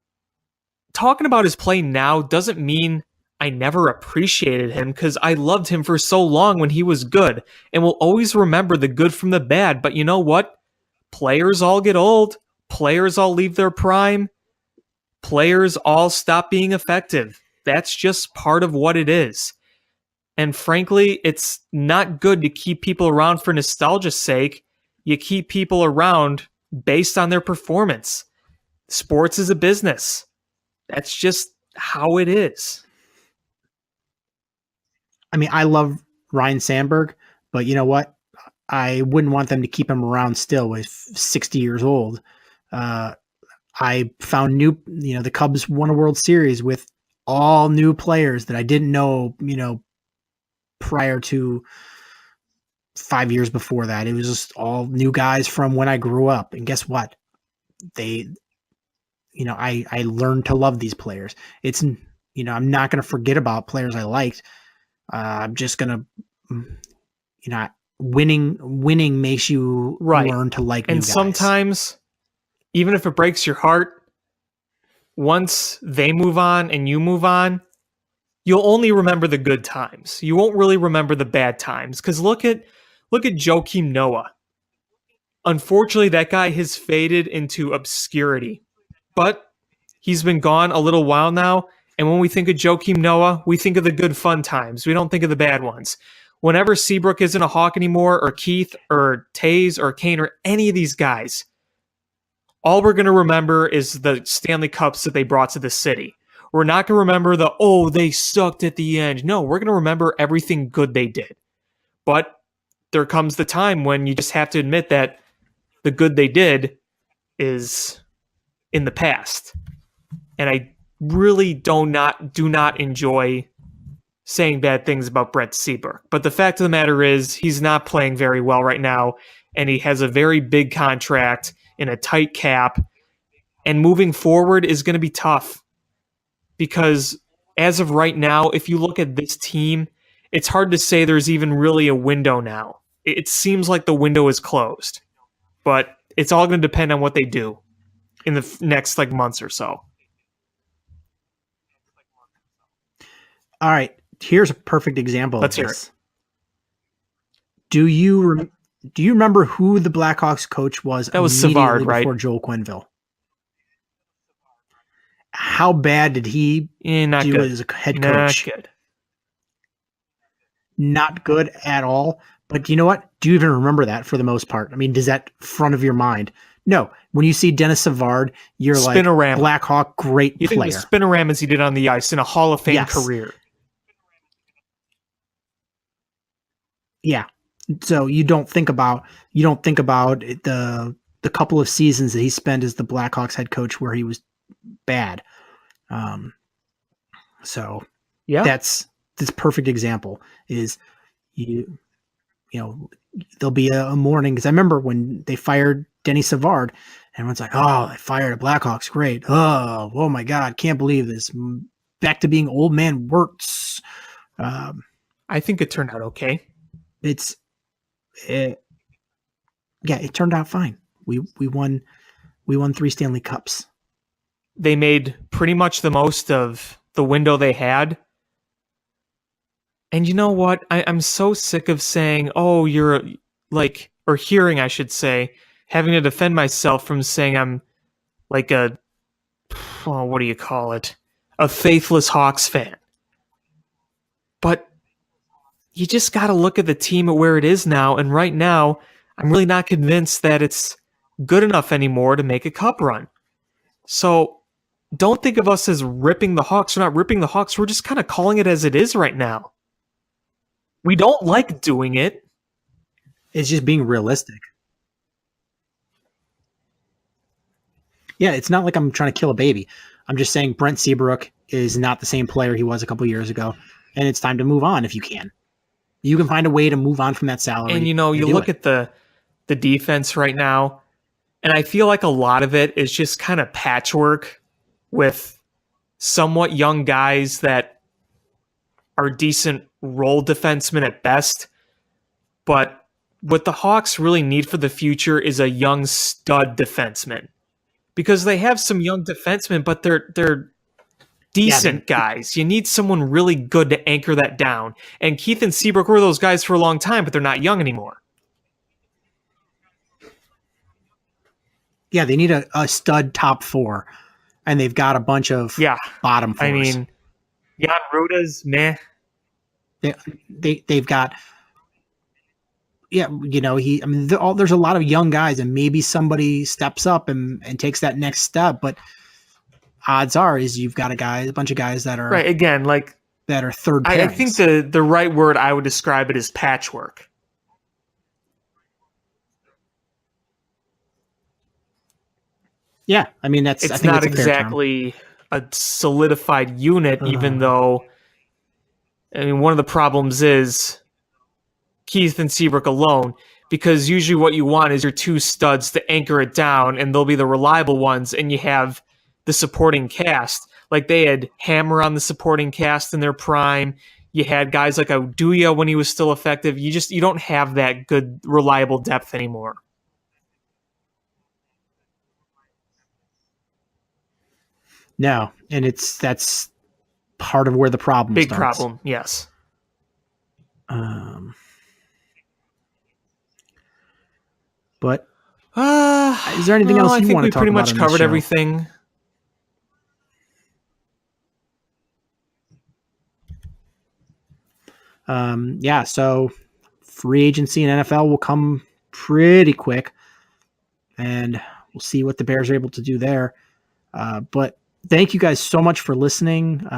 talking about his play now doesn't mean I never appreciated him because I loved him for so long when he was good and will always remember the good from the bad. But you know what? Players all get old. Players all leave their prime. Players all stop being effective. That's just part of what it is. And frankly, it's not good to keep people around for nostalgia's sake. You keep people around based on their performance. Sports is a business. That's just how it is. I mean, I love Ryan Sandberg, but you know what? I wouldn't want them to keep him around still with 60 years old. I found the Cubs won a World Series with all new players that I didn't know, prior to 5 years before that. It was just all new guys from when I grew up. And guess what? I learned to love these players. It's, I'm not going to forget about players I liked. I'm just going to, winning makes you learn to like new guys. And sometimes, even if it breaks your heart, once they move on and you move on, you'll only remember the good times. You won't really remember the bad times. Because look at Joakim Noah. Unfortunately, that guy has faded into obscurity. But he's been gone a little while now. And when we think of Joakim Noah, we think of the good fun times. We don't think of the bad ones. Whenever Seabrook isn't a Hawk anymore, or Keith, or Taze, or Kane, or any of these guys, all we're going to remember is the Stanley Cups that they brought to the city. We're not going to remember they sucked at the end. No, we're going to remember everything good they did. But there comes the time when you just have to admit that the good they did is in the past. And I really do not enjoy saying bad things about Brent Seabrook. But the fact of the matter is he's not playing very well right now, and he has a very big contract in a tight cap, and moving forward is going to be tough. Because as of right now, if you look at this team, it's hard to say there's even really a window now. It seems like the window is closed. But it's all going to depend on what they do in the next months or so. All right. Here's a perfect example Let's of hear this. it. Do you remember who the Blackhawks coach was? That was immediately Savard, right? Before Joel Quenneville. How bad did he Not do good. as a head coach? Not good. Not good at all. But you know what? Do you even remember that for the most part? I mean, does that front of your mind? No. When you see Dennis Savard, you're Spinorama. Blackhawk, great You player. think the spinoramas he did on the ice in a Hall of Fame Yes. career. Yeah. So you don't think about the couple of seasons that he spent as the Blackhawks head coach where he was bad. So Yeah. that's this perfect example is there'll be a morning because I remember when they fired Denny Savard, everyone's like, oh, they fired a Blackhawks, great. Oh my God, can't believe this back to being old man Wirtz. I think it turned out okay. It turned out fine. We won 3 Stanley Cups. They made pretty much the most of the window they had. And you know what? I'm so sick of saying, oh, you're like, or hearing, I should say, having to defend myself from saying I'm like what do you call it? A faithless Hawks fan. But you just got to look at the team at where it is now. And right now, I'm really not convinced that it's good enough anymore to make a cup run. So don't think of us as ripping the Hawks. We're not ripping the Hawks. We're just kind of calling it as it is right now. We don't like doing it. It's just being realistic. Yeah, it's not like I'm trying to kill a baby. I'm just saying Brent Seabrook is not the same player he was a couple years ago, and it's time to move on if you can. You can find a way to move on from that salary. And, you look at the defense right now, and I feel like a lot of it is just kind of patchwork with somewhat young guys that are decent role defensemen at best. But what the Hawks really need for the future is a young stud defenseman. Because they have some young defensemen, but they're decent guys. You need someone really good to anchor that down. And Keith and Seabrook were those guys for a long time, but they're not young anymore. Yeah, they need a stud top 4. And they've got a bunch of bottom 4s. I mean, Jan Ruda's meh. They've got... Yeah, there's a lot of young guys, and maybe somebody steps up and takes that next step. But odds are is you've got a bunch of guys that are right again, like that are third pairings. I think the right word I would describe it as patchwork. Yeah, I mean I think not that's a fair exactly a solidified unit, even though. I mean, one of the problems is Keith and Seabrook alone, because usually what you want is your 2 studs to anchor it down, and they'll be the reliable ones, and you have the supporting cast. Like they had Hammer on the supporting cast in their prime. You had guys like Oduya when he was still effective. You don't have that good, reliable depth anymore. No, and that's part of where the problem Big starts. problem, yes. But is there anything else you want to talk about? I think we pretty much covered everything. So free agency in NFL will come pretty quick, and we'll see what the Bears are able to do there. But thank you guys so much for listening.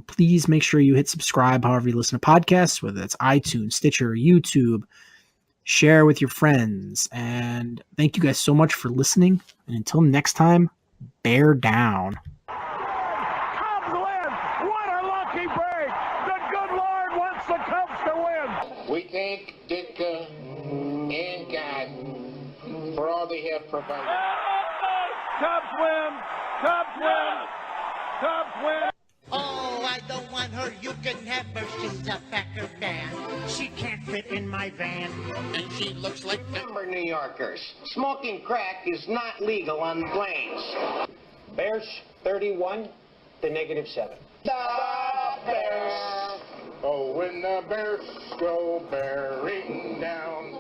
Please make sure you hit subscribe however you listen to podcasts, whether it's iTunes, Stitcher, YouTube. Share with your friends. And thank you guys so much for listening. And until next time, bear down. Cubs win! What a lucky break! The good Lord wants the Cubs to win! We thank Ditka and God for all they have provided. Cubs win! Cubs win! Cubs win! Oh, I don't want her. You can have her. She's a Packer fan. She can't fit in my van. And she looks like Remember, New Yorkers, smoking crack is not legal on the plains. Bears 31 to -7. The Bears. Oh, when the Bears go bearing down.